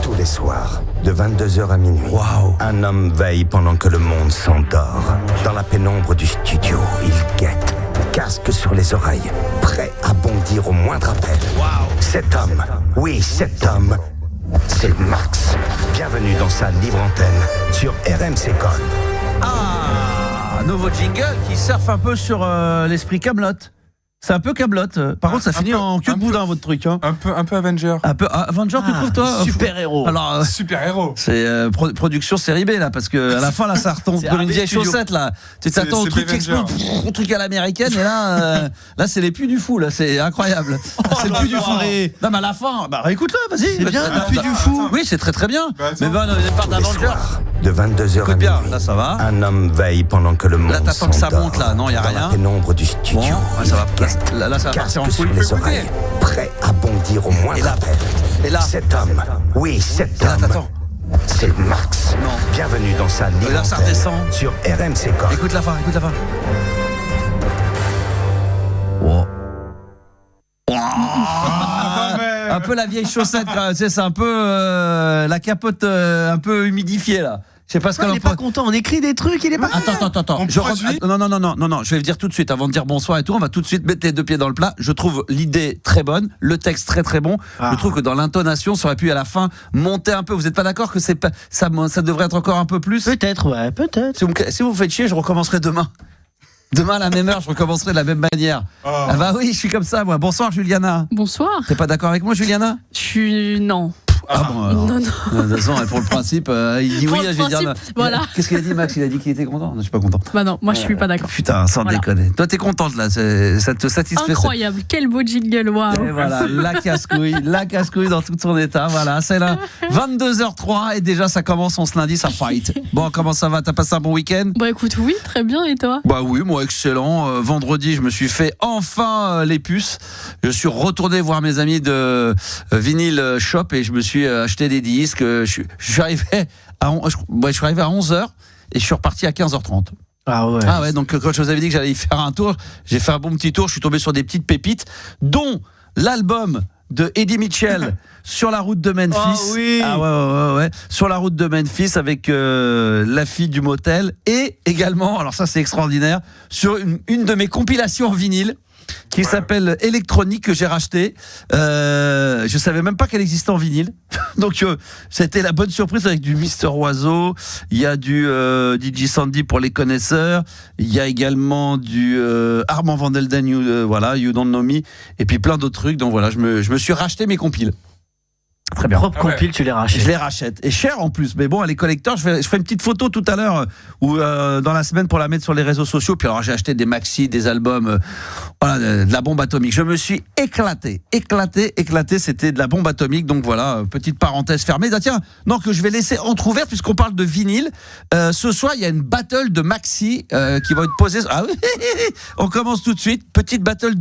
Tous les soirs, de 22h à minuit, un homme veille pendant que le monde s'endort. Dans la pénombre du studio, il guette, casque sur les oreilles, prêt à bondir au moindre appel. Cet homme, oui, cet homme, c'est Max. Bienvenue dans sa libre antenne sur RMC Gold. Ah, nouveau jingle qui surfe un peu sur l'esprit Kaamelott. C'est un peu Kaamelott. Par contre, ça finit en queue de boudin, votre truc. Hein. Un peu Avenger. Un peu Avenger, tu trouves, toi? Super-héros. Alors, Super-héros. c'est production série B, là, parce que à la fin, là, ça retombe comme une vieille chaussette, là. Tu t'attends au truc qui explose, au truc à l'américaine, et là, c'est les puits du fou, là. C'est incroyable. C'est le puits du fou. Non, mais à la fin, écoute-le, vas-y. C'est bien, le puits du fou. Oui, c'est très très bien. Mais on est pas Tous les d'Avenger. soirs, de 22h à Bien, minuit, là, ça va. un homme veille pendant que le monde Là, t'attends s'endort. que ça monte, là. Non, y a Dans rien. la pénombre du studio, Bon, ça va. guette, Là, ça va partir en casque sur couille. les oreilles, prêt à bondir au moindre appel. Et là, Cet homme, oui, cet là, homme, t'attends. c'est Max. Non. Bienvenue dans sa libre Et là, ça antenne redescend. sur RMC Gold. Écoute la fin. Un peu la vieille chaussette, tu sais, c'est un peu la capote un peu humidifiée là. Je sais pas ce Il qu'elle est pas content, on écrit des trucs, il est pas. Attends. Non, je vais dire tout de suite avant de dire bonsoir et tout, on va tout de suite mettre les deux pieds dans le plat. Je trouve l'idée très bonne, le texte très très bon. Je trouve que dans l'intonation, ça aurait pu à la fin monter un peu. Vous êtes pas d'accord que c'est pas ça devrait être encore un peu plus? Peut-être, ouais, peut-être. Si vous me faites chier, je recommencerai demain. Demain à la même heure, je recommencerai de la même manière. Ah bah oui, je suis comme ça moi. Bonsoir Juliana. Bonsoir. T'es pas d'accord avec moi Juliana? Non. Ah bon alors. Non. De toute façon, pour le principe, il dit Pour oui, le je vais dire. principe, voilà. Qu'est-ce qu'il a dit, Max? Il a dit qu'il était content. Non, je suis pas content. Bah non, moi je suis pas d'accord. Putain, sans déconner. Toi, t'es contente là, ça te satisfait? Incroyable, quel beau jingle, waouh. Et voilà, la casse-couille dans tout son état. Voilà, c'est là. 22h03 et déjà ça commence, on se lundi, ça fight. Bon, comment ça va? T'as passé un bon week-end? Bah écoute, oui, très bien, et toi? Bah oui, moi excellent. Vendredi, je me suis fait enfin les puces. Je suis retourné voir mes amis de Vinyl Shop et je me suis acheté des disques. Je suis arrivé à 11h et je suis reparti à 15h30. Ah ouais. Donc quand je vous avais dit que j'allais y faire un tour, j'ai fait un bon petit tour. Je suis tombé sur des petites pépites, dont l'album de Eddie Mitchell sur la route de Memphis. Oh oui. Ouais. Sur la route de Memphis avec la fille du motel et également, alors ça c'est extraordinaire, sur une de mes compilations en vinyle qui s'appelle Electronic que j'ai racheté. Je savais même pas qu'elle existait en vinyle. Donc c'était la bonne surprise avec du Mister Oiseau, il y a du DJ Sandy pour les connaisseurs, il y a également du Armand Van Helden, You Don't Know Me, et puis plein d'autres trucs. Donc voilà, je me suis racheté mes compiles. Très bien. Propre compile, tu les rachètes. Je les rachète. Et cher en plus. Mais bon, elle est collector. Je ferai une petite photo tout à l'heure ou dans la semaine pour la mettre sur les réseaux sociaux. Puis alors, j'ai acheté des maxi, des albums. Voilà, de la bombe atomique. Je me suis éclaté. C'était de la bombe atomique. Donc voilà, petite parenthèse fermée. Ah, tiens, non, que je vais laisser entrouverte puisqu'on parle de vinyle. Ce soir, il y a une battle de maxi qui va être posée. Ah oui, on commence tout de suite. Petite battle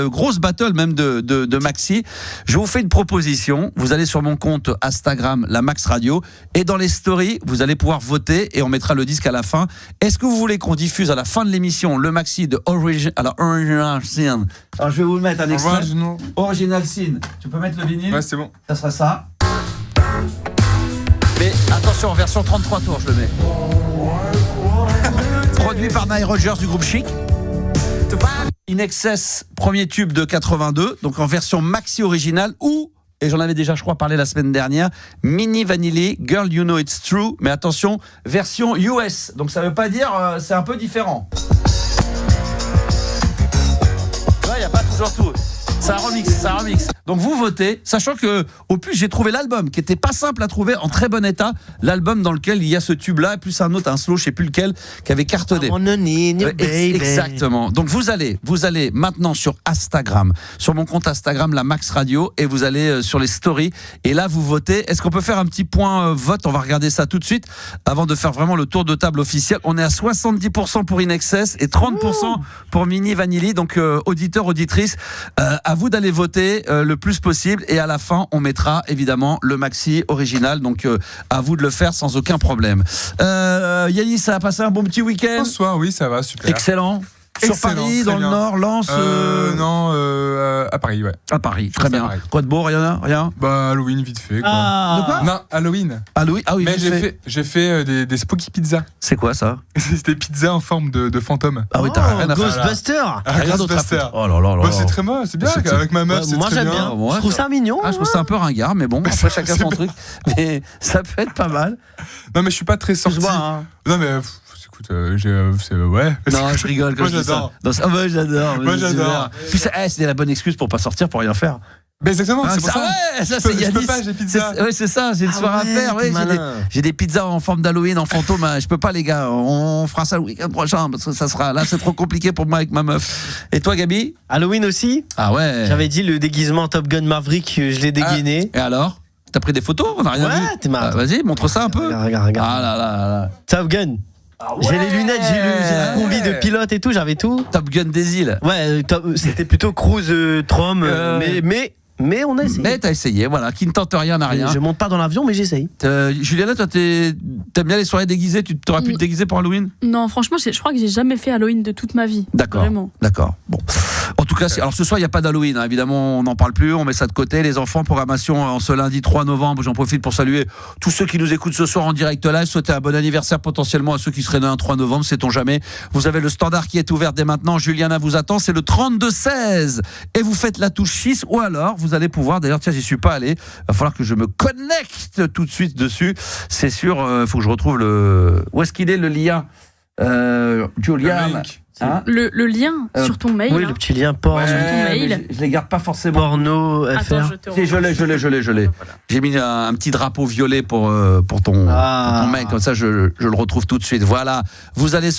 grosse battle même de maxi. Je vous fais une proposition. Vous allez sur mon compte Instagram, la Max Radio, et dans les stories, vous allez pouvoir voter et on mettra le disque à la fin. Est-ce que vous voulez qu'on diffuse à la fin de l'émission le maxi de Original Sin? Alors je vais vous mettre un extrait. Original Sin. Tu peux mettre le vinyle? Ouais, c'est bon. Ça sera ça. Mais attention, en version 33 tours, je le mets. Produit par Nile Rodgers du groupe Chic. In Excess, premier tube de 82, donc en version maxi originale ou, et j'en avais déjà, je crois, parlé la semaine dernière, Mini Vanilli, Girl You Know It's True, mais attention, version US. Donc ça veut pas dire, c'est un peu différent. Ouais, il n'y a pas toujours tout. C'est un remix. Donc vous votez, sachant que au plus j'ai trouvé l'album qui était pas simple à trouver, en très bon état, l'album dans lequel il y a ce tube là, plus un autre, un slow, je sais plus lequel, qui avait cartonné. Exactement. Donc vous allez maintenant sur Instagram, sur mon compte Instagram, la Max Radio, et vous allez sur les stories, et là vous votez. Est-ce qu'on peut faire un petit point vote? On va regarder ça tout de suite, avant de faire vraiment le tour de table officiel. On est à 70% pour In Excess et 30% pour Mini Vanilli, donc auditeurs, auditrices, à vous d'aller voter le plus possible, et à la fin on mettra évidemment le maxi original, donc à vous de le faire sans aucun problème. Yannis, ça a passé un bon petit week-end? Bonsoir, oui, ça va, super. Excellent. Sur Excellent, Paris, très dans bien. le Nord, Lens Non, à Paris, ouais. À Paris, Je très pense à bien. Paris. Quoi de beau, rien Bah, Halloween, vite fait, quoi. Ah. De quoi Non, Halloween. Ah oui, Mais vite fait. j'ai fait des Spooky Pizza. C'est quoi ça? C'est des pizzas en forme de fantôme. Ah oui, t'as rien à faire. Ghostbuster. Rien d'autre à Ghostbuster. foutre. Oh là là là. Bah, c'est très moche, c'est bien. C'est- Avec ma meuf, Ouais, c'est moi très j'aime bien. bien. Ouais, Je trouve ça mignon. Ah, je trouve ça un peu ringard, mais bon, après chacun c'est son pas- truc. Mais ça peut être pas mal. Non, mais je suis pas très sorti. Excuse-moi, hein. Non, mais écoute, ouais. Non, je rigole quand Moi, je dis ça. j'adore. Non, ça moi, j'adore. Moi, C'est j'adore. super. Puis c'est la bonne excuse pour pas sortir, pour rien faire. Mais exactement, c'est pour Ah ça. ouais, ça Je c'est peux- je peux Yanis. pas, j'ai pizza. Ouais, c'est ça, j'ai une soirée à faire. Ouais, j'ai des pizzas en forme d'Halloween, en fantôme. Je peux pas, les gars. On fera ça le week-end prochain parce que ça sera. Là, c'est trop compliqué pour moi avec ma meuf. Et toi, Gabi? Halloween aussi. Ah ouais. J'avais dit le déguisement Top Gun Maverick, je l'ai dégainé. Et alors? T'as pris des photos? On n'a rien vu. Ouais, t'es marrant. Vas-y, montre ça un peu. Regarde. Ah là là là. Top Gun. J'ai les lunettes, j'ai la combi de pilote et tout, j'avais tout. Top Gun des îles. Ouais, c'était plutôt Cruise Trom, mais on a essayé. Mais t'as essayé, voilà. Qui ne tente rien n'a rien. Je monte pas dans l'avion, mais j'essaye. Juliana, toi, t'aimes bien les soirées déguisées? Tu t'aurais pu te déguiser pour Halloween? Non, franchement, je crois que j'ai jamais fait Halloween de toute ma vie. D'accord. Vraiment. D'accord. Bon. En tout cas, alors ce soir, il n'y a pas d'Halloween. Hein. Évidemment, on n'en parle plus. On met ça de côté. Les enfants, programmation en ce lundi 3 novembre. J'en profite pour saluer tous ceux qui nous écoutent ce soir en direct live. Souhaiter un bon anniversaire potentiellement à ceux qui seraient nés un 3 novembre. Sait-on jamais. Vous avez le standard qui est ouvert dès maintenant. Juliana vous attend. C'est le 32-16. Et vous faites la touche 6. Ou alors, vous allez pouvoir. D'ailleurs, tiens, j'y suis pas allé. Va falloir que je me connecte tout de suite dessus. C'est sûr. Faut que je retrouve le. Où est-ce qu'il est le lien? Juliana. Hein? Le lien sur ton mail. Oui, hein. le petit lien porno. Ouais. ton mais mail. je les garde pas forcément. Porno Attends, FR. je te Si, je l'ai. J'ai mis un petit drapeau violet pour ton mail, comme ça je le retrouve tout de suite. Voilà, vous allez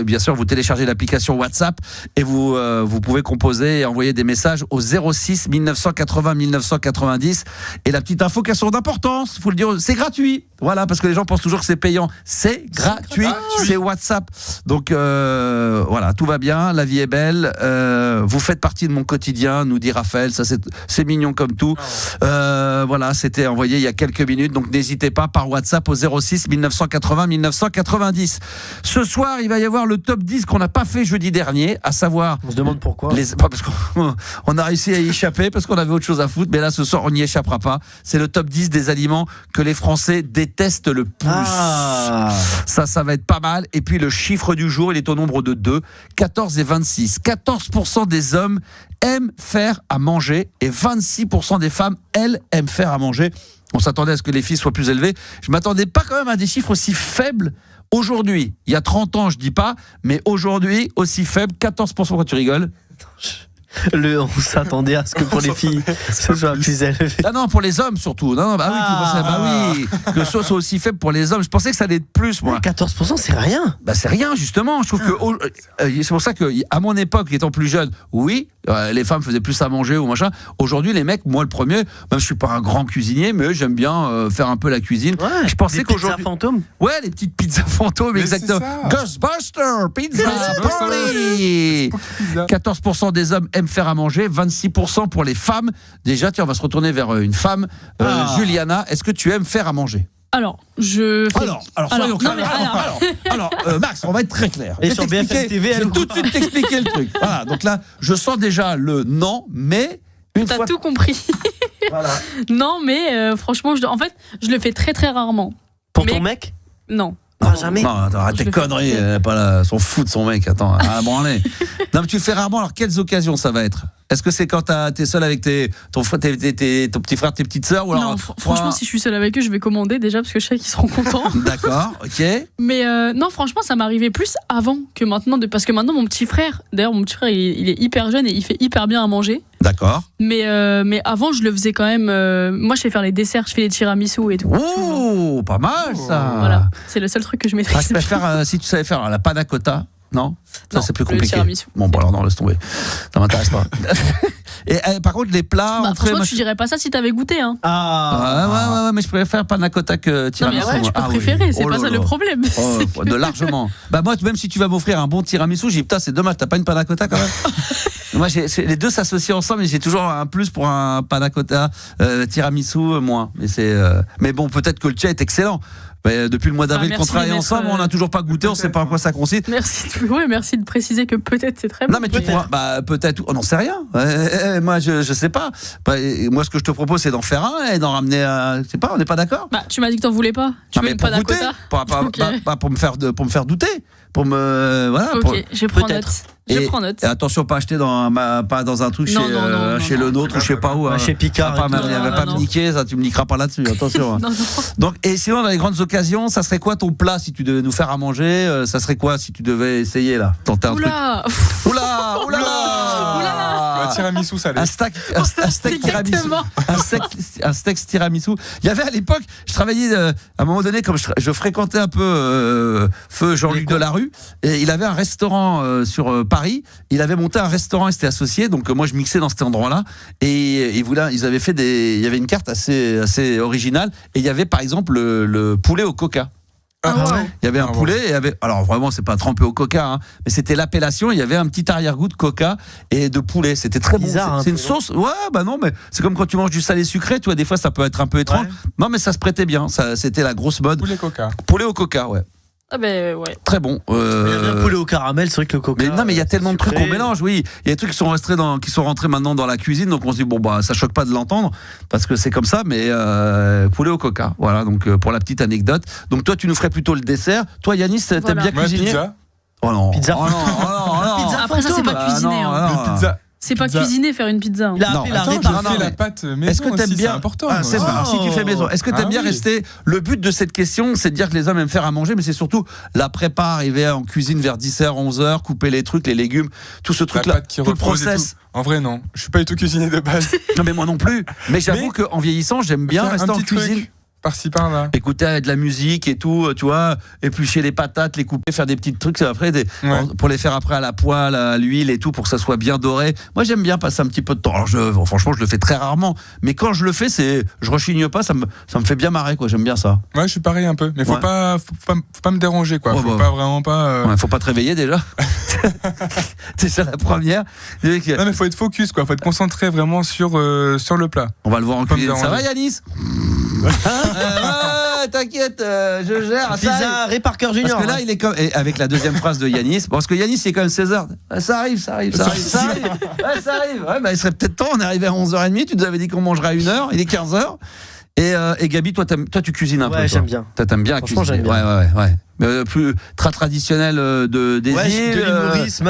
bien sûr, vous téléchargez l'application WhatsApp et vous pouvez composer et envoyer des messages au 06 1980 1990. Et la petite info qui a son importance, faut le dire, c'est gratuit. Voilà, parce que les gens pensent toujours que c'est payant. C'est gratuit, c'est WhatsApp. Donc voilà, tout va bien, la vie est belle. Vous faites partie de mon quotidien, nous dit Raphaël. Ça c'est mignon comme tout. Voilà, c'était envoyé il y a quelques minutes, donc n'hésitez pas par WhatsApp au 06 1980 1990. Ce soir, il va y avoir le top 10 qu'on n'a pas fait jeudi dernier, à savoir. On se demande pourquoi. Parce qu'on a réussi à y échapper parce qu'on avait autre chose à foutre, mais là ce soir on n'y échappera pas. C'est le top 10 des aliments que les Français détestent le plus. Ça va être pas mal. Et puis le chiffre du jour, il est au nombre de 2, 14 et 26. 14% des hommes aiment faire à manger et 26% des femmes, elles, aiment faire à manger. On s'attendait à ce que les filles soient plus élevées. Je m'attendais pas quand même à des chiffres aussi faibles aujourd'hui. Il y a 30 ans, je dis pas, mais aujourd'hui, aussi faible, 14%. Pourquoi tu rigoles? On s'attendait à ce que pour les filles, ce soit plus élevé. Ah non, pour les hommes surtout. Non, bah oui, tu pensais, bah oui, que ce soit aussi faible pour les hommes. Je pensais que ça allait être plus, moi. 14%, c'est rien. Bah c'est rien, justement. Je trouve que c'est pour ça que à mon époque, étant plus jeune, oui, les femmes faisaient plus à manger ou machin. Aujourd'hui, les mecs, moi le premier, même je suis pas un grand cuisinier, mais j'aime bien faire un peu la cuisine. Ouais, je pensais des pizzas qu'aujourd'hui, fantômes. ouais, les petites pizzas fantômes, Mais exactement. c'est ça. Ghostbuster, pizza Ghostbuster. party. Pizza. 14% des hommes aiment faire à manger, 26% pour les femmes. Déjà, tiens, on va se retourner vers une femme. Juliana, est-ce que tu aimes faire à manger? Alors, je fais... Alors, soyons non, clairs. mais Alors, Max, on va être très clair. Et Je vais sur BFM t'expliquer- TV, je vais tout de suite t'expliquer le truc. Voilà, donc là, je sens déjà le non, mais une T'as fois. tout compris. Voilà. Non, mais franchement, en fait, je le fais très très rarement. Pour Mais- ton mec? Non. Jamais. Non, attends, arrête Je tes le fais. conneries, elle est pas là, son fou de son mec, attends, à branler. Non, mais tu le fais rarement, alors quelles occasions ça va être? Est-ce que c'est quand t'es seul avec ton petit frère, tes petites sœurs ou alors, Non, franchement, si je suis seule avec eux, je vais commander déjà parce que je sais qu'ils seront contents. D'accord, ok. Mais non, franchement, ça m'arrivait plus avant que maintenant. Parce que maintenant, mon petit frère, il est hyper jeune et il fait hyper bien à manger. D'accord. Mais avant, je le faisais quand même. Moi, je fais faire les desserts, je fais les tiramisu et tout. Oh, pas mal ça. Voilà, c'est le seul truc que je maîtrise. Ah, je préfère, si tu savais faire la panna cotta, non? Ça, Non, c'est plus le compliqué. tiramisu. Bon, alors non, laisse tomber. Ça m'intéresse pas. Et par contre, les plats, Bah, entrées, franchement, tu dirais pas ça si t'avais goûté. Hein. Ouais, mais je préfère panna cotta que Non, mais tiramisu. ouais, je peux Ah oui. préférer, c'est Oh pas là ça là. le problème. Oh, de largement. Bah moi, même si tu vas m'offrir un bon tiramisu, j'ai dit putain, c'est dommage, t'as pas une panna cotta quand même. Moi, les deux s'associent ensemble, mais j'ai toujours un plus pour un panna cotta, tiramisu moins. Mais bon, peut-être que le tien est excellent. Depuis le mois d'avril qu'on merci travaille de mettre, ensemble, on n'a toujours pas goûté, on ne sait pas en quoi ça consiste. Merci de préciser que peut-être c'est très bon. Non mais tu vois, peut-être, on n'en sait rien. Moi je sais pas. Moi ce que je te propose c'est d'en faire un et d'en ramener. Je sais pas, on n'est pas d'accord. Tu m'as dit que t'en voulais pas. Tu veux une panna cotta. Pour me faire douter, pour me voilà. Ok, je prends note. Je prends note. Et attention, pas acheter pas dans un truc chez le nôtre ou je sais pas où. Chez Picard. Pas me niquer, ça tu me niqueras pas là-dessus. Attention. Non. Donc et sinon dans les grandes occasions, ça serait quoi ton plat si tu devais nous faire à manger? Ça serait quoi si tu devais essayer là? Tenter un truc. Oula. Tiramisu salé. Un steak tiramisu. Un steak tiramisu. Il y avait à l'époque, je travaillais à un moment donné, comme je fréquentais un peu feu Jean-Luc Delarue, et il avait un restaurant sur Paris. Il avait monté un restaurant, il s'était associé. Donc moi, je mixais dans cet endroit-là, et ils avaient fait il y avait une carte assez originale, et il y avait par exemple le poulet au coca. Il y avait un poulet, alors vraiment c'est pas trempé au coca, hein, mais c'était l'appellation. Il y avait un petit arrière-goût de coca et de poulet. C'était très bizarre, bon. C'est une sauce. Ouais, non, mais c'est comme quand tu manges du salé sucré. Tu vois, des fois ça peut être un peu étrange. Ouais. Non, mais ça se prêtait bien. C'était la grosse mode. Poulet au coca, ouais. Ah ben ouais. Très bon. Il y a un poulet au caramel, c'est vrai que le coca. Mais il y a tellement de trucs qu'on mélange, oui. Il y a des trucs qui sont rentrés maintenant dans la cuisine, donc on se dit ça choque pas de l'entendre parce que c'est comme ça, mais poulet au coca. Voilà, donc pour la petite anecdote. Donc toi, tu nous ferais plutôt le dessert. Toi, Yanis, t'aimes bien cuisiner? Pizza. Oh non. Pizza. Oh non. Pizza. Après ça, c'est pas cuisiner. Pizza. C'est pas cuisiner, faire une pizza. Il a appelé la réparation. La pâte maison. Est-ce que t'aimes bien? C'est important. Si tu fais maison. Est-ce que t'aimes bien rester? Le but de cette question, c'est de dire que les hommes aiment faire à manger, mais c'est surtout la prépa, arriver en cuisine vers 10h, 11h, couper les trucs, les légumes, tout ce truc-là, tout le process. En vrai, non. Je suis pas du tout cuisinier de base. Non, mais moi non plus. Mais j'avoue qu'en vieillissant, j'aime bien rester en cuisine. Par-ci par-là. Écouter de la musique et tout, tu vois, éplucher les patates, les couper, faire des petits trucs après pour les faire après à la poêle, à l'huile et tout, pour que ça soit bien doré. Moi, j'aime bien passer un petit peu de temps. Alors, franchement, je le fais très rarement, mais quand je le fais, je rechigne pas, ça me fait bien marrer, quoi. J'aime bien ça. Ouais, je suis pareil un peu, mais faut pas me déranger, quoi. Faut pas vraiment pas. Faut pas te réveiller déjà. C'est ça la première. Non, mais faut être focus, quoi. Faut être concentré vraiment sur le plat. On va le voir en cuisine. Ça va, Yanis? T'inquiète, je gère. Pizza Ray Parker Junior. Parce que là, il est comme avec la deuxième phrase de Yanis. Parce que Yanis, il est quand même 16h. Ça arrive. Ouais, ça arrive. Ouais, il serait peut-être temps. On est arrivé à 11h30. Tu nous avais dit qu'on mangerait à 1h. Il est 15h. Et Gabi, toi, tu cuisines un peu. Ouais, j'aime bien. Toi, t'aimes bien cuisiner. Ouais. Plus très traditionnel des îles, de l'humorisme,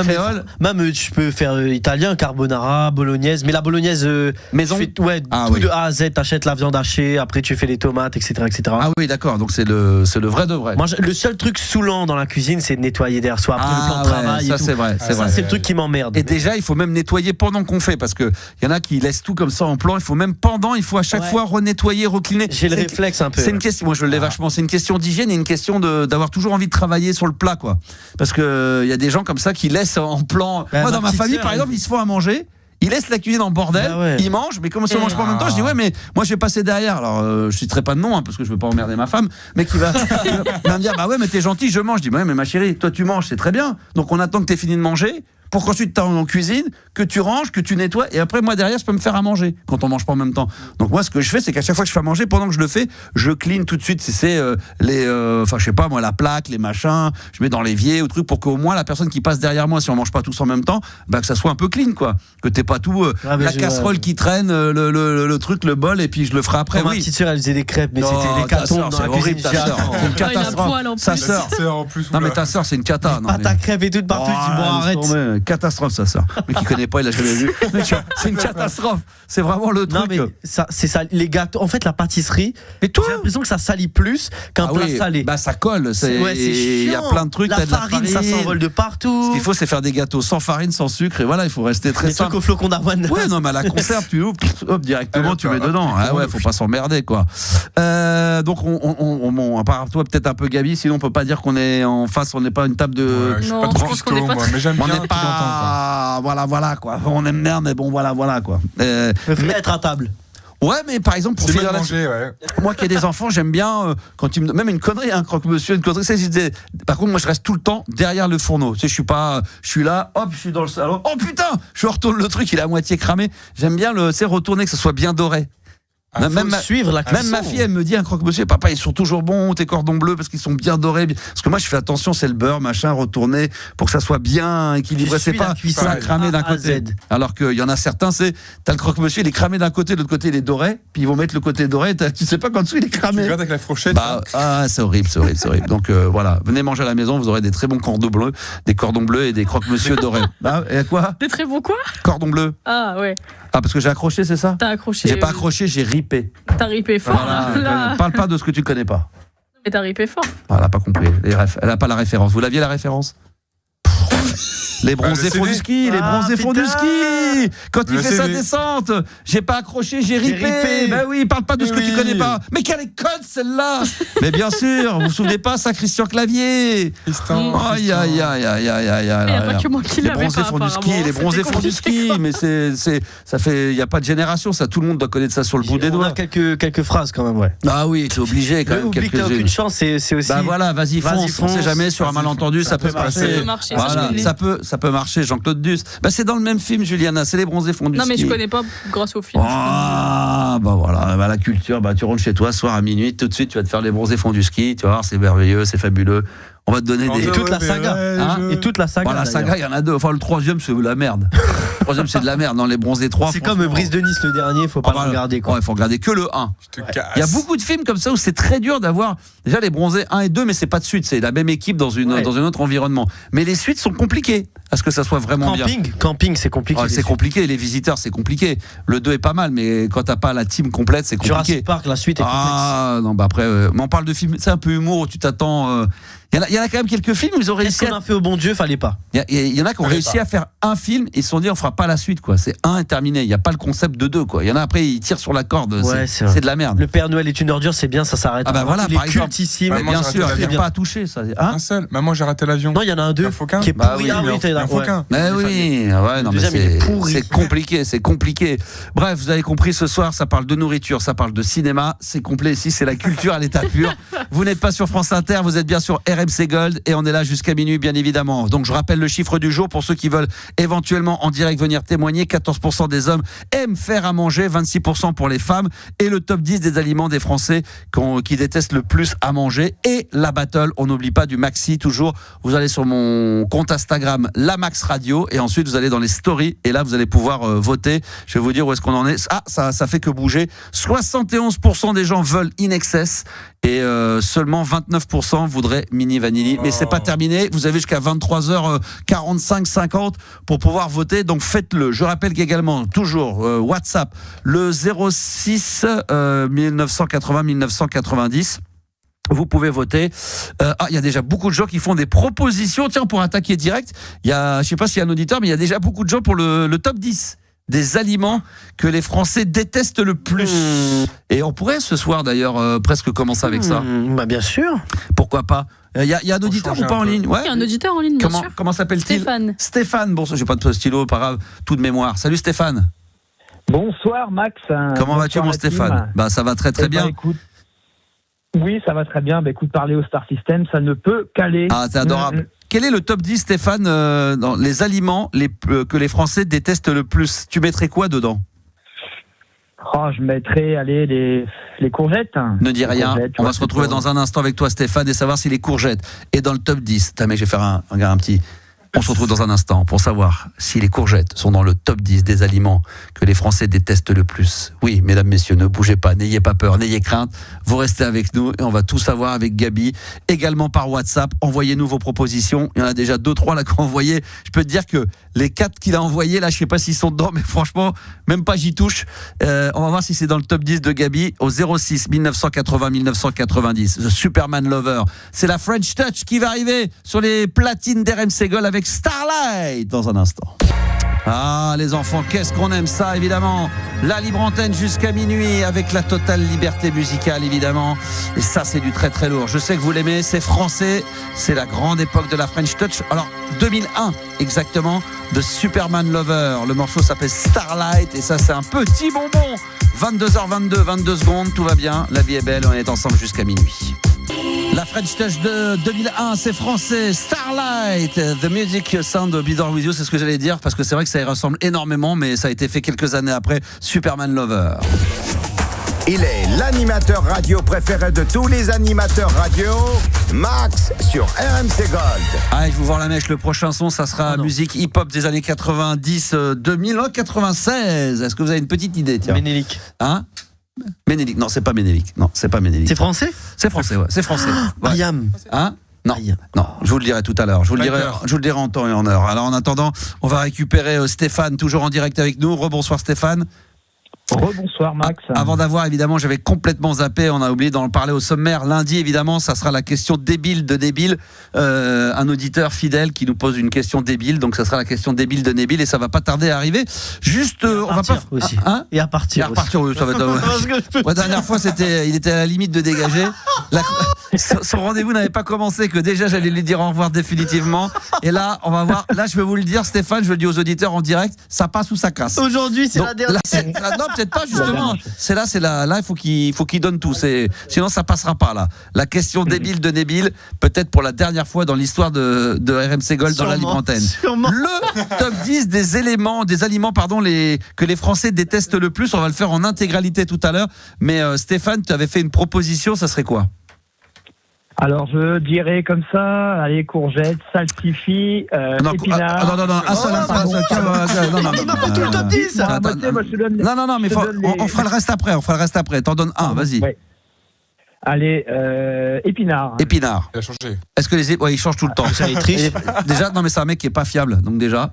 même je peux faire italien, carbonara, bolognaise, mais la bolognaise maison. De A à Z, t'achètes la viande hachée, après tu fais les tomates, etc. Ah oui, d'accord, donc c'est le vrai de vrai. Moi, le seul truc saoulant dans la cuisine, c'est de nettoyer derrière soi après le plan de travail. Ça, c'est vrai. C'est le truc qui m'emmerde. Et déjà, il faut même nettoyer pendant qu'on fait, parce que y en a qui laissent tout comme ça en plan. Il faut même il faut à chaque fois renettoyer, recliner. J'ai le réflexe un peu. C'est une question. Moi, je l'ai vachement. C'est une question d'hygiène et une question d'avoir toujours envie de travailler sur le plat, quoi. Parce que il y a des gens comme ça qui laissent en plan. Moi, dans ma famille, par exemple, ils se font à manger. Ils laissent la cuisine en bordel, ils mangent, mais comme si on mange pas en même temps, je dis mais moi je vais passer derrière. Alors je citerai pas de nom parce que je veux pas emmerder ma femme, mais qui va me dire mais t'es gentil, je mange. Je dis mais ma chérie, toi tu manges, c'est très bien. Donc on attend que t'aies fini de manger pour qu'ensuite tu en cuisine, que tu ranges, que tu nettoies, et après moi derrière je peux me faire à manger quand on mange pas en même temps. Donc moi ce que je fais, c'est qu'à chaque fois que je fais à manger, pendant que je le fais, je clean tout de suite. C'est je sais pas moi, la plaque, les machins, je mets dans l'évier ou truc pour qu'au moins la personne qui passe derrière moi, si on mange pas tous en même temps, que ça soit un peu clean, quoi. Que t'aies pas tout la casserole qui traîne, le truc, le bol, et puis je le ferai après. Ma petite sœur, elle faisait des crêpes, mais c'était des cartons dans la cuisine. C'est une catastrophe. Sa sœur. Non mais ta sœur, c'est une cata. Pâte à crêpes et tout partout. Tu dis arrête. Catastrophe, sa sœur. Mais qui connaît pas, il a jamais vu. C'est une catastrophe. C'est vraiment le truc. Non mais c'est ça, les gâteaux. En fait, la pâtisserie. Et toi, j'ai l'impression que ça salit plus qu'un plat salé. Ça colle. Il y a plein de trucs. La farine, ça s'envole de partout. Ce qu'il faut, c'est faire des gâteaux sans farine, sans sucre. Et voilà, il faut rester très simple. Des trucs au flocon d'avoine. Ouais, non, mais à la conserve, tu hop, directement, tu mets dedans. Ah ouais, faut pas s'emmerder, quoi. Donc, à part toi, peut-être un peu Gabi, sinon on peut pas dire qu'on est en face, on n'est pas une table de. Je suis pas trop cuistot, moi, mais j'aime bien. On n'est pas. Voilà, quoi. On aime bien, mais bon, voilà, quoi. Mais être à table. Ouais, mais par exemple, pour finir manger, moi qui ai des enfants, j'aime bien quand ils me même une connerie, croque-monsieur, une connerie. Par contre, moi, je reste tout le temps derrière le fourneau. Tu sais, je suis là, hop, je suis dans le salon. Oh putain, je retourne le truc, il est à moitié cramé. J'aime bien retourner, que ça soit bien doré. Même ma fille, elle me dit un croque-monsieur, papa, ils sont toujours bons, tes cordons bleus, parce qu'ils sont bien dorés. Parce que moi, je fais attention, c'est le beurre, machin, retourné, pour que ça soit bien équilibré. C'est pas ça cramé d'un côté. Alors qu'il y en a certains, t'as le croque-monsieur, il est cramé d'un côté, de l'autre côté, il est doré, puis ils vont mettre le côté doré, tu sais pas qu'en dessous, il est cramé. Tu regardes avec la fourchette. C'est horrible. Donc voilà, venez manger à la maison, vous aurez des très bons cordons bleus et des croque-monsieur dorés. Et quoi? Des très bons quoi? Cordons bleus. Ah ouais. Ah, parce que j'ai accroché, c'est ça? T'as accroché. J'ai pas accroché, j'ai ripé. T'as ripé fort. Voilà. Parle pas de ce que tu connais pas. Mais t'as ripé fort. Elle a pas compris. Elle a pas la référence. Vous l'aviez la référence? Les bronzés font du ski, les bronzés font du ski. Quand il fait sa descente, j'ai pas accroché, j'ai ripé. Ben oui, parle pas de ce que tu connais pas. Mais quelle est conne celle-là. Mais bien sûr, vous vous souvenez pas ça, Christian Clavier. Aïe. Il y a pas que moi qui l'avais pas. Les bronzés font du ski, mais ça fait, il y a pas de génération, ça, tout le monde doit connaître ça sur le bout des doigts. On a quelques phrases quand même, ouais. Ah oui, t'es obligé quand même. Oublie que t'as aucune chance, c'est aussi. Bah voilà, vas-y fonce. On sait jamais, sur un malentendu, ça peut marcher. Voilà, ça peut marcher, Jean-Claude Duss. Bah c'est dans le même film, Juliana, c'est les bronzés font du ski. Non mais je connais pas grâce au film. Ah bah voilà, la culture, tu rentres chez toi soir à minuit, tout de suite tu vas te faire les bronzés font du ski, tu vas voir, c'est merveilleux, c'est fabuleux. On va te donner des... toute la saga. Et toute la saga. Bon, la saga, il y en a deux. Enfin, le troisième, c'est de la merde. Le troisième, c'est de la merde. Dans les bronzés 3. C'est comme Brise de Nice, le dernier, faut pas le regarder. Il faut regarder que le 1. Il y a beaucoup de films comme ça où c'est très dur d'avoir déjà les bronzés 1 et 2, mais c'est pas de suite. C'est la même équipe dans un autre environnement. Mais les suites sont compliquées. À ce que ça soit vraiment bien. Camping, c'est compliqué. C'est compliqué. Les visiteurs, c'est compliqué. Le 2 est pas mal, mais quand t'as pas la team complète, c'est compliqué. Jurassic Park, la suite est complexe. Ah non, bah après, mais on parle de films, c'est un peu humour où tu t'attends. Il y en a quand même quelques films où ils ont réussi. Qu'est-ce qu'on a fait au bon Dieu, fallait pas. Il y en a qui ont réussi à faire un film et ils se sont dit on fera pas la suite quoi. C'est un et terminé. Il y a pas le concept de deux quoi. Il y en a après ils tirent sur la corde. C'est de la merde. Le Père Noël est une ordure, c'est bien, ça s'arrête. Ah bah voilà, il est cultissime. Bien sûr, il n'y a pas à toucher ça. Un seul. Maman, j'ai raté l'avion. Non, il y en a un deux qui est pourri. Un fauquin. Mais oui, non mais c'est compliqué. Bref, vous avez compris, ce soir ça parle de nourriture, ça parle de cinéma, c'est complet ici, c'est la culture à l'état pur. Vous n'êtes pas sur France Inter, vous êtes bien sur RMC Gold et on est là jusqu'à minuit bien évidemment. Donc je rappelle le chiffre du jour pour ceux qui veulent éventuellement en direct venir témoigner. 14% des hommes aiment faire à manger, 26% pour les femmes et le top 10 des aliments des Français qui détestent le plus à manger et la battle, on n'oublie pas du Maxi toujours. Vous allez sur mon compte Instagram La Max Radio et ensuite vous allez dans les stories et là vous allez pouvoir voter. Je vais vous dire où est-ce qu'on en est. Ça fait que bouger. 71% des gens veulent In Excess et seulement 29% voudraient Mini Vanilli. Mais c'est pas terminé. Vous avez jusqu'à 23h45-50 pour pouvoir voter. Donc faites-le. Je rappelle qu'également, toujours WhatsApp, le 06 1980 1990. Vous pouvez voter. Il y a déjà beaucoup de gens qui font des propositions. Tiens, pour attaquer direct, je sais pas s'il y a un auditeur, mais il y a déjà beaucoup de gens pour le top 10 des aliments que les Français détestent le plus. Et on pourrait ce soir d'ailleurs presque commencer avec ça. Bah bien sûr. Pourquoi pas? Il y a un auditeur ou pas en ligne? Ouais. Il y a un auditeur en ligne, bien sûr. Comment s'appelle-t-il? Stéphane. Bon, j'ai pas de stylo, pas grave, tout de mémoire. Salut Stéphane. Bonsoir Max. Comment vas-tu mon Stéphane? Bah ça va très bien. Écoute, oui, ça va très bien. Écoute, parler au Star System, ça ne peut qu'aller. Ah, c'est adorable. Quel est le top 10, Stéphane, dans les aliments que les Français détestent le plus? Tu mettrais quoi dedans? Je mettrais, les courgettes. Ne dis rien. On va se retrouver dans un instant avec toi, Stéphane, et savoir si les courgettes est dans le top 10. Mec, je vais faire un petit... On se retrouve dans un instant pour savoir si les courgettes sont dans le top 10 des aliments que les Français détestent le plus. Oui, mesdames, messieurs, ne bougez pas, n'ayez pas peur, n'ayez crainte. Vous restez avec nous et on va tout savoir avec Gabi. Également par WhatsApp, envoyez-nous vos propositions. Il y en a déjà 2-3 là qui ont envoyé. Je peux te dire que les 4 qu'il a envoyés, là, je sais pas s'ils sont dedans, mais franchement, même pas j'y touche. On va voir si c'est dans le top 10 de Gabi au 06 1980 1990. The Superman Lover. C'est la French Touch qui va arriver sur les platines d'RMC Gold avec Starlight dans un instant. Ah les enfants, qu'est-ce qu'on aime ça évidemment. La libre antenne jusqu'à minuit avec la totale liberté musicale évidemment. Et ça c'est du très très lourd. Je sais que vous l'aimez, c'est français, c'est la grande époque de la French Touch. Alors 2001 exactement, de Superman Lover. Le morceau s'appelle Starlight et ça c'est un petit bonbon. 22h22, 22 secondes, tout va bien, la vie est belle, on est ensemble jusqu'à minuit. La French Touch de 2001, c'est français. Starlight, The Music Sound Be There With You, c'est ce que j'allais dire, parce que c'est vrai que ça y ressemble énormément, mais ça a été fait quelques années après. Superman Lover. Il est l'animateur radio préféré de tous les animateurs radio, Max sur RMC Gold. Allez, je vous vends la mèche. Le prochain son, ça sera musique hip-hop des années 90, 2000, 96. Est-ce que vous avez une petite idée, tiens? Ménélique. Hein? Ménélique. Non, c'est pas Ménélique. Non, c'est pas Ménélique. C'est français? C'est français, ouais. C'est français. Ouais. Mariam. Hein? Non, non, je vous le dirai tout à l'heure. Je vous le dirai en temps et en heure. Alors en attendant, on va récupérer Stéphane, toujours en direct avec nous. Rebonsoir Stéphane. Rebonsoir Max. Avant d'avoir, évidemment, j'avais complètement zappé, on a oublié d'en parler au sommaire. Lundi, évidemment, ça sera la question débile de Débile. Un auditeur fidèle qui nous pose une question débile, donc ça sera la question débile de Débile et ça va pas tarder à arriver. Juste, on va pas aussi. Hein et à partir. Oui, ça va être. La dernière fois, il était à la limite de dégager. Son rendez-vous n'avait pas commencé, que déjà j'allais lui dire au revoir définitivement. Et là, on va voir. Là, je vais vous le dire, Stéphane, je le dis aux auditeurs en direct, ça passe ou ça casse. Aujourd'hui, c'est la dernière. Non, peut-être pas justement. Là, il faut qu'il donne tout. Sinon, ça passera pas là. La question débile de Débile, peut-être pour la dernière fois dans l'histoire de RMC Gold dans la libre antenne. Le top 10 des aliments, que les Français détestent le plus. On va le faire en intégralité tout à l'heure. Mais Stéphane, tu avais fait une proposition, ça serait quoi? Alors, je dirais comme ça, allez, courgettes, salsifis, épinards. Non, un seul. Il m'a fait tout le top 10. Non, mais on fera le reste après. T'en donnes un, vas-y. Ouais. Allez, épinards. Épinards. Il a changé. Est-ce que il change tout le temps? Il triche. Déjà, non, mais c'est un mec qui est pas fiable, donc déjà.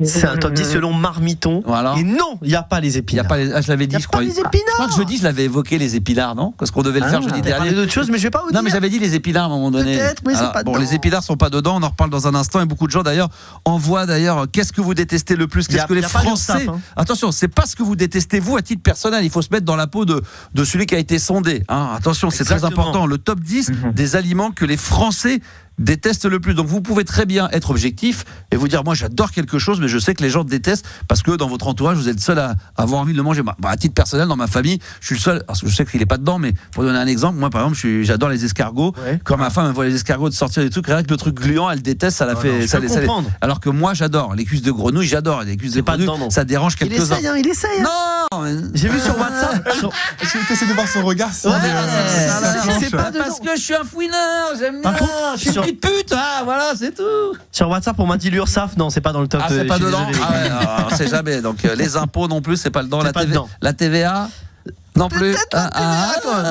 C'est un top 10 selon Marmiton. Voilà. Et non, il n'y a pas les épinards. Je l'avais dit, je crois. Il n'y a pas les épinards. Je crois que jeudi, je l'avais évoqué les épinards, non? Parce qu'on devait le faire jeudi dernier. Parler d'autres choses, mais je vais pas vous dire. Non, mais j'avais dit les épinards à un moment donné. Peut-être, mais c'est pas dedans. Bon, les épinards sont pas dedans. On en reparle dans un instant. Et beaucoup de gens d'ailleurs envoient qu'est-ce que vous détestez le plus? Qu'est-ce que les Français? Attention, c'est pas ce que vous détestez vous à titre personnel. Il faut se mettre dans la peau de celui qui a été sondé. Hein. Attention, c'est très important. Le top 10 des aliments que les Français détestent le plus. Donc vous pouvez très bien être objectif et vous dire moi j'adore quelque chose mais je sais que les gens détestent parce que dans votre entourage vous êtes seul à avoir envie de le manger. À titre personnel dans ma famille je suis le seul, parce que je sais qu'il est pas dedans, mais pour donner un exemple, moi par exemple j'adore les escargots. Quand ma femme voit les escargots de sortir des trucs, rien que le truc gluant elle déteste, ça la fait alors que moi j'adore les cuisses de grenouille, j'adore les cuisses de grenouille, ça dérange quelques-uns. Il essaye. Non, j'ai vu sur WhatsApp. J'essaie de voir son regard. C'est pas parce que je suis un fouineur, j'aime bien. Je suis une petite pute, voilà, c'est tout. Sur WhatsApp, on m'a dit l'URSSAF, non, c'est pas dans le top. C'est pas dedans. On sait jamais. Donc les impôts non plus, c'est pas dedans. La TVA non plus.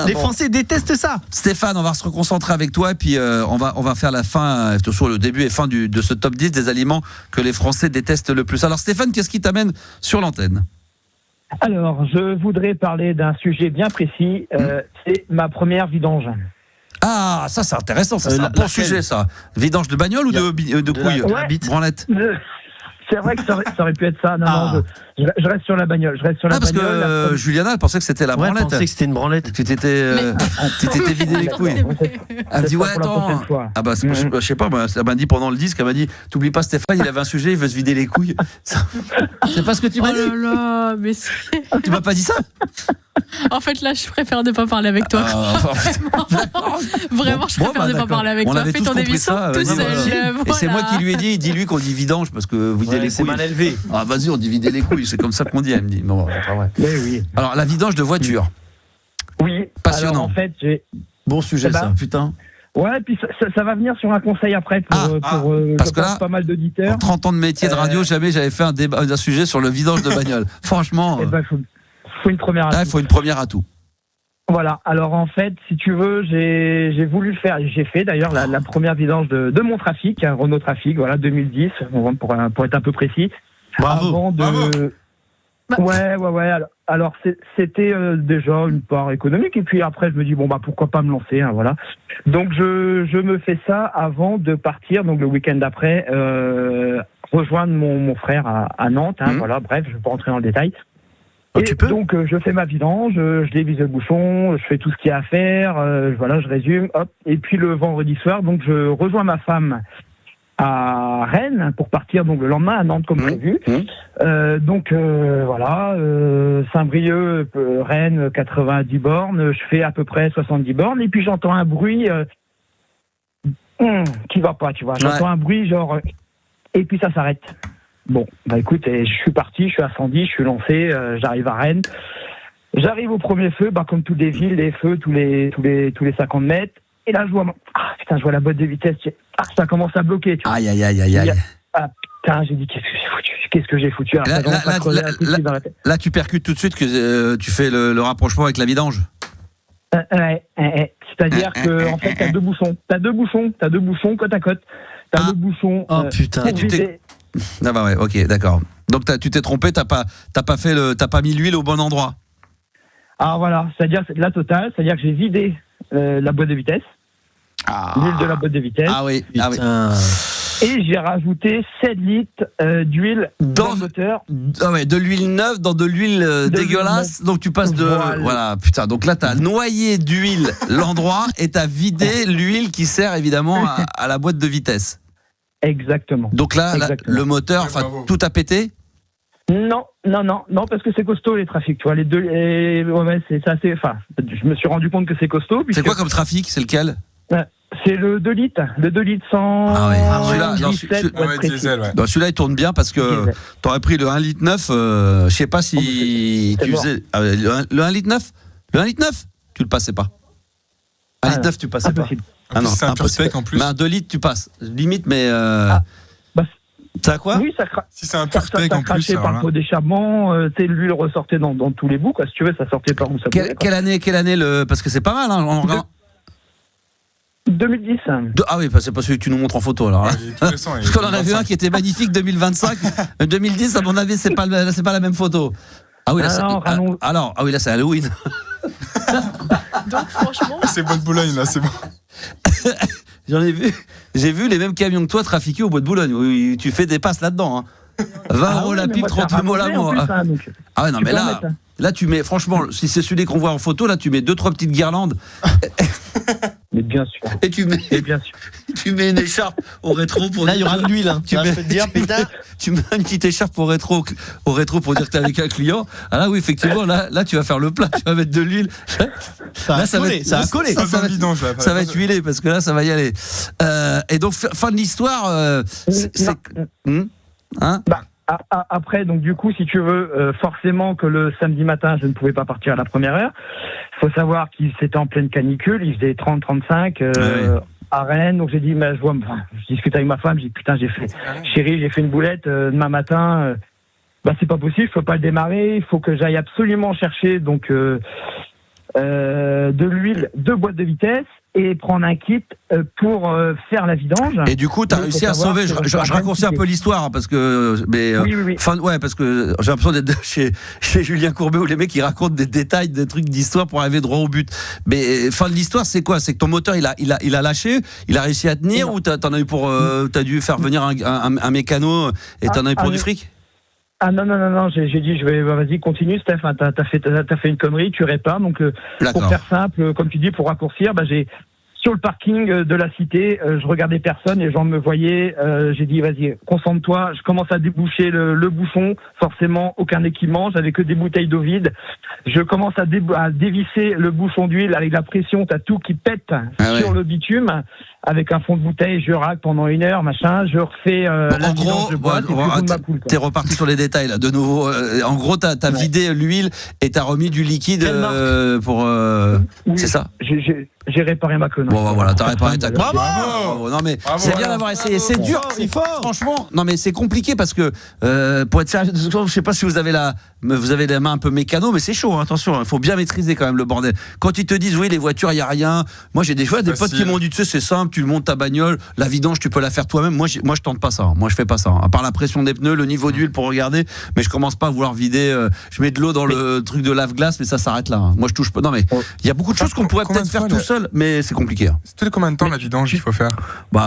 Les Français détestent ça. Stéphane, on va se reconcentrer avec toi et puis on va faire la fin, sur le début et fin de ce top 10 des aliments que les Français détestent le plus. Alors Stéphane, qu'est-ce qui t'amène sur l'antenne? Alors, je voudrais parler d'un sujet bien précis. C'est ma première vidange. Ah, ça c'est intéressant, ça c'est un bon sujet ça. Vidange de bagnole ou de couilles? Branlette. C'est vrai que ça aurait pu être ça. Non, je reste sur la bagnole. Parce que Juliana, elle pensait que c'était la branlette. Elle pensait que c'était une branlette. Que tu t'étais vidé les couilles. Elle me dit ouais attends. Ah bah je sais pas, elle m'a dit pendant le disque, elle m'a dit t'oublies pas Stéphane, il avait un sujet, il veut se vider les couilles. C'est pas ce que tu m'as dit. Oh là là, mais tu m'as pas dit ça? En fait, là, je préfère ne pas parler avec toi. Vraiment, je préfère ne pas parler avec toi. Fais ton émission tout seul. Et c'est moi qui lui ai dit, dis-lui qu'on dit vidange parce que vider les couilles. C'est mal élevé. Ah, vas-y, on dit vider les couilles, c'est comme ça qu'on dit. Elle me dit, non, c'est pas vrai. Oui. Alors, la vidange de voiture. Oui. Passionnant. Alors, en fait, bon sujet, ça, putain. Ouais, puis ça va venir sur un conseil après pour parce que là, pas mal d'auditeurs. En 30 ans de métier de radio, jamais j'avais fait un sujet sur le vidange de bagnole. Franchement. Faut une première atout. Il faut une première atout. Voilà. Alors en fait, si tu veux, j'ai voulu faire, j'ai fait d'ailleurs la première vidange de mon Trafic, Renault Trafic, voilà 2010, pour être un peu précis. Bravo. Ouais. Alors c'était déjà une part économique et puis après je me dis pourquoi pas me lancer, voilà. Donc je me fais ça avant de partir, donc le week-end d'après, rejoindre mon frère à Nantes, voilà. Bref, je vais pas rentrer dans le détail. Donc je fais ma vidange, je dévisse le bouchon, je fais tout ce qu'il y a à faire, je résume, hop. Et puis le vendredi soir, donc je rejoins ma femme à Rennes pour partir donc le lendemain à Nantes comme prévu. Saint-Brieuc, Rennes, 90 bornes, je fais à peu près 70 bornes et puis j'entends un bruit qui va pas, tu vois. J'entends un bruit genre et puis ça s'arrête. Bon, écoute, je suis parti, je suis à 110, je suis lancé, j'arrive à Rennes. J'arrive au premier feu, comme toutes les villes, les feux tous les 50 mètres. Et là, je vois la boîte de vitesse. Ça commence à bloquer. Tu vois. Aïe. Putain, j'ai dit, qu'est-ce que j'ai foutu Là, tu percutes tout de suite que tu fais le rapprochement avec la vidange. C'est-à-dire que en fait, t'as deux bouchons côte à côte. T'as deux bouchons. Oh putain. Ah bah ouais, ok, d'accord. Donc tu t'es trompé, t'as pas mis l'huile au bon endroit. Ah voilà, c'est-à-dire la totale, c'est-à-dire que j'ai vidé la boîte de vitesse, l'huile de la boîte de vitesse. Ah oui. Et j'ai rajouté 7 litres d'huile dans le moteur. Ah ouais, de l'huile neuve dans de l'huile dégueulasse. Donc tu passes de... Voilà, putain. Donc là, t'as noyé d'huile l'endroit et t'as vidé l'huile qui sert évidemment à la boîte de vitesse. Exactement. Donc là, le moteur, tout a pété ? Non, parce que c'est costaud les trafics, tu vois. Les deux, c'est assez... Enfin, je me suis rendu compte que c'est costaud. C'est quoi comme trafic ? C'est lequel ? C'est le 2 litres. Le 2 litres sans... Ah oui. Celui-là, il tourne bien parce que t'aurais pris le 1 litre 9. Je sais pas si tu faisais... le 1 litre 9 ? Le 1 litre 9 ? Tu le passais pas. 1 litre 9, tu passais pas. Ah non, c'est un pur spec en plus. Mais un 2 litres, tu passes. Limite, mais... ça quoi ? Oui, si c'est un pur spec en plus. Ça par le pot d'échappement, l'huile ressortait dans tous les bouts, quoi. Si tu veux, ça sortait par où ça pouvait. Quelle année parce que c'est pas mal, hein. 2010. Ah oui, c'est pas celui que tu nous montres en photo alors. Parce qu'on en a vu un qui était magnifique 2025. 2010, à mon avis, c'est pas la même photo. Ah oui, là, là c'est Halloween. Donc franchement, c'est Bois de Boulogne là, c'est bon. J'ai vu les mêmes camions que toi trafiquer au Bois de Boulogne. Oui, tu fais des passes là-dedans. Hein. 20 euros la pipe, 30 euros la mois. Ah ouais, non, mais là, tu mets, franchement, si c'est celui qu'on voit en photo, là, tu mets 2-3 petites guirlandes. Mais bien sûr. Et tu mets une écharpe au rétro pour. Là, il y aura de l'huile. Hein. Tu mets une petite écharpe au rétro pour dire que t'es avec un client. Ah là, oui, effectivement, là, tu vas faire le plat, tu vas mettre de l'huile. Ça va coller. Ça va être huilé parce que là, ça va y aller. Et donc, fin de l'histoire. Après, donc du coup, si tu veux, forcément que le samedi matin, je ne pouvais pas partir à la première heure. Il faut savoir qu'il c'était en pleine canicule, il faisait 30-35 à Rennes. Donc j'ai dit, je discute avec ma femme, j'ai dit putain, chérie, j'ai fait une boulette demain matin. C'est pas possible, je peux pas le démarrer. Il faut que j'aille absolument chercher donc de l'huile, 2 boîtes de vitesse. Et prendre un kit pour faire la vidange. Et du coup, tu as réussi à sauver. Je raccourcis un peu l'histoire parce que, oui. Parce que j'ai l'impression d'être chez Julien Courbet où les mecs ils racontent des détails, des trucs d'histoire pour arriver droit au but. Mais fin de l'histoire, c'est quoi ? C'est que ton moteur il a lâché, il a réussi à tenir ou t'en as eu pour t'as dû faire venir un mécano et t'en as eu pour du fric ? Ah non, j'ai dit vas-y continue Steph, hein, t'as fait une connerie, tu répares, donc pour faire simple, comme tu dis, pour raccourcir, j'ai sur le parking de la cité, je regardais personne, les gens me voyaient, j'ai dit vas-y concentre-toi, je commence à déboucher le bouchon, forcément aucun équipement, j'avais que des bouteilles d'eau vide, je commence à dévisser le bouchon d'huile avec la pression, t'as tout qui pète sur le bitume. Avec un fond de bouteille, je racle pendant 1 heure, machin, je refais en gros, t'es reparti sur les détails là, de nouveau. En gros, t'as vidé l'huile et t'as remis du liquide pour. Oui, c'est ça. J'ai réparé ma connerie. Bon, voilà, t'as réparé ta connerie. Bravo. Non mais c'est bien d'avoir essayé. C'est dur, c'est fort. Franchement, non mais c'est compliqué parce que pour être sérieux, je sais pas si vous avez la main un peu mécano, mais c'est chaud. Hein, attention, il faut bien maîtriser quand même le bordel. Quand ils te disent oui, les voitures, il y a rien. Moi, j'ai des potes qui m'ont dit tu sais, c'est simple. Tu montes ta bagnole, la vidange tu peux la faire toi-même. Moi je tente pas ça. Moi je fais pas ça. À part la pression des pneus, le niveau d'huile pour regarder, mais je commence pas à vouloir vider. Je mets de l'eau dans le truc de lave-glace, mais ça s'arrête là. Moi je touche pas. Non mais il y a beaucoup de choses qu'on pourrait peut-être faire tout seul, mais c'est compliqué. C'est tous les combien de temps la vidange il faut faire ?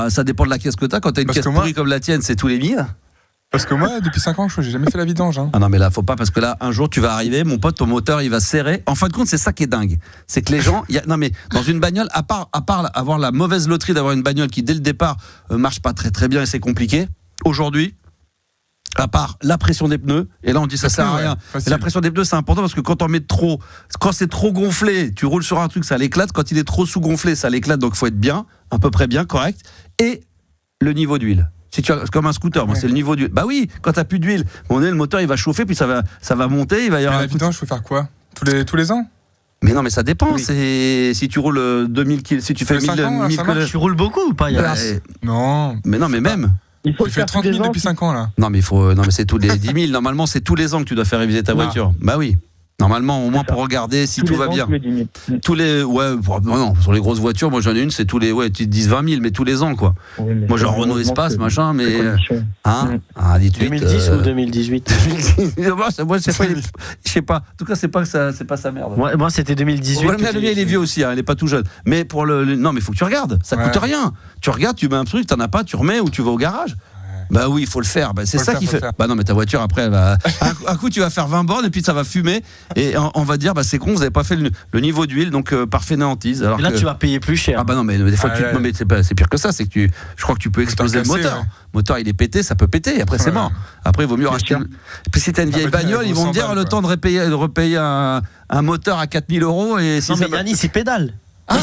Ça dépend de la caisse que t'as. Quand t'as une caisse pourrie comme la tienne, c'est tous les 1000. Parce que moi, depuis 5 ans, j'ai jamais fait la vidange. Hein. Ah non, mais là, faut pas, parce que là, un jour, tu vas arriver, mon pote, ton moteur, il va serrer. En fin de compte, c'est ça qui est dingue. C'est que les gens, non, mais dans une bagnole, à part avoir la mauvaise loterie d'avoir une bagnole qui, dès le départ, marche pas très très bien et c'est compliqué. Aujourd'hui, à part la pression des pneus, et là on dit ça sert à rien. Et la pression des pneus c'est important parce que quand c'est trop gonflé, tu roules sur un truc, ça l'éclate. Quand il est trop sous-gonflé, ça l'éclate, donc il faut être bien, à peu près bien, correct. Et le niveau d'huile. Si tu as, comme un scooter, c'est le niveau d'huile. Bah oui, quand t'as plus d'huile, le moteur il va chauffer, puis ça va monter, il va y avoir. Mais la vidange, il faut faire quoi ? Tous les ans. Mais non, mais ça dépend. Oui. C'est si tu roules 2000 km, si tu fais 1000 km. Tu roules beaucoup ou pas, Yann? Non. Mais non, mais même. Il faut Tu le fais faire 30 tous les 000 ans. depuis 5 ans, là. Non, mais c'est tous les 10 000. Normalement, c'est tous les ans que tu dois faire réviser ta voiture. Bah oui. Normalement, au moins C'est ça. pour regarder si Tous tout les va ans, bien. tous les 10 000. Non, sur les grosses voitures, moi j'en ai une, c'est tous les, tu te dis 20 000, mais tous les ans, quoi. Oui, mais Moi, c'est genre Renault malheureusement Espace, que- machin, mais. les conditions. Hein? Ah, dites 2010 ou 2018? Moi, je sais pas. En tout cas, c'est pas sa merde. Moi, c'était 2018. Ouais, mais le mien, il est vieux aussi, hein, il est pas tout jeune. Mais non, mais faut que tu regardes. Ça coûte rien. Tu regardes, tu mets un truc, t'en as pas, tu remets ou tu vas au garage. Bah oui, il faut le faire. Bah, c'est Faut ça le qui faire, fait. faut le faire. Bah non, mais ta voiture après, elle va. Un coup, tu vas faire 20 bornes et puis ça va fumer. Et on va dire, bah c'est con, vous avez pas fait le niveau d'huile, donc par fainéantise. Alors Et là, que- tu vas payer plus cher. Ah bah non, mais des fois, Ouais. non, mais c'est pire que ça. C'est que je crois que tu peux exploser le cassé, moteur. ouais. Le moteur, il est pété, ça peut péter. Après, c'est Ouais. mort. Après, il vaut mieux racheter. sûr. Et puis si t'as une vieille bah, bagnole, il ils vaut vont te 100 dire balles, le quoi. temps de repayer un moteur à 4 000 euros. Et si Non, ça mais Yannis, c'est pédale. Ah,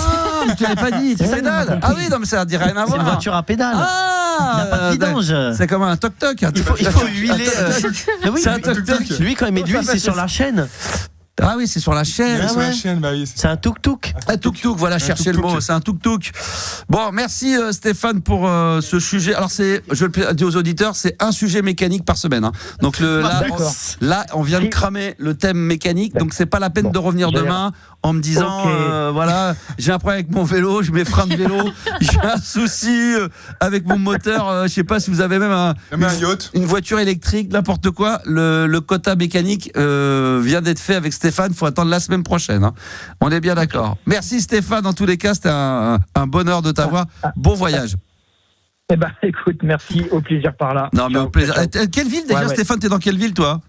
mais tu l'avais pas dit, c'est ça, pédale. j'ai pas Ah compris. oui, non, mais ça dit rien à C'est voir. une voiture à pédale. Ah, Il n'y a pas de vidange. c'est comme un toc-toc. Il faut huiler. Mais oui, C'est un toc-toc. lui, quand il met de l'huile, c'est sur la chaîne. Ah oui, c'est sur la chaîne. Sur la ouais. chaîne, bah oui. C'est un tuk-tuk. Un tuk-tuk, voilà, cherchez le mot, c'est un tuk-tuk. Bon, merci Stéphane pour ce sujet. Alors, je le dis aux auditeurs, c'est un sujet mécanique par semaine. Hein. Donc D'accord. là, on vient de cramer le thème mécanique, donc c'est pas la peine Bon, de revenir j'ai demain en me disant, Ok. voilà, j'ai un problème avec mon vélo, j'ai mes freins de vélo, j'ai un souci avec mon moteur, je sais pas si vous avez même Même un yacht. une voiture électrique, n'importe quoi. Le quota mécanique vient d'être fait avec Stéphane. Faut attendre la semaine prochaine. Hein. On est bien d'accord. Merci Stéphane. En tous les cas, c'était un bonheur de t'avoir. Bon voyage. Eh ben, écoute, merci, au plaisir par là. Non, mais Ciao, au plaisir. ciao. Quelle ville déjà, Ouais, ouais. Stéphane? T'es dans quelle ville, toi?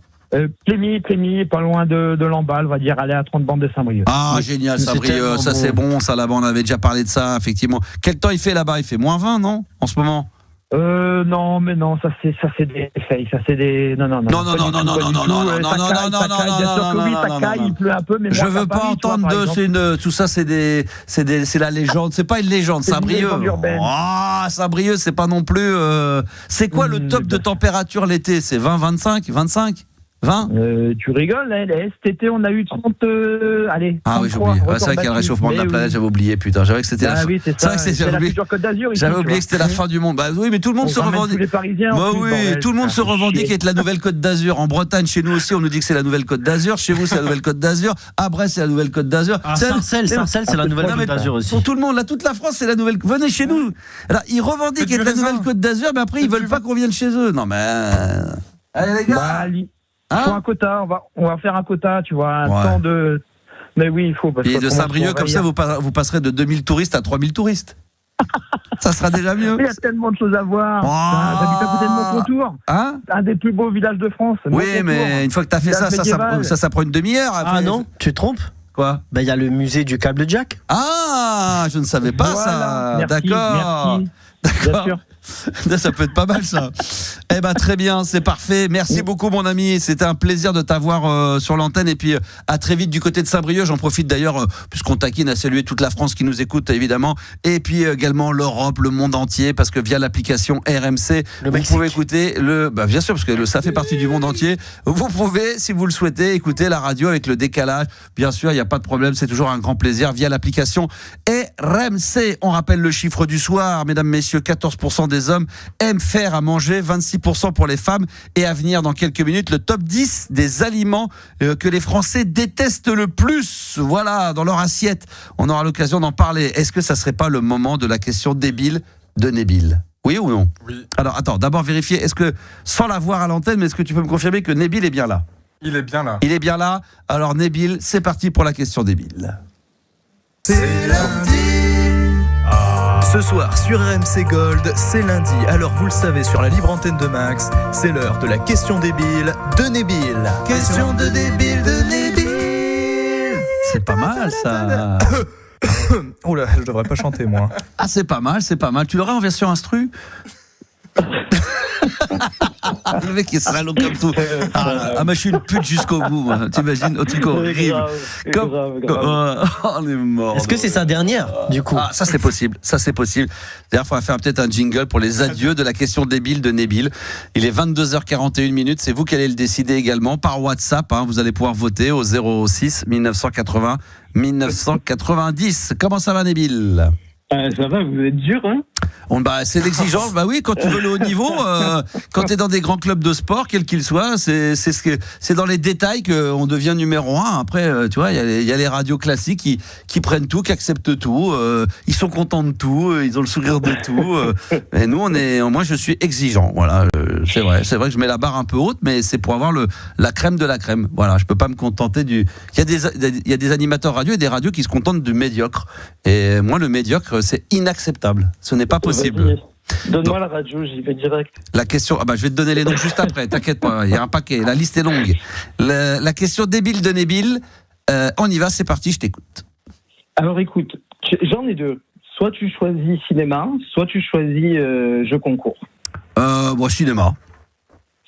Plémy, pas loin de Lamballe, on va dire, aller à 30 bandes de Saint-Brieuc. Ah, génial, c'est Saint-Brieuc. tellement Ça, bon. c'est bon. Ça, là-bas, on avait déjà parlé de ça, effectivement. Quel temps il fait là-bas? Il fait moins 20, non? En ce moment? Non, mais non, ça c'est des feuilles, ça c'est des. Non. Non, pas du tout, pas du tout. Ça caille, ça caille. Bien sûr que oui, ça caille, il pleut un peu, mais Je moins qu'à veux pas Paris, tu vois, entendre par de. exemple. Tout ça, c'est la légende. C'est pas une légende, C'est une Saint-Brieuc. légende urbaine. Ah, Saint-Brieuc, c'est pas non plus. C'est quoi le top de température l'été? C'est 20, 25, 25, 20? Tu rigoles, là, cet été on a eu 30. Allez. Ah oui, j'ai 33, oublié. Ouais, record c'est vrai qu'il y a le battu. réchauffement de la Mais planète, oui. j'avais oublié, putain. J'avais que c'était la Ah fin. oui, c'est C'est vrai ça. que c'est- C'est la future Côte d'Azur. ici, J'avais tu oublié vois. que c'était la fin du monde. Bah oui, mais tout le monde On se ramène tous revendique. les Parisiens. en Bah plus, oui, bordel. tout le monde Ça se fait revendique chier. être la nouvelle Côte d'Azur. En Bretagne, chez nous aussi, on nous dit que c'est la nouvelle Côte d'Azur. Chez vous, c'est la nouvelle Côte d'Azur. À Brest, c'est la nouvelle Côte d'Azur. C'est- Sarcelles, c'est la nouvelle Non, mais Côte d'Azur aussi. Pour tout le monde, là, toute la France, c'est la nouvelle. Venez chez nous. Alors, ils revendiquent Faites du être la raisin. nouvelle Côte d'Azur, mais après, ils veulent pas qu'on vienne chez eux. Non, mais. Allez, les gars. Bah, il Hein faut un quota. On va faire un quota, tu vois, un Ouais. temps de. Mais oui, il faut. Parce Et que de autrement, Saint-Brieuc, on comme va ça, y- vous passerez de 2000 touristes à 3000 touristes. Ça sera déjà mieux. Il y a tellement de choses à voir. Oh. J'habite à côté de Montcontour, Hein? un des plus beaux villages de France. Oui, Montcontour. mais une fois que t'as fait Village ça, médiéval. ça prend une demi-heure. Ah après. non, tu te trompes? Quoi? Ben, il y a le musée du câble Jack. Ah, je ne savais pas Voilà. ça. Merci, D'accord. merci. Bien D'accord. sûr. Ça peut être pas mal ça. Eh ben très bien, c'est parfait. Merci beaucoup mon ami. C'était un plaisir de t'avoir sur l'antenne et puis à très vite du côté de Saint-Brieuc. J'en profite d'ailleurs puisqu'on taquine à saluer toute la France qui nous écoute évidemment et puis également l'Europe, le monde entier parce que via l'application RMC Le vous Mexique. pouvez écouter bien sûr parce que ça fait partie du monde entier. Vous pouvez si vous le souhaitez écouter la radio avec le décalage. Bien sûr, il n'y a pas de problème, c'est toujours un grand plaisir via l'application RMC. On rappelle le chiffre du soir, mesdames, messieurs, 14% des hommes aiment faire à manger, 26% pour les femmes et à venir dans quelques minutes le top 10 des aliments que les Français détestent le plus. Voilà, dans leur assiette. On aura l'occasion d'en parler. Est-ce que ça serait pas le moment de la question débile de Nabil? Oui ou non? Oui. Alors attends, d'abord vérifier, est-ce que, sans la voir à l'antenne, mais est-ce que tu peux me confirmer que Nabil est bien là? Il est bien là. Il est bien là. Alors Nabil, c'est parti pour la question débile. Ce soir sur RMC Gold, c'est lundi. Alors vous le savez, sur la libre antenne de Max, c'est l'heure de la question débile de Nabil. Question de débile de Nabil. C'est pas mal ça. Oula, je devrais pas chanter moi. Ah c'est pas mal, c'est pas mal. Tu l'aurais en version instru? Le mec est salaud comme tout. Ah, moi je suis une pute jusqu'au bout, moi. T'imagines, au truc horrible. Grave. On est mort. Est-ce que c'est sa dernière, du coup? Ah, ça c'est possible. D'ailleurs, il faudra faire peut-être un jingle pour les adieux de la question débile de Nabil. Il est 22h41 minutes. C'est vous qui allez le décider également par WhatsApp. Vous allez pouvoir voter au 06 1980 1990. Comment ça va, Nabil? Ça va, vous êtes dur, hein? C'est l'exigence. Oui, quand tu veux le haut niveau, quand tu es dans des grands clubs de sport, quels qu'ils soient, c'est dans les détails qu'on devient numéro 1. Après, tu vois, il y a les radios classiques qui prennent tout, qui acceptent tout. Ils sont contents de tout, ils ont le sourire de tout. Et nous, moi, je suis exigeant. Voilà, c'est vrai que je mets la barre un peu haute, mais c'est pour avoir la crème de la crème. Voilà, je peux pas me contenter du. Il y a des animateurs radio et des radios qui se contentent du médiocre. Et moi, le médiocre, c'est inacceptable. Ce n'est pas possible. Donne-moi la radio, j'y vais direct. La question, je vais te donner les noms juste après, t'inquiète pas, il y a un paquet, la liste est longue. La question débile de Nabil, on y va, c'est parti, je t'écoute. Alors écoute, j'en ai deux. Soit tu choisis cinéma, soit tu choisis jeu concours. Cinéma.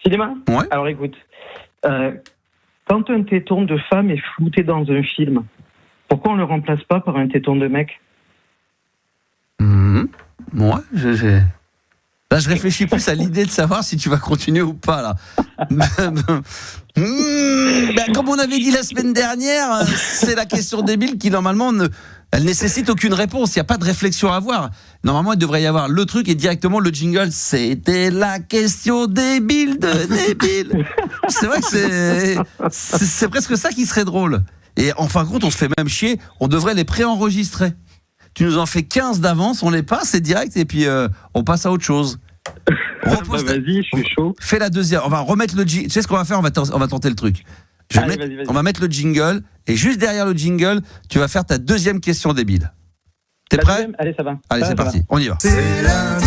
Cinéma ? Ouais. Alors écoute, quand un téton de femme est flouté dans un film, pourquoi on le remplace pas par un téton de mec ? Là, je réfléchis plus à l'idée de savoir si tu vas continuer ou pas, là. Comme on avait dit la semaine dernière, c'est la question débile qui, normalement, elle nécessite aucune réponse. Il n'y a pas de réflexion à avoir. Normalement, il devrait y avoir le truc et directement le jingle. C'était la question débile de Nabil. C'est vrai que c'est presque ça qui serait drôle. Et en fin de compte, on se fait même chier. On devrait les préenregistrer. Tu nous en fais 15 d'avance, on les passe, c'est direct, et puis on passe à autre chose. Vas-y, je suis chaud. Fais la deuxième. On va remettre le jingle. Tu sais ce qu'on va faire, on va tenter le truc. Vas-y. On va mettre le jingle, et juste derrière le jingle, tu vas faire ta deuxième question débile. T'es prêt ? Allez, ça va. Allez, c'est parti, on y va. C'est lundi.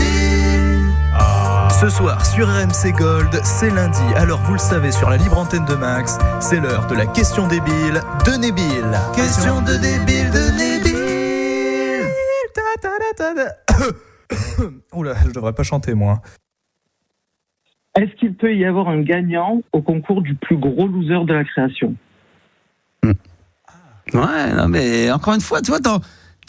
Ce soir sur RMC Gold, c'est lundi. Alors vous le savez, sur la libre antenne de Max, c'est l'heure de la question débile de Nabil. Question de débile de Nabil. Oula, je devrais pas chanter, moi. Est-ce qu'il peut y avoir un gagnant au concours du plus gros loser de la création ? Ouais, non, mais encore une fois, tu vois, t'as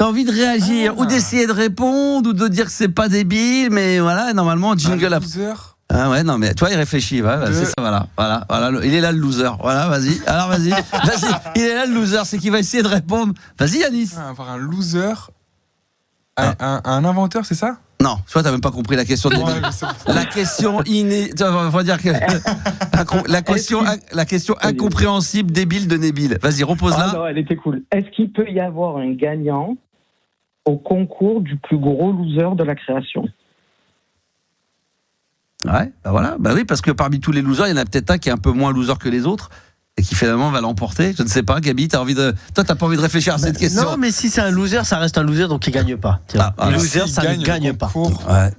envie de réagir, ou d'essayer de répondre, ou de dire que c'est pas débile, mais voilà, normalement, jingle après. Ah ouais, non, mais toi, il réfléchit, c'est ça, voilà, il est là le loser, voilà, vas-y, il est là le loser, c'est qu'il va essayer de répondre. Vas-y, Yanis. Avoir un loser, un inventeur, c'est ça ? Non, toi, t'as même pas compris la question débile. La question on va dire que la question incompréhensible débile de Nabil. Vas-y, repose-la. Non, elle était cool. Est-ce qu'il peut y avoir un gagnant au concours du plus gros loser de la création ? Ouais, voilà. Oui, parce que parmi tous les losers, il y en a peut-être un qui est un peu moins loser que les autres et qui finalement va l'emporter. Je ne sais pas, Gabi, toi, t'as pas envie de réfléchir à cette question ? Non, mais si c'est un loser, ça reste un loser, donc il gagne pas. Un loser, ça ne gagne pas. Ouais.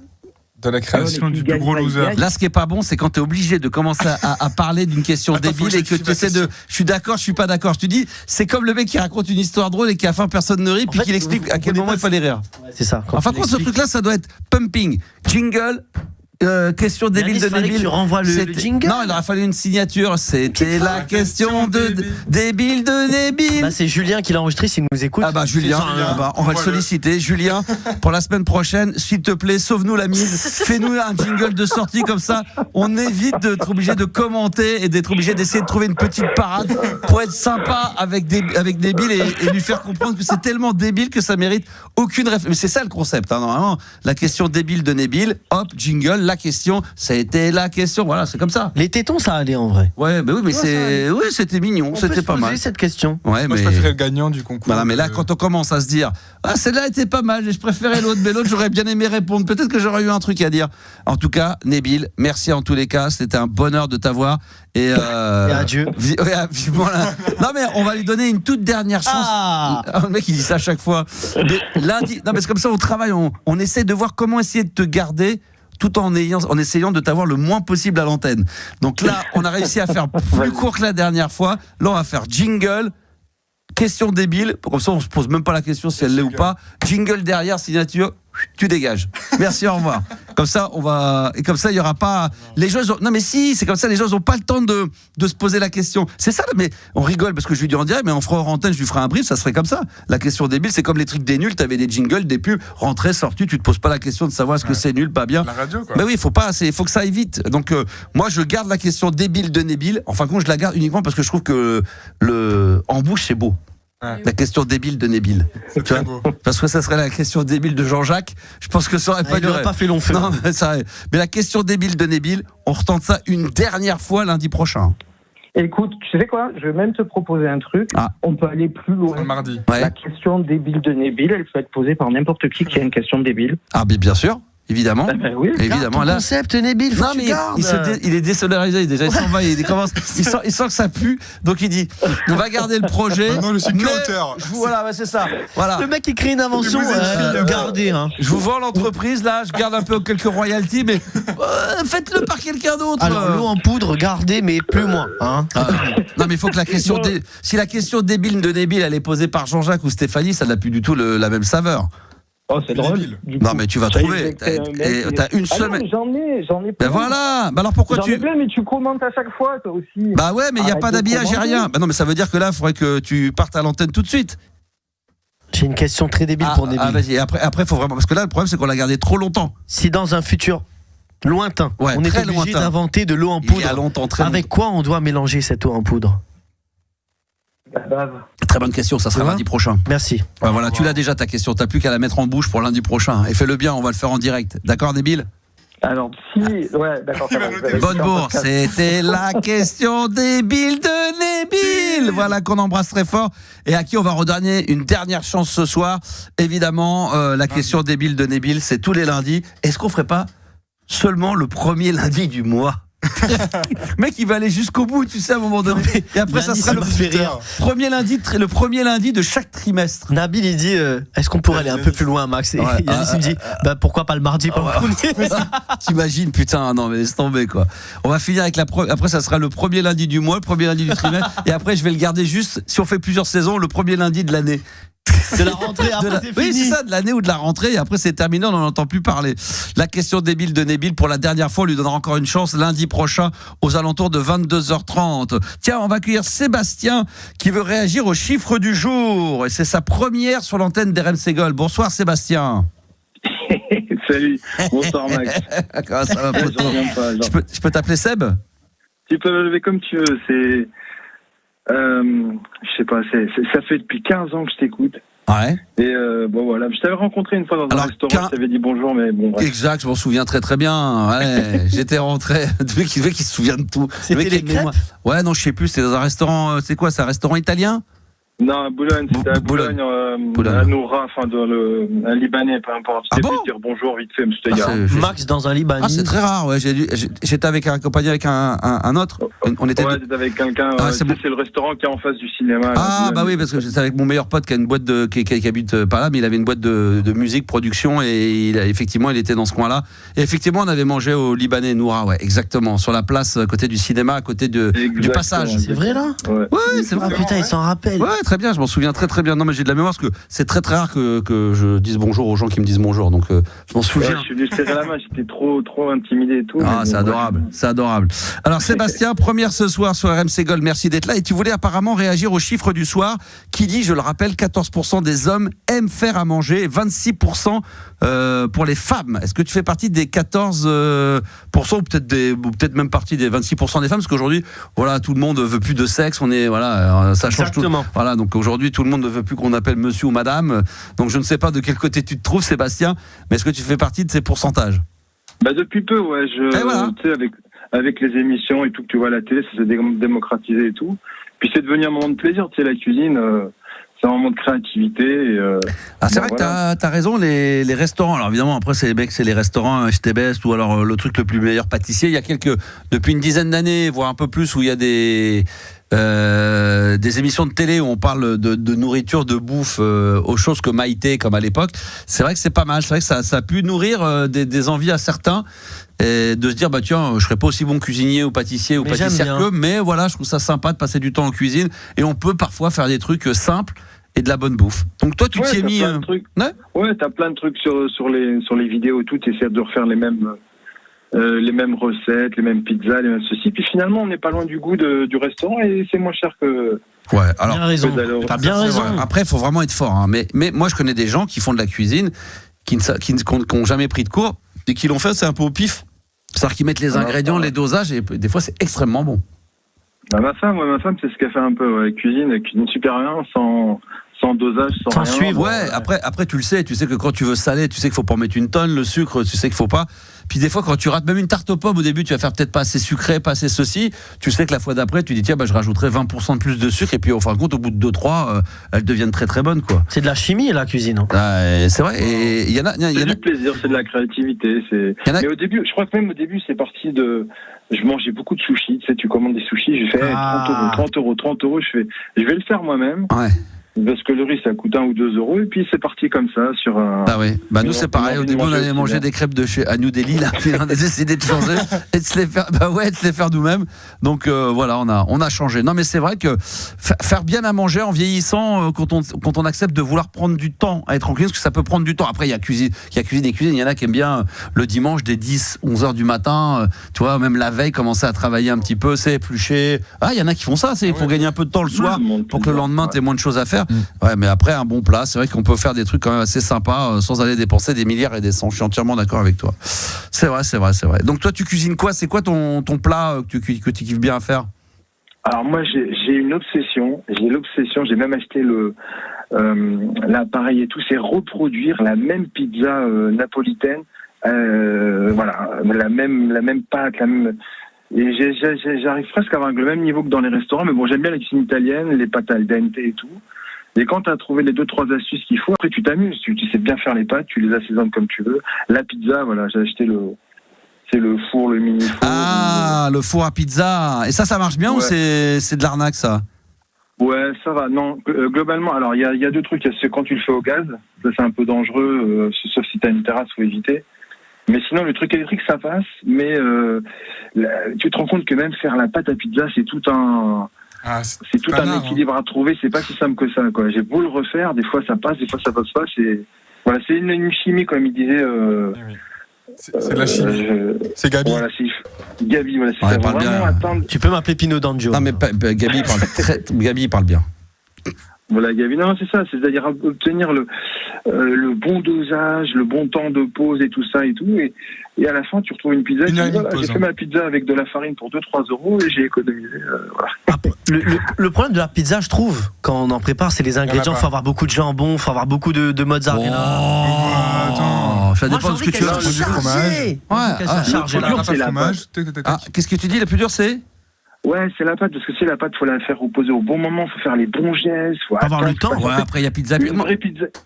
De la création du plus gros loser. Là, ce qui est pas bon, c'est quand tu es obligé de commencer à parler d'une question débile et que tu essaies de. Je suis d'accord, je suis pas d'accord. Je te dis, c'est comme le mec qui raconte une histoire drôle et qu'à la fin personne ne rit, puis qu'il explique à quel moment il fallait rire. C'est ça. Enfin, ce truc-là, ça doit être pumping, jingle. Question débile de Nabil. Tu renvoies le jingle. Non, il aurait fallu une signature. C'était la question débile de Nabil. C'est Julien qui l'a enregistré, s'il nous écoute. Julien, on va le solliciter. Julien, pour la semaine prochaine, s'il te plaît, sauve-nous la mise. Fais-nous un jingle de sortie comme ça. On évite d'être obligé de commenter et d'être obligé d'essayer de trouver une petite parade pour être sympa avec Nabil et lui faire comprendre que c'est tellement débile que ça mérite aucune réflexion. Mais c'est ça le concept, normalement. La question débile de Nabil, hop, jingle. La question, ça a été la question. Voilà, c'est comme ça. Les tétons, ça allait en vrai. Ouais, mais c'était mignon, c'était pas mal. Cette question. Ouais, moi, je préférais le gagnant du concours. Voilà, mais là, quand on commence à se dire, celle-là était pas mal, je préférais l'autre, mais l'autre, j'aurais bien aimé répondre. Peut-être que j'aurais eu un truc à dire. En tout cas, Nabil, merci en tous les cas. C'était un bonheur de t'avoir. Et adieu. Voilà. Non, mais on va lui donner une toute dernière chance. Le mec, il dit ça à chaque fois. Mais lundi, non, mais c'est comme ça au travail, on essaie de voir comment essayer de te garder tout en essayant de t'avoir le moins possible à l'antenne. Donc là, on a réussi à faire plus court que la dernière fois. Là, on va faire jingle, question débile. Comme ça, on se pose même pas la question si elle l'est ou pas. Jingle derrière, signature. tu dégages. Merci, au revoir. Comme ça, il y aura pas les gens. Non mais si, c'est comme ça, les gens n'ont pas le temps de se poser la question. C'est ça, mais on rigole parce que je lui dis en direct, mais on fera hors antenne, je lui ferai un brief, ça serait comme ça. La question débile, c'est comme les trucs des nuls. T'avais des jingles, des pubs, rentrée, sortie, tu te poses pas la question de savoir est-ce que c'est nul, pas bien. La radio, quoi. Mais oui, faut que ça aille vite. Donc moi, je garde la question débile de Nabil. En fin de compte, je la garde uniquement parce que je trouve que en bouche, c'est beau. Ouais. La question débile de Nabil. C'est très beau. Parce que ça serait la question débile de Jean-Jacques. Je pense que ça aurait pas Il duré. n'aurait pas fait long feu. Non, mais la question débile de Nabil, on retente ça une dernière fois lundi prochain. Écoute, tu sais quoi? Je vais même te proposer un truc. Ah. On peut aller plus loin. Le mardi. Ouais. La question débile de Nabil, elle peut être posée par n'importe qui a une question débile. Ah, mais bien sûr, évidemment. Ben oui. Évidemment, Garde ton là. concept, Nabil, faut Non, que tu mais gardes. il est désolarisé déjà, il s'en va, il sent que ça pue, donc il dit on va garder le projet. Maintenant, je suis que mais auteur. Voilà, c'est ça. Voilà. Le mec qui crée une invention, Je vous écris, là-bas. gardez. Hein. Je vous vends l'entreprise là, je garde un peu quelques royalties, mais faites-le par quelqu'un d'autre. Alors, l'eau en poudre, gardez, mais plus moins. Hein. Non, mais il faut que la question. Bon. Si la question débile de Nabil, elle est posée par Jean-Jacques ou Stéphanie, ça n'a plus du tout la même saveur. Oh, c'est drôle. Débile. Du coup. Non, mais tu vas trouver. T'as une Ah non, semaine. mais j'en ai plein. Ben voilà. Bah alors pourquoi J'en ai tu. plein, mais tu commentes à chaque fois, toi aussi. Bah ouais, mais il n'y a Arrête pas de d'habillage, il n'y a commenter. rien. Bah non, mais ça veut dire que là, il faudrait que tu partes à l'antenne tout de suite. J'ai une question très débile pour Nabil. Vas-y, après, faut vraiment. Parce que là, le problème, c'est qu'on l'a gardé trop longtemps. Si dans un futur lointain, Ouais, on est très obligé lointain. d'inventer de l'eau en Il y a poudre, longtemps, très avec quoi on doit mélanger cette eau en poudre? La bave. longtemps. Très bonne question, ça sera Tu vois lundi prochain. Merci. Ouais, voilà, tu l'as déjà ta question, t'as plus qu'à la mettre en bouche pour lundi prochain. Et fais-le bien, on va le faire en direct. D'accord, Nabil? Alors, si. Ouais, d'accord. ça va, vous avez Bonne fait un bourre, podcast. c'était la question débile de Nabil. Voilà, qu'on embrasse très fort et à qui on va redonner une dernière chance ce soir. Évidemment, la question débile de Nabil, c'est tous les lundis. Est-ce qu'on ferait pas seulement le premier lundi du mois? Mec, il va aller jusqu'au bout, tu sais, à un moment donné. Et après, ça Yannis, sera ça m'a fait rire. le premier lundi de chaque trimestre. Nabil, il dit est-ce qu'on pourrait aller un peu plus loin, Max? Et Ouais. Yannis, il me dit bah, pourquoi pas le mardi, pas le premier? T'imagines, putain, non mais laisse tomber quoi. On va finir avec après ça sera le premier lundi du mois, le premier lundi du trimestre, et après je vais le garder juste, si on fait plusieurs saisons, le premier lundi de l'année. De la rentrée, après c'est Oui, fini. c'est ça, de l'année ou de la rentrée, et après c'est terminé, on n'en entend plus parler. La question débile de Nabil, pour la dernière fois, on lui donnera encore une chance lundi prochain aux alentours de 22h30. Tiens, on va accueillir Sébastien qui veut réagir aux chiffres du jour, et c'est sa première sur l'antenne d'RMC Gold. Bonsoir Sébastien. Salut, bonsoir Max. Comment ça va, poteau? Je peux t'appeler Seb? Tu peux me lever comme tu veux, c'est... je sais pas, ça fait depuis 15 ans que je t'écoute. Ouais. Et bon voilà, je t'avais rencontré une fois dans un restaurant, je t'avais dit bonjour, mais bon bref. Exact, je m'en souviens très très bien. Ouais, j'étais rentré. Le mec qui se souvient de tout. C'était Le mec les qui a une mémoire. Ouais, non, je sais plus. C'était dans un restaurant. C'est quoi? C'est un restaurant italien? Non, à Boulogne, c'était à Boulogne, à Noura, enfin un Libanais, peu importe. Ah Je t'ai bon? fait dire bonjour vite fait, monsieur Tegard. Max dans un Libanais. Ah, c'est très rare. Ouais, j'étais accompagné avec un autre. On était. Ouais, t'étais avec quelqu'un. C'est bon. C'est le restaurant qui est en face du cinéma. Ah bah oui, parce que j'étais avec mon meilleur pote qui a une boîte qui habite par là, mais il avait une boîte de musique, production, et il était dans ce coin-là. Et effectivement, on avait mangé au Libanais Noura, ouais, exactement, sur la place à côté du cinéma, à côté du passage. C'est vrai là? Ouais, c'est vrai. Ah putain, il s'en rappelle. Ouais, très bien, je m'en souviens très très bien. Non, mais j'ai de la mémoire parce que c'est très très rare que je dise bonjour aux gens qui me disent bonjour, donc je m'en Ouais, souviens. je suis venu serrer la main, j'étais trop intimidé et tout. Ah, mais c'est bon, adorable, c'est adorable. Alors Sébastien, première ce soir sur RMC Gold, merci d'être là. Et tu voulais apparemment réagir aux chiffres du soir qui dit, je le rappelle, 14% des hommes aiment faire à manger, 26% pour les femmes. Est-ce que tu fais partie des 14% ou peut-être même partie des 26% des femmes? Parce qu'aujourd'hui, voilà, tout le monde veut plus de sexe, ça change Exactement. tout. Voilà, donc aujourd'hui, tout le monde ne veut plus qu'on appelle monsieur ou madame. Donc je ne sais pas de quel côté tu te trouves, Sébastien, mais est-ce que tu fais partie de ces pourcentages? Bah depuis peu, ouais. voilà. Tu sais, avec les émissions et tout que tu vois à la télé, ça s'est démocratisé et tout. Puis c'est devenu un moment de plaisir, tu sais, la cuisine. C'est un moment de créativité. C'est vrai que t'as raison, les restaurants. Alors évidemment, après, c'est les restaurants HTBest ou alors le truc le plus meilleur pâtissier. Il y a depuis une dizaine d'années, voire un peu plus, où il y a des émissions de télé où on parle de nourriture, de bouffe, aux choses que Maïté, comme à l'époque. C'est vrai que c'est pas mal. C'est vrai que ça a pu nourrir des envies à certains. Et de se dire, bah tiens, je serais pas aussi bon cuisinier ou pâtissier ou pâtissière que, mais voilà, je trouve ça sympa de passer du temps en cuisine. Et on peut parfois faire des trucs simples et de la bonne bouffe. Donc toi, tu t'y es mis. Ouais, t'as plein de trucs sur les vidéos et tout. T'essaies de refaire les mêmes recettes, les mêmes pizzas, les mêmes ceci. Puis finalement, on n'est pas loin du goût du restaurant et c'est moins cher que. Ouais, alors. Bien raison. T'as bien raison. Après, il faut vraiment être fort. Hein. Mais moi, je connais des gens qui font de la cuisine, qui n'ont jamais pris de cours et qui l'ont fait, c'est un peu au pif. C'est-à-dire qu'ils mettent les ingrédients, les dosages, et des fois, c'est extrêmement bon. Bah, ma femme, c'est ce qu'elle fait un peu. Elle cuisine super bien, sans dosage, sans rien. Suivre. Ouais, après, tu sais que quand tu veux saler, tu sais qu'il faut pas en mettre une tonne, le sucre, tu sais qu'il faut pas. Puis des fois, quand tu rates même une tarte aux pommes, au début, tu vas faire peut-être pas assez sucré, pas assez ceci. Tu sais que la fois d'après, tu dis, tiens, je rajouterai 20% de plus de sucre. Et puis, au fin de compte, au bout de 2-3, elles deviennent très très bonnes, quoi. C'est de la chimie, la cuisine. C'est vrai. Et il y en a. C'est du plaisir, c'est de la créativité. Mais au début, je crois que même au début, c'est parti de. Je mangeais beaucoup de sushis. Tu sais, tu commandes des sushis, je fais 30 euros. Je vais le faire moi-même. Ouais. Parce que le riz, ça coûte 1 ou 2 euros. Et puis, c'est parti comme ça sur un. Ah oui. Nous, c'est pareil. Au début, on allait manger des crêpes de chez à New Delhi. Là, puis on a décidé de changer et de se les faire. De se les faire nous-mêmes. Donc, voilà, on a changé. Non, mais c'est vrai que faire bien à manger en vieillissant, quand on accepte de vouloir prendre du temps à être en cuisine, parce que ça peut prendre du temps. Après, il y a cuisine et cuisine. Il y en a qui aiment bien le dimanche dès 10-11 heures du matin. Tu vois, même la veille, commencer à travailler un petit peu, c'est éplucher. Il y en a qui font ça, c'est pour gagner un peu de temps le soir, pour que le lendemain, tu aies moins de choses à faire. Ouais, mais après, un bon plat, c'est vrai qu'on peut faire des trucs quand même assez sympas sans aller dépenser des milliards et des cents. Je suis entièrement d'accord avec toi. C'est vrai. Donc toi, tu cuisines quoi ? C'est quoi ton plat que tu kiffes bien à faire ? Alors moi, j'ai une obsession. J'ai même acheté l'appareil et tout. C'est reproduire la même pizza napolitaine. Voilà, la même pâte, la même. Et j'arrive presque à avoir le même niveau que dans les restaurants, mais bon, j'aime bien la cuisine italienne, les pâtes al dente et tout. Et quand tu as trouvé les 2-3 astuces qu'il faut, après tu t'amuses, tu sais bien faire les pâtes, tu les assaisonnes comme tu veux. La pizza, voilà, j'ai acheté le four, le mini four. Ah, le four à pizza. Et ça marche bien ou c'est de l'arnaque ça ? Ouais, ça va. Non, globalement, alors il y a deux trucs. C'est quand tu le fais au gaz, ça c'est un peu dangereux, sauf si tu as une terrasse, faut éviter. Mais sinon, le truc électrique, ça passe. Mais tu te rends compte que même faire la pâte à pizza, c'est tout un équilibre à trouver. C'est pas si simple que ça, quoi. J'ai beau le refaire, des fois ça passe, des fois ça passe pas. C'est une chimie, comme il disait. C'est de la chimie. C'est Gabi. Voilà, c'est Gabi. Voilà, c'est parle bien. Attendre. Tu peux m'appeler Pino D'Angio. Non, mais Gabi parle bien. Voilà, Gabi. Non, c'est ça. C'est-à-dire obtenir le bon dosage, le bon temps de pause et tout ça et tout. Et à la fin, tu retrouves une pizza. J'ai fait ma pizza avec de la farine pour 2-3 euros et j'ai économisé. Voilà. Le problème de la pizza, je trouve, quand on en prépare, c'est les ingrédients. Il faut avoir beaucoup de jambon, il faut avoir beaucoup de mozzarella. Attends, ça dépend de ce que tu as. Du fromage. Qu'est-ce que tu dis ? La plus dure, c'est ? Ouais, c'est la pâte, parce que la pâte, faut la faire reposer au bon moment, faut faire les bons gestes, faut avoir le temps. Ouais, après il y a pizza. Une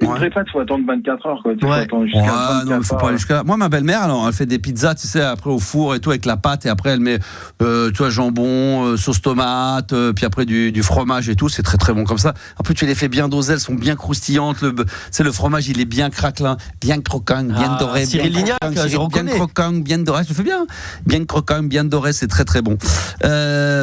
vraie pâte, faut attendre 24 heures, quoi. Faut attendre jusqu'à 24 non, il faut pas aller jusqu'à là. Moi, ma belle-mère, alors, elle fait des pizzas, tu sais, après au four et tout, avec la pâte, et après elle met, tu vois, jambon, sauce tomate, puis après du fromage et tout, c'est très très bon comme ça. En plus, tu les fais bien dosées, elles sont bien croustillantes. Le fromage, il est bien craquelin, bien croquant, bien doré. Cyril Lignac, bien croquant, bien doré. Je le fais bien croquant, bien doré, c'est très très bon.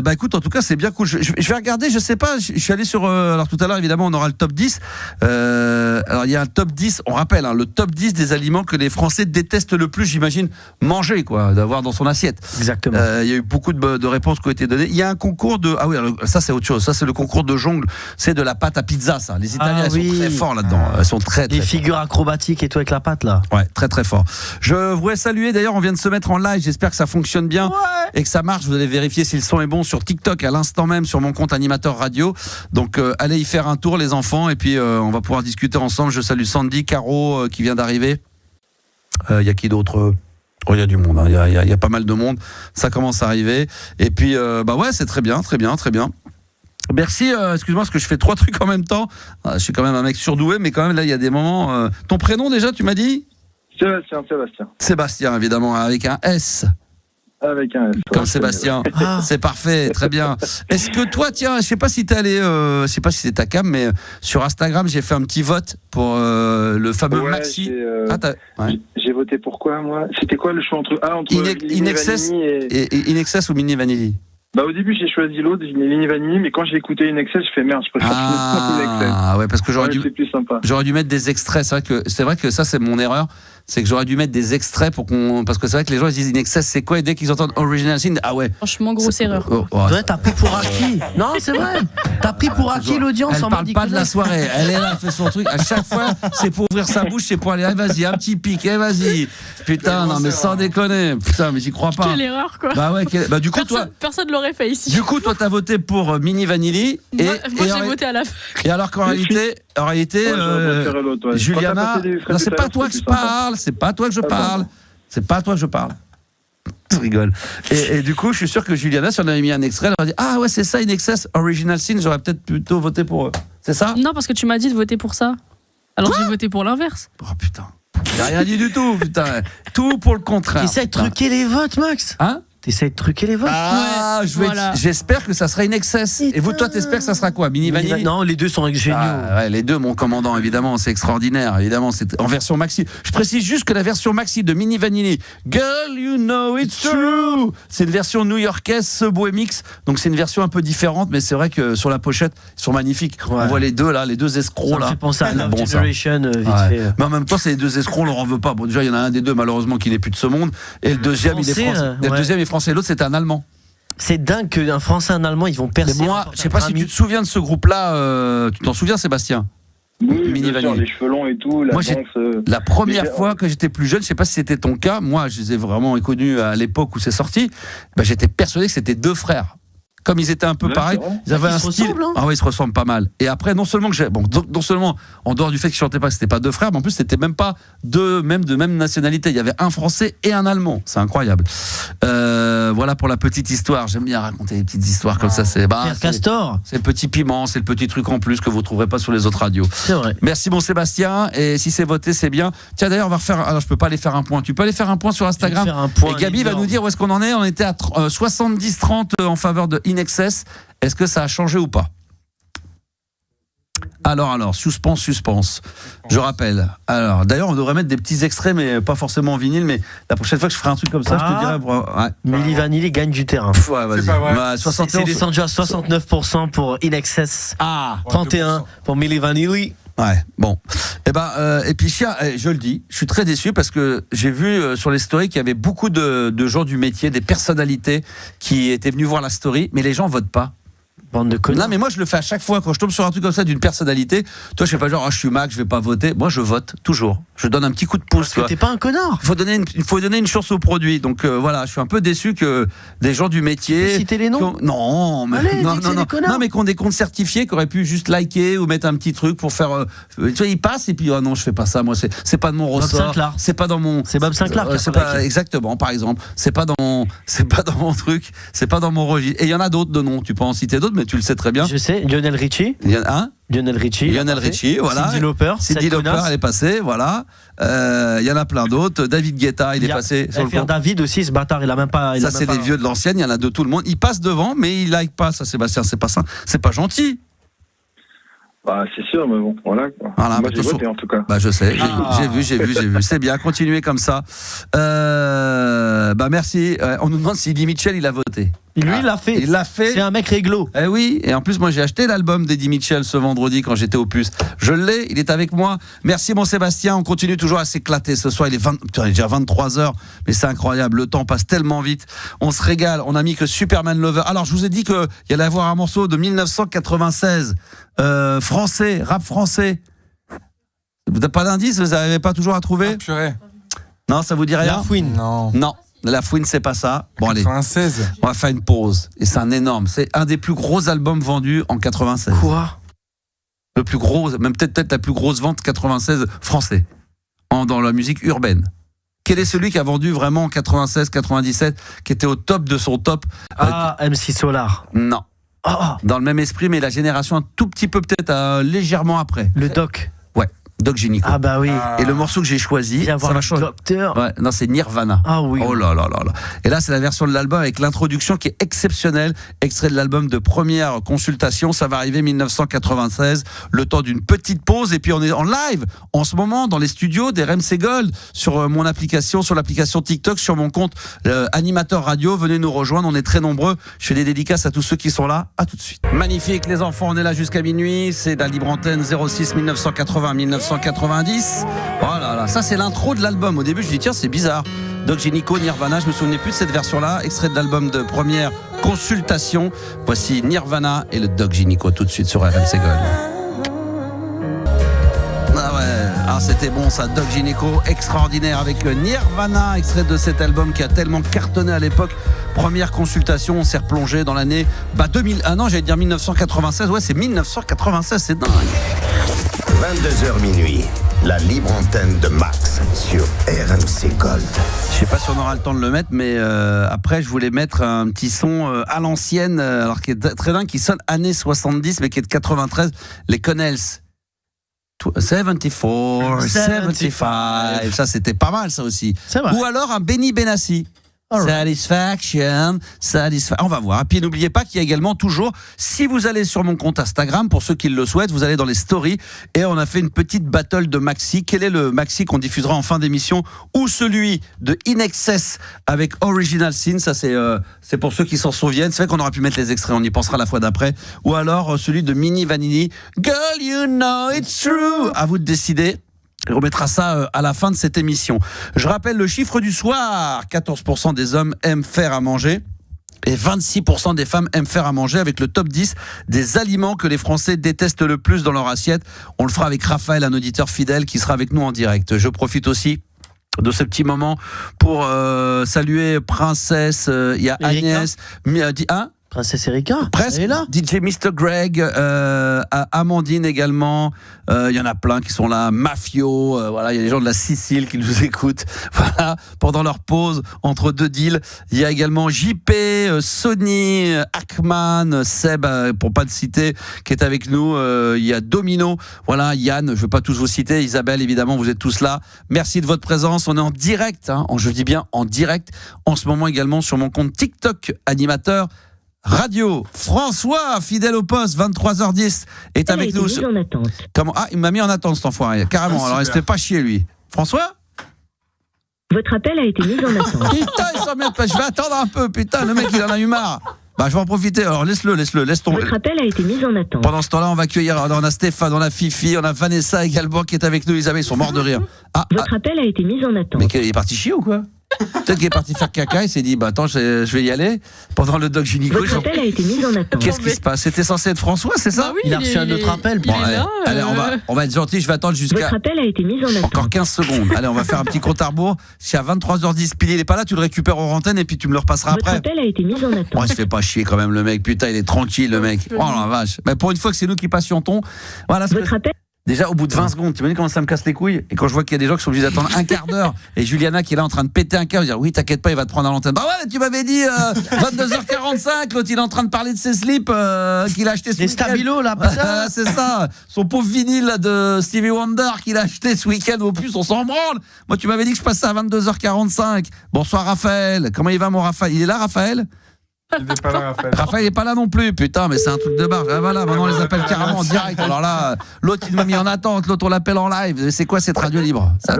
Écoute, en tout cas, c'est bien cool. Je vais regarder, je sais pas, je suis allé sur. Alors tout à l'heure, évidemment, on aura le top 10. Alors il y a un top 10, on rappelle, le top 10 des aliments que les Français détestent le plus, j'imagine, manger, quoi, d'avoir dans son assiette. Exactement. Il y a eu beaucoup de réponses qui ont été données. Il y a un concours de. Ah oui, alors, ça c'est autre chose. Ça c'est le concours de jongle. C'est de la pâte à pizza, ça. Les Italiens, sont très forts là-dedans. Elles sont très les figures acrobatiques et tout avec la pâte, là. Ouais, très très fort. Je voudrais saluer, d'ailleurs, on vient de se mettre en live. J'espère que ça fonctionne bien et que ça marche. Vous allez vérifier si le son est bon sur TikTok à l'instant même sur mon compte animateur radio. Donc allez y faire un tour les enfants et puis on va pouvoir discuter ensemble. Je salue Sandy, Caro qui vient d'arriver. Il y a qui d'autre ? Il y a du monde, il y a pas mal de monde. Ça commence à arriver. Et puis c'est très bien. Merci, excuse-moi parce que je fais 3 trucs en même temps. Je suis quand même un mec surdoué, mais quand même là il y a des moments. Ton prénom déjà, tu m'as dit ? Sébastien. Sébastien, évidemment, avec un S. Avec un S. Comme Sébastien. C'est parfait, très bien. Est-ce que toi, tiens, je sais pas si t'es allé, je sais pas si c'est ta cam, mais sur Instagram, j'ai fait un petit vote pour le fameux Maxi. J'ai voté pour quoi, moi ? C'était quoi le choix entre In Excess ou Mini Vanilli ? Bah, au début, j'ai choisi l'autre, Mini Vanilli, mais quand j'ai écouté In Excess, je fais merde, je préfère In Excess. Ah, ouais, parce que C'est plus sympa. j'aurais dû mettre des extraits. C'est vrai que ça, c'est mon erreur. C'est que j'aurais dû mettre des extraits parce que c'est vrai que les gens ils disent In Excess, c'est quoi? Et dès qu'ils entendent Original Sin, ah ouais. Franchement, grosse erreur. Ouais, t'as pris pour acquis. Non, c'est vrai. T'as pris pour acquis l'audience. Elle parle pas de la soirée. Elle est là, elle fait son truc. À chaque fois, c'est pour ouvrir sa bouche, c'est pour aller. Allez, vas-y, un petit pic. Allez, vas-y. Putain, non, mais sans déconner. Putain, mais j'y crois pas. Quelle erreur, quoi. Bah ouais. Bah du coup, personne l'aurait fait ici. Du coup, toi, t'as voté pour Mini Vanilli. Moi, j'ai voté à la fin. Et alors qu'en réalité, Juliana, non, c'est pas toi que je parle. C'est pas toi que je parle. C'est pas toi que je parle. Je rigole. Et du coup, je suis sûr que Juliana, si on avait mis un extrait, elle aurait dit ah ouais, c'est ça, In Excess, Original Sin. J'aurais peut-être plutôt voté pour eux. C'est ça? Non, parce que tu m'as dit de voter pour ça. Alors j'ai voté pour l'inverse. Oh putain. J'ai rien dit du tout, putain. Tout pour le contraire. T'essaies de truquer les votes, Max. Hein? T'essaies de truquer les votes. Ah, j'espère que ça sera In Excess. Et vous, toi, t'espères que ça sera quoi? Mini Vanilli? Non, les deux sont géniaux. Ah, ouais, les deux, mon commandant, évidemment, c'est extraordinaire. Évidemment, c'est en version maxi. Je précise juste que la version maxi de Mini Vanilli, Girl, you know it's true, c'est une version new-yorkaise, Subway Mix. Donc c'est une version un peu différente, mais c'est vrai que sur la pochette, ils sont magnifiques. Ouais. On voit les deux là, les deux escrocs là. Ça me fait penser à Love Generation, vite fait. Mais en même temps, c'est les deux escrocs, on leur en veut pas. Bon, déjà, il y en a un des deux, malheureusement, qui n'est plus de ce monde. Et le deuxième, il est français. Le deuxième est français. L'autre, c'était un Allemand. C'est dingue qu'un Français et un Allemand, ils vont percer. Mais moi, je sais pas si tu te souviens de ce groupe-là. Tu t'en souviens, Sébastien? Oui, bien sûr, les cheveux longs et tout, la danse. La première fois que j'étais plus jeune, je sais pas si c'était ton cas, moi, je les ai vraiment connus à l'époque où c'est sorti. J'étais persuadé que c'était deux frères. Comme ils étaient un peu pareils, ils avaient un style. Ah ouais, ils se ressemblent pas mal. Et après, non seulement non seulement en dehors du fait qu'ils chantaient pas, que c'était pas deux frères, mais en plus c'était même pas de même nationalité. Il y avait un Français et un Allemand. C'est incroyable. Voilà pour la petite histoire. J'aime bien raconter des petites histoires comme ça. C'est Castor. C'est le petit piment, c'est le petit truc en plus que vous trouverez pas sur les autres radios. C'est vrai. Merci bon Sébastien. Et si c'est voté, c'est bien. Tiens d'ailleurs, on va refaire. Alors je peux pas aller faire un point. Tu peux aller faire un point sur Instagram. Et Gabi va nous dire où est-ce qu'on en est. On était à 70-30 en faveur de In Excess. Est-ce que ça a changé ou pas? Alors, suspense. Je rappelle. Alors, d'ailleurs, on devrait mettre des petits extraits, mais pas forcément en vinyle. Mais la prochaine fois que je ferai un truc comme ça, je te dirai. Ouais. Mini Vanilli gagne du terrain. Ouais, vas-y. C'est pas vrai. C'est descendu à 69% pour In Excess. 31 pour Mini Vanilli. Ouais, bon. Et puis, je le dis, je suis très déçu parce que j'ai vu sur les stories qu'il y avait beaucoup de gens du métier, des personnalités qui étaient venus voir la story, mais les gens votent pas. Bande de connards. Non, mais moi je le fais à chaque fois quand je tombe sur un truc comme ça d'une personnalité. Toi, je fais pas genre je suis Mac, je vais pas voter. Moi, je vote toujours. Je donne un petit coup de pouce. Parce que t'es pas un connard. Il faut donner une chance au produit. Donc voilà, je suis un peu déçu que des gens du métier. Tu peux citer les noms. Non, mais allez, non, mais qu'on des comptes certifiés, qui auraient pu juste liker ou mettre un petit truc pour faire. Tu vois, ils passent et puis non, je fais pas ça. Moi, c'est pas de mon ressort. C'est pas dans mon. C'est Bob Sinclair. C'est pas exactement, par exemple. C'est pas dans mon truc. C'est pas dans mon registre. Et il y en a d'autres de noms. Tu peux en citer d'autres, mais tu le sais très bien. Je sais, Lionel Richie. Lionel Richie, voilà. Cindy Lauper, elle est passée, voilà. Il y en a plein d'autres. David Guetta, il est passé. Sur David aussi, ce bâtard, il a même pas. Ça, c'est des vieux de l'ancienne, il y en a de tout le monde. Il passe devant, mais il like pas, ça, Sébastien, c'est pas ça. C'est pas gentil. Bah, c'est sûr, mais bon, voilà. Moi, j'ai voté en tout cas. Bah, je sais, j'ai vu. C'est bien, continuez comme ça. Merci. On nous demande si Eddie Mitchell, il a voté. Lui, il l'a fait. Il l'a fait. C'est un mec réglo. Eh oui, et en plus, moi, j'ai acheté l'album d'Eddie Mitchell ce vendredi quand j'étais au Puce. Je l'ai, il est avec moi. Merci, mon Sébastien. On continue toujours à s'éclater ce soir. Il est déjà 23h, mais c'est incroyable. Le temps passe tellement vite. On se régale. On a mis que Superman Lover. Alors, je vous ai dit qu'il y allait avoir un morceau de 1996. Français, rap français. Vous n'avez pas d'indice? Vous n'arrivez pas toujours à trouver? Non, ça vous dit rien? La Fouine. Non. La Fouine, c'est pas ça. Bon, 96. Allez, on va faire une pause. Et c'est un énorme. C'est un des plus gros albums vendus en 96. Quoi? Le plus gros, même peut-être la plus grosse vente 96 français dans la musique urbaine. Quel est celui qui a vendu vraiment en 96, 97, qui était au top de son top? MC Solar. Non. Dans le même esprit, mais la génération un tout petit peu peut-être légèrement après. Le Doc. Ouais. Doc Gynéco. Ah bah oui. Et le morceau que j'ai choisi, ça va changer. Docteur. Ouais, non, c'est Nirvana. Ah oui. Oh là là là là. Et là, c'est la version de l'album avec l'introduction qui est exceptionnelle, extrait de l'album de Première Consultation. Ça va arriver 1996, le temps d'une petite pause. Et puis on est en live en ce moment dans les studios des RMC Gold sur mon application, sur l'application TikTok, sur mon compte animateur radio. Venez nous rejoindre, on est très nombreux. Je fais des dédicaces à tous ceux qui sont là. À tout de suite. Magnifique les enfants, on est là jusqu'à minuit. C'est la libre antenne 06 1980 1990. Voilà, là, ça c'est l'intro de l'album. Au début je dis tiens c'est bizarre. Doc Gynéco, Nirvana, je me souvenais plus de cette version-là. Extrait de l'album de Première Consultation. Voici Nirvana et le Doc Gynéco tout de suite sur RMC Gold. Ah ouais, ah c'était bon ça, Doc Gynéco, extraordinaire avec Nirvana, extrait de cet album qui a tellement cartonné à l'époque. Première Consultation, on s'est replongé dans l'année 2000. Ah non, j'allais dire 1996. Ouais, c'est 1996, c'est dingue. 22h minuit, la libre antenne de Max sur RMC Gold. Je sais pas si on aura le temps de le mettre, mais après je voulais mettre un petit son à l'ancienne, alors qui est très dingue, qui sonne années 70, mais qui est de 93, les Connells. 74, 75, ça c'était pas mal ça aussi. Ou alors un Benny Benassi. Satisfaction. On va voir. Et puis n'oubliez pas qu'il y a également toujours, si vous allez sur mon compte Instagram, pour ceux qui le souhaitent, vous allez dans les stories et on a fait une petite battle de maxi. Quel est le maxi qu'on diffusera en fin d'émission, ou celui de In Excess avec Original Sin? Ça c'est pour ceux qui s'en souviennent. C'est vrai qu'on aurait pu mettre les extraits, on y pensera la fois d'après. Ou alors celui de Mini Vanilli, Girl You Know It's True. À vous de décider. On remettra ça à la fin de cette émission. Je rappelle le chiffre du soir. 14% des hommes aiment faire à manger et 26% des femmes aiment faire à manger, avec le top 10 des aliments que les Français détestent le plus dans leur assiette. On le fera avec Raphaël, un auditeur fidèle qui sera avec nous en direct. Je profite aussi de ce petit moment pour saluer Princesse, il y a Agnès, Princesse Erika, presque, elle est là. DJ Mr. Greg, Amandine également, il y en a plein qui sont là, Mafio, voilà, il y a des gens de la Sicile qui nous écoutent, voilà, pendant leur pause entre deux deals. Il y a également JP, Sony, Ackman, Seb, pour pas te citer, qui est avec nous. Il y a Domino, voilà, Yann, je ne vais pas tous vous citer, Isabelle évidemment, vous êtes tous là. Merci de votre présence. On est en direct, je dis bien en direct, en ce moment également sur mon compte TikTok animateur radio. François, fidèle au poste, 23h10, est avec nous. En attente. Comment? Ah, il m'a mis en attente cet enfoiré, carrément. Alors, il se fait pas chier, lui. François? Votre appel a été mis en attente. Putain, il s'en met pas. Je vais attendre un peu. Putain, le mec, il en a eu marre. Bah, je vais en profiter. Alors, laisse tomber. Votre appel a été mis en attente. Pendant ce temps-là, on va accueillir. On a Stéphane, on a Fifi, on a Vanessa également qui est avec nous. Isabelle, ils sont morts de rire. Votre appel a été mis en attente. Mais il est parti chier ou quoi? Peut-être qu'il est parti faire caca, il s'est dit attends, je vais y aller. Pendant le Doc Gynéco. Votre appel a été mis en attente. Qu'est-ce qui se passe? C'était censé être François, c'est ça? Oui, il a reçu un autre appel. Bon, allez, on va être gentil, je vais attendre jusqu'à. Votre appel a été mis en attente. Encore 15 secondes. Allez, on va faire un petit compte à rebours. Si à 23h10 pile il est pas là, tu le récupères aux antennes et puis tu me le repasseras après. Votre appel a été mis en attente. Il se fait pas chier quand même le mec. Putain, il est tranquille le mec. Oh la vache. Mais pour une fois que c'est nous qui patientons. Voilà. Votre appel. Déjà au bout de 20 secondes, tu imagines comment ça me casse les couilles? Et quand je vois qu'il y a des gens qui sont obligés d'attendre un quart d'heure, et Juliana qui est là en train de péter un câble, dire oui, t'inquiète pas, il va te prendre à l'antenne. Bah ouais, tu m'avais dit 22h45, l'autre il est en train de parler de ses slips qu'il a acheté ce les week-end. Stabilo là, putain. C'est ça, son pauvre vinyle là, de Stevie Wonder qu'il a acheté ce week-end. Au plus, on s'en branle. Moi, tu m'avais dit que je passais à 22h45. Bonsoir Raphaël, comment il va mon Raphaël? Il est là Raphaël? Il n'est pas là, Raphaël. Raphaël n'est pas là non plus, putain, mais c'est un truc de barge. Ah, voilà, maintenant on les appelle carrément en direct. Alors là, l'autre il m'a mis en attente, l'autre on l'appelle en live. C'est quoi cette radio libre? Ça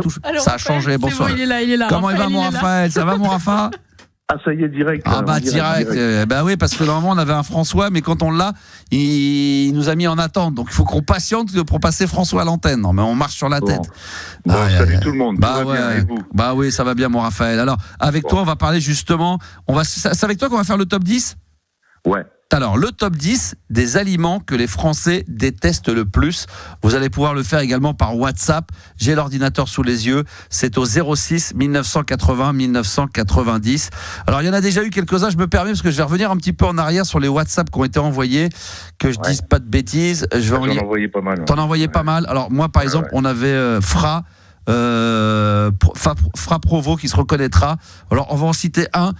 a changé. Bonsoir. Bon, il est là. Comment Raphaël, il va mon Raphaël? Ça va mon Raphaël? Ah, ça y est, direct. Ah bah direct. Bah oui, parce que normalement on avait un François, mais quand on l'a, il nous a mis en attente. Donc il faut qu'on patiente pour passer François à l'antenne. Non, mais on marche sur la tête. Bon, salut tout le monde. Bah ouais. Bah oui, ça va bien mon Raphaël. Alors avec toi, on va parler justement. C'est avec toi qu'on va faire le top 10. Ouais. Alors, le top 10 des aliments que les Français détestent le plus. Vous allez pouvoir le faire également par WhatsApp. J'ai l'ordinateur sous les yeux. C'est au 06 1980 1990. Alors, il y en a déjà eu quelques-uns. Je me permets parce que je vais revenir un petit peu en arrière sur les WhatsApp qui ont été envoyés. Que je dise pas de bêtises. J'en ai envoyé pas mal. T'en as envoyé pas mal. Alors, moi, par exemple, on avait Fra. Fraprovo qui se reconnaîtra. Alors, on va en citer un,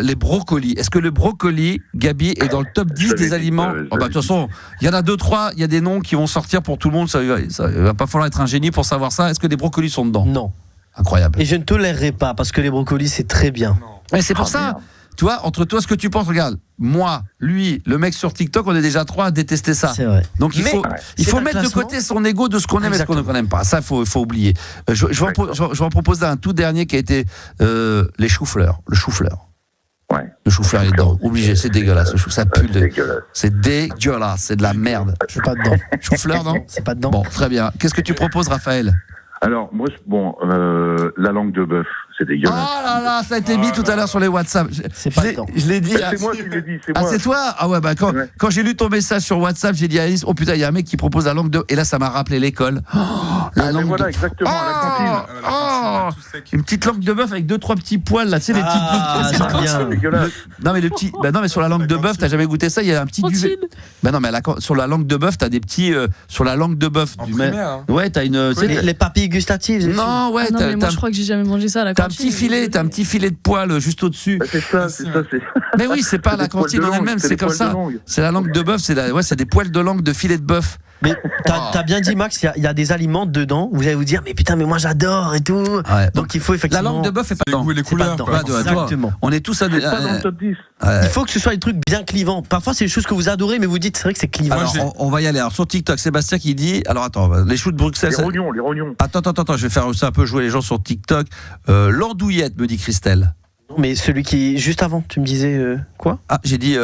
les brocolis. Est-ce que le brocoli, Gabi, est dans le top 10 des aliments? De toute façon, il y en a 2-3, il y a des noms qui vont sortir pour tout le monde. Ça va pas falloir être un génie pour savoir ça. Est-ce que des brocolis sont dedans? Non. Incroyable. Et je ne tolérerai pas, parce que les brocolis, c'est très bien. Et c'est pour ça. Merde. Tu vois, entre toi, ce que tu penses, regarde, moi, lui, le mec sur TikTok, on est déjà 3 à détester ça. C'est vrai. Donc il faut mettre de côté son ego de ce qu'on aime et ce qu'on n'aime pas. Ça, il faut oublier. Je vais en proposer un tout dernier qui a été les choux-fleurs. Le chou-fleur. Ouais. Le chou-fleur est dedans. Obligé, c'est dégueulasse. Ça pue. C'est dégueulasse. C'est de la merde. Je suis pas dedans. Chou-fleur, non? C'est pas dedans. Bon, très bien. Qu'est-ce que tu proposes, Raphaël? Alors, moi, la langue de bœuf, c'est dégueulasse. Oh là là, ça a été mis tout à l'heure sur les WhatsApp. C'est pas dedans. Je l'ai dit. C'est moi qui l'ai dit, c'est moi. moi. C'est toi? Ah ouais, quand j'ai lu ton message sur WhatsApp, j'ai dit à Alice, oh putain, il y a un mec qui propose la langue de... Et là, ça m'a rappelé l'école. La langue de... exactement, à la cantine. Une petite langue de bœuf avec 2-3 petits poils, là, tu sais, les petites... c'est dégueulasse. Non, mais non, mais sur la langue de bœuf, t'as jamais goûté ça? Il y a un petit duvet. Non, mais sur la langue de bœuf, t'as des petits... sur la langue de bœuf. Ouais, t'as une... Les papilles gustatives. Non, ouais. Non, mais moi, je crois que j'ai jamais mangé ça à la cantine. T'as un petit filet de poil juste au-dessus. C'est ça. Mais oui, c'est pas la cantine en elle-même, c'est comme ça. C'est la langue de bœuf, c'est des poils de langue de filet de bœuf. Mais t'as bien dit, Max, il y a des aliments dedans. Vous allez vous dire, mais putain, mais moi j'adore et tout. Ouais, donc il faut effectivement. La langue de bœuf est pas dedans. Les couleurs. Exactement. On est tous à. Pas dans le top 10. Il faut que ce soit des trucs bien clivants. Parfois, c'est des choses que vous adorez, mais vous dites, c'est vrai que c'est clivant. Alors, on va y aller. Alors, sur TikTok, Sébastien qui dit. Alors, attends, les choux de Bruxelles. Les rognons. Attends, je vais faire aussi un peu jouer les gens sur TikTok. L'andouillette, me dit Christelle. Non, mais celui qui. Juste avant, tu me disais quoi? Ah, j'ai dit.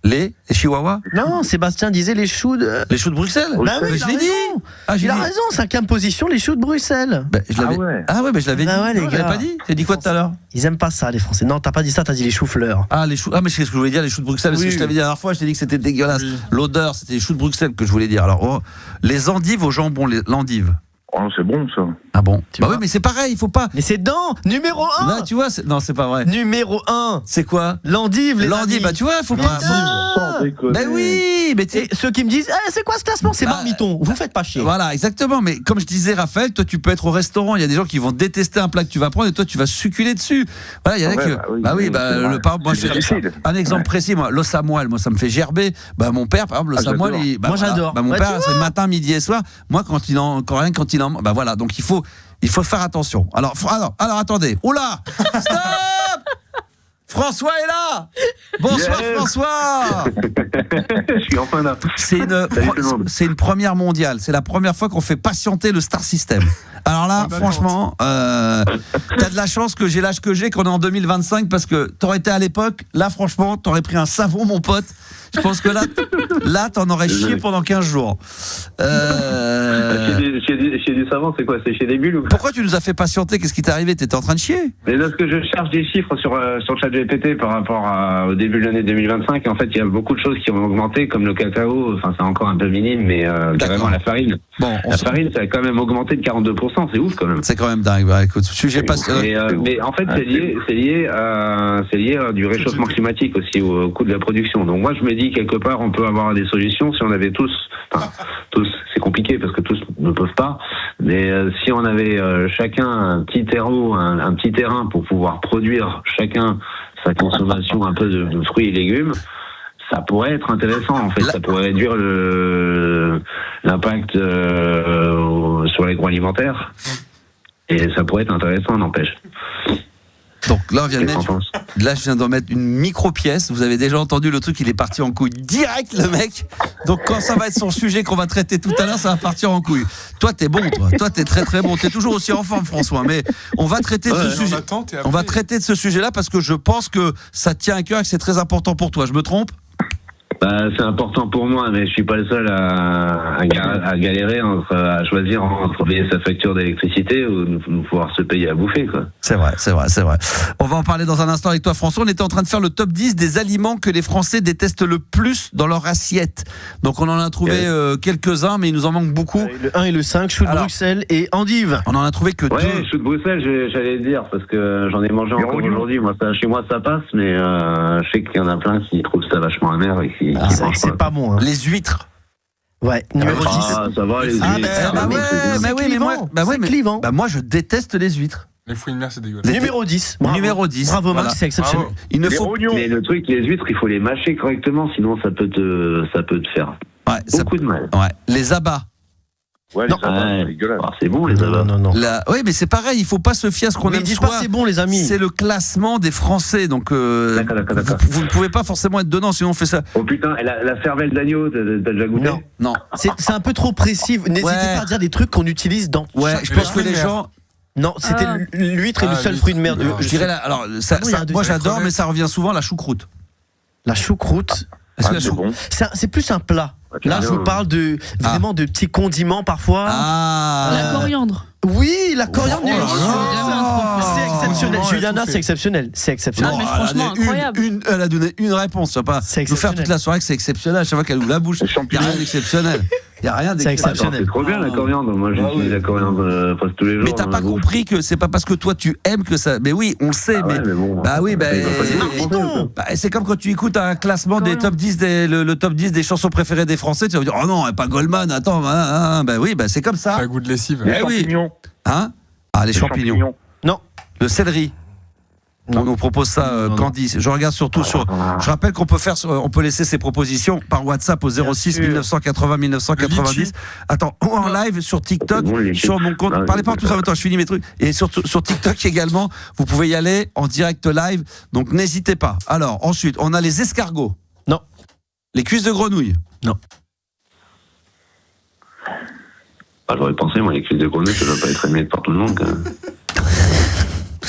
Les chihuahuas? Non, Sébastien disait les choux de... Les choux de Bruxelles? Bah oui, je l'ai dit. Il a raison, 5e position, les choux de Bruxelles. Ah ouais, mais je l'avais dit. Ouais, les gars. Je l'avais pas dit. T'as dit quoi tout à l'heure? Ils aiment pas ça, les Français. Non, t'as pas dit ça, t'as dit les choux-fleurs. Ah, les choux. Ah, mais c'est ce que je voulais dire, les choux de Bruxelles. Parce que je t'avais dit la dernière fois, je t'ai dit que c'était dégueulasse. Oui. L'odeur, c'était les choux de Bruxelles que je voulais dire. Alors, les endives au jambon, l'endive. Oh, c'est bon ça. Ah bon? Bah oui, mais c'est pareil, il faut pas. Mais c'est dedans, numéro 1. Là, tu vois, non, c'est pas vrai. Numéro 1. C'est quoi? L'endive, l'endive, bah tu vois, faut pas. Mais oui, mais ceux qui me disent, c'est quoi ce classement? C'est marmiton. Vous faites pas chier. Voilà, exactement. Mais comme je disais, Raphaël, toi, tu peux être au restaurant, il y a des gens qui vont détester un plat que tu vas prendre et toi, tu vas succuler dessus. Voilà, il y a moi, un exemple précis, moi, l'os à moelle, moi, ça me fait gerber. Bah, mon père, par exemple, l'os à moelle, moi, j'adore. Bah, mon père, c'est matin, midi et soir. Moi, quand il en, bah voilà, donc il faut faire attention. Alors attendez. Oula! Stop! François est là! Bonsoir, yes. François! Je suis enfin là. C'est une première mondiale. C'est la première fois qu'on fait patienter le Star System. Alors là, franchement, t'as de la chance que j'ai l'âge que j'ai, qu'on est en 2025, parce que t'aurais été à l'époque, là, franchement, t'aurais pris un savon, mon pote. Je pense que là, t'en aurais chié pendant 15 jours. Chez du savon, c'est quoi? C'est chez des bulles ou... Pourquoi tu nous as fait patienter? Qu'est-ce qui t'est arrivé? T'étais en train de chier? Mais parce que je cherche des chiffres sur ChatGPT par rapport au début de l'année 2025. Et en fait, il y a beaucoup de choses qui ont augmenté, comme le cacao. Enfin, c'est encore un peu minime, mais carrément la farine. Bon, farine, ça a quand même augmenté de 42%. C'est ouf quand même. C'est quand même dingue. Bah, écoute, sujet pas. Mais en fait, c'est lié du réchauffement climatique aussi, au coût de la production. Donc moi, je me dis quelque part, on peut avoir des solutions si on avait tous, c'est compliqué parce que tous ne peuvent pas, mais si on avait chacun un petit terreau, un petit terrain pour pouvoir produire chacun sa consommation un peu de fruits et légumes, ça pourrait être intéressant en fait. Ça pourrait réduire l'impact sur l'agroalimentaire et ça pourrait être intéressant, n'empêche. Donc là, je viens d'en mettre une micro-pièce. Vous avez déjà entendu le truc, il est parti en couille direct, le mec. Donc quand ça va être son sujet qu'on va traiter tout à l'heure, ça va partir en couille. Toi, t'es bon, toi. Toi, t'es très très bon. T'es toujours aussi en forme, François. Mais on va traiter de ce sujet. On va traiter de ce sujet-là parce que je pense que ça tient à cœur et que c'est très important pour toi. Je me trompe ? C'est important pour moi, mais je suis pas le seul à galérer à choisir entre payer sa facture d'électricité ou pouvoir se payer à bouffer, quoi. C'est vrai. On va en parler dans un instant avec toi, François. On était en train de faire le top 10 des aliments que les Français détestent le plus dans leur assiette. Donc on en a trouvé quelques-uns, mais il nous en manque beaucoup. Le 1 et le 5, choux de Bruxelles et endives. On en a trouvé que 2. Choux de Bruxelles, j'allais dire, parce que j'en ai mangé encore aujourd'hui. Moi, chez moi, ça passe, mais je sais qu'il y en a plein qui trouvent ça vachement amer et qui c'est pas bon. Hein. Les huîtres. Ouais, numéro 10. Ah, ça va, les huîtres. Moi, je déteste les huîtres. Les fruits de mer, c'est dégueulasse. Numéro 10. Bravo. Numéro 10. Bravo, Max, Voilà. c'est exceptionnel. Bravo. Il ne faut... Mais le truc, les huîtres, il faut les mâcher correctement, sinon ça peut te faire beaucoup de mal. Ouais. Les abats. Ouais, les abats, c'est dégueulasse. C'est bon, les abats. Non. Oui, mais c'est pareil, il faut pas se fier à ce qu'on aime Dites soi. pas c'est bon, les amis. C'est le classement des Français, donc D'accord. vous ne pouvez pas forcément être dedans, sinon on fait ça. Oh putain, la cervelle d'agneau, t'as déjà goûté? Non. C'est un peu trop précis. N'hésitez pas à dire des trucs qu'on utilise dans. Ouais, chaque je pense que plat. les gens... Non, c'était l'huître est le seul fruit de mer. Je dirais alors, moi j'adore, mais ça revient souvent la choucroute. La choucroute. Est-ce que la choucroute... C'est plus un plat. Là, je vous parle de vraiment de petits condiments parfois. La coriandre. Oui, la coriandre. C'est exceptionnel. non, Juliana, elle a c'est exceptionnel. C'est exceptionnel. mais franchement, incroyable. Elle a donné une réponse. Tu vas pas nous faire toute la soirée que c'est exceptionnel. À chaque fois qu'elle ouvre la bouche, il n'y a rien d'exceptionnel. Il n'y a rien d'exceptionnel. C'est trop bien la coriandre. Moi, j'utilise la coriandre presque tous les jours. Mais t'as pas compris que c'est pas parce que toi tu aimes que ça. Mais oui, on le sait. Mais bon. Bah oui, c'est comme quand tu écoutes un classement des top 10 le top 10 des chansons préférées des Français. Tu vas dire oh non, pas Goldman. Attends, bah oui, c'est comme ça. Ça a goût de lessive. Les champignons. Hein? Ah, les champignons. Non. Le céleri. On nous propose ça, Candice. Je regarde surtout sur. Je rappelle qu'on peut laisser ses propositions par WhatsApp au 06 1980 1990. Attends, ou en live sur TikTok, sur mon compte. Parlez pas tout ça en même temps, je finis mes trucs. Et sur TikTok également, vous pouvez y aller en direct live. Donc n'hésitez pas. Alors ensuite, on a les escargots. Non. Les cuisses de grenouille. Non. J'aurais pensé, moi, les cuisses de grenouille, ça doit pas être aimé par tout le monde, quand même.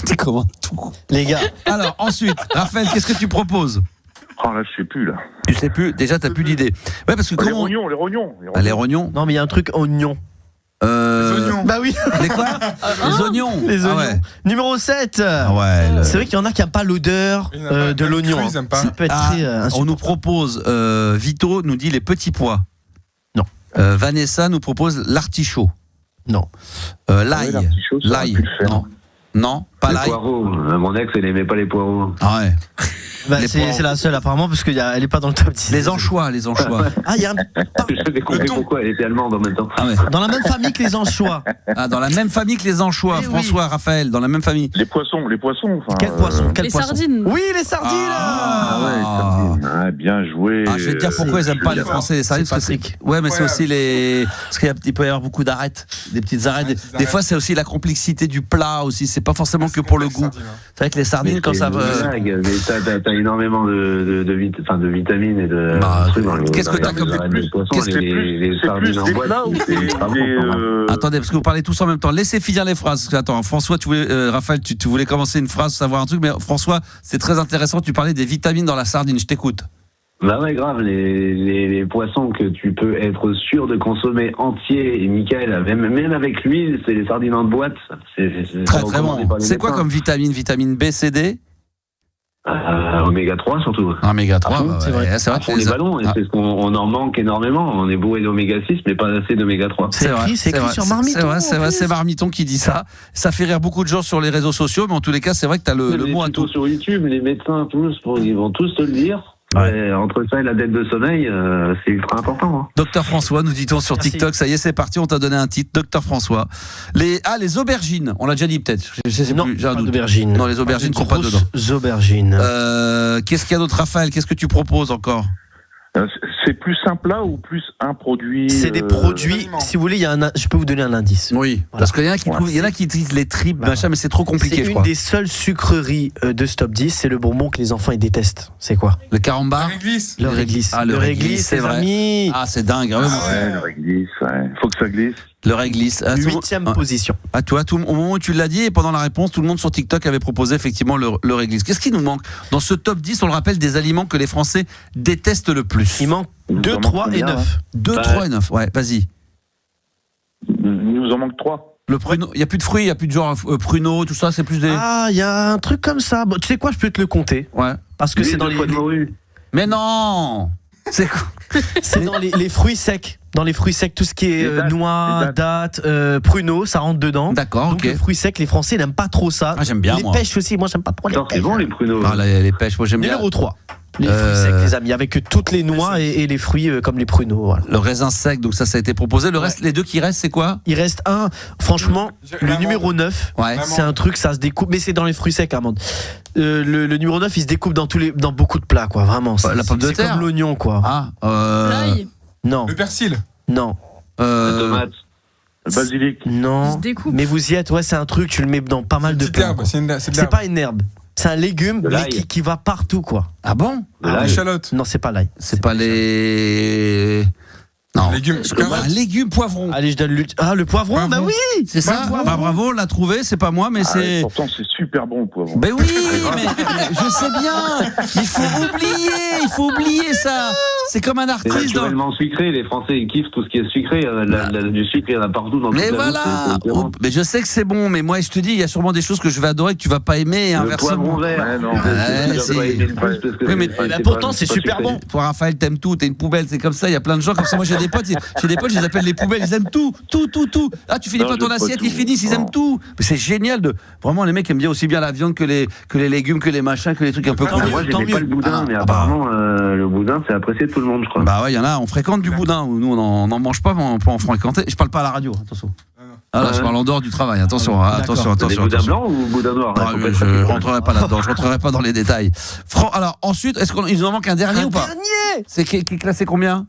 Tu commandes tout. Les gars. Alors ensuite, Raphaël, qu'est-ce que tu proposes? Oh là, je sais plus, là. Tu sais plus, déjà t'as plus d'idée. Ouais, parce que Les rognons. Les rognons. Non, mais il y a un truc oignon. Les oignons. Bah oui. Les quoi? Les oignons. Les oignons. Ouais. Numéro 7. Ouais. C'est vrai qu'il y en a qui n'aiment pas l'odeur de l'oignon. Ils aiment pas. Ça peut être très on nous propose, Vito nous dit les petits pois. Non. Vanessa nous propose l'artichaut. Non. L'ail. L'ail. Non, pas les l'ail. Poireaux. Mon ex, elle aimait pas les poireaux. Ah ouais. C'est la seule apparemment parce qu'elle n'est pas dans le top 10. Les anchois. Ah, il y a un... J'ai compris pourquoi elle était allemande en même temps. Ah ouais. Dans la même famille que les anchois. Ah, dans la même famille que les anchois, François, Raphaël, dans la même famille. Les poissons. Quel poisson? Les sardines. Oui, les sardines. Ah, bien joué. Je vais te dire pourquoi ils n'aiment pas les Français les sardines. Ouais, mais c'est aussi les. Parce qu'il peut y avoir beaucoup d'arêtes, des petites arêtes. Des fois, c'est aussi la complexité du plat aussi. C'est pas forcément que pour le goût. C'est vrai que les sardines, quand ça. T'as énormément de vitamines et de. Qu'est-ce que t'as comme. Les sardines en boîte. Attendez, parce que vous parlez tous en même temps. Laissez finir les phrases. Attends, François, Raphaël, tu voulais commencer une phrase, savoir un truc, mais François, c'est très intéressant. Tu parlais des vitamines dans la sardine. Je t'écoute. Bah ouais, grave, les poissons que tu peux être sûr de consommer entiers et nickel, même avec l'huile, c'est les sardines en boîte. C'est très très bon. C'est quoi comme vitamine? Vitamine B, C, D? Oméga 3 surtout. Oméga 3, c'est vrai. C'est vrai que les ballons, c'est ce qu'on en manque énormément. On est bourré d'oméga 6, mais pas assez d'oméga 3. C'est écrit sur Marmiton. C'est vrai, c'est Marmiton qui dit ça. Ça fait rire beaucoup de gens sur les réseaux sociaux, mais en tous les cas, c'est vrai que tu as le mot à tout. Sur YouTube, les médecins, ils vont tous te le dire. Ouais. Entre ça et la dette de sommeil, c'est ultra important. Hein. Docteur François, nous dit-on sur TikTok, ça y est, c'est parti, on t'a donné un titre, Docteur François. Les aubergines, on l'a déjà dit peut-être. Je sais non, plus, j'ai un doute. Aubergines. Non, les aubergines sont pas dedans. Aubergines. Qu'est-ce qu'il y a d'autre, Raphaël? Qu'est-ce que tu proposes encore? C'est plus un plat ou plus un produit? C'est des produits. Si vous voulez, je peux vous donner un indice. Oui. Voilà. Parce qu'il y en a qui utilisent les tripes, machin, mais c'est trop compliqué. C'est une des seules sucreries de ce top 10. C'est le bonbon que les enfants ils détestent. C'est quoi? Le carambar. Le réglisse. Ah, le réglisse, c'est vrai. Amis. Ah, c'est dingue. Ouais, le réglisse. Ouais. Faut que ça glisse. Le réglisse. 8e position. Ah, toi, au moment où tu l'as dit et pendant la réponse, tout le monde sur TikTok avait proposé effectivement le réglisse. Qu'est-ce qui nous manque dans ce top 10? On le rappelle, des aliments que les Français détestent le plus. Il manque 2, 3 et 9. 2, 3 et 9. Ouais, vas-y. Il nous en manque 3. Le pruneau, il n'y a plus de fruits, il n'y a plus de genre pruneau, tout ça, c'est plus des. Ah, il y a un truc comme ça. Bon, tu sais quoi, je peux te le compter. Ouais. Parce que c'est dans les. Mais non. C'est quoi? C'est dans les fruits secs. Dans les fruits secs, tout ce qui est noix, dattes, pruneaux, ça rentre dedans. D'accord, donc les fruits secs, les Français n'aiment pas trop ça. Ah, j'aime bien, les pêches aussi, moi j'aime pas trop les pêches. C'est bon les pruneaux. Ah, les pêches, moi j'aime bien. Numéro 3. Les fruits secs, les amis, avec toutes les noix et les fruits comme les pruneaux. Voilà. Le raisin sec, donc ça a été proposé. Le reste, les deux qui restent, c'est quoi? Il reste un, franchement, le numéro 9, c'est un truc, ça se découpe, mais c'est dans les fruits secs, Armand. Le numéro 9, il se découpe dans beaucoup de plats, quoi, vraiment. La pomme de terre. C'est comme l'oignon, quoi. L'ail. Non. Le persil. Non. La tomate. Le basilic. Non. Il se découpe. Mais vous y êtes, c'est un truc, tu le mets dans pas mal de plats. C'est pas une herbe. C'est un légume mais qui va partout, quoi. Ah bon? L'échalote. Non, c'est pas l'ail. C'est pas les... Non. Légumes. Un légume poivron. Allez, je donne le poivron. Bah oui, c'est ça. Bah bravo, on l'a trouvé. C'est pas moi, mais c'est. Pourtant, c'est super bon, le poivron. Ben oui, mais je sais bien. Il faut oublier ça. C'est comme un C'est artiste. naturellement sucré. Les Français ils kiffent tout ce qui est sucré. Du sucre, il y en a partout dans toute Mais la voilà. bouffe, Mais je sais que c'est bon, mais moi je te dis, il y a sûrement des choses que je vais adorer que tu vas pas aimer et le inversement. poivron vert. Pourtant c'est super bon. Toi Raphaël, t'aimes tout, t'es une poubelle, c'est comme ça. Il y a plein de gens comme ça. Moi j'ai des potes, je les appelle les poubelles. Ils aiment tout. Ah tu finis pas ton assiette, ils finissent, ils aiment tout. Mais c'est génial de vraiment les mecs aiment bien aussi bien la viande que les légumes, que les machins, que les trucs un peu. Moi j'aimais pas le boudin, mais apparemment le boudin c'est apprécié de tout le monde, je crois. Bah ouais, il y en a, on fréquente du boudin. Nous on n'en mange pas, mais on peut en fréquenter. Je parle pas à la radio, attention. Ah là, je parle en dehors du travail. Attention. Des boudins blancs ou boudin noir? Je rentrerai pas là-dedans. Je rentrerai pas dans les détails. Alors ensuite, est-ce qu'il nous en manque un dernier ou pas? C'est qui est classé combien?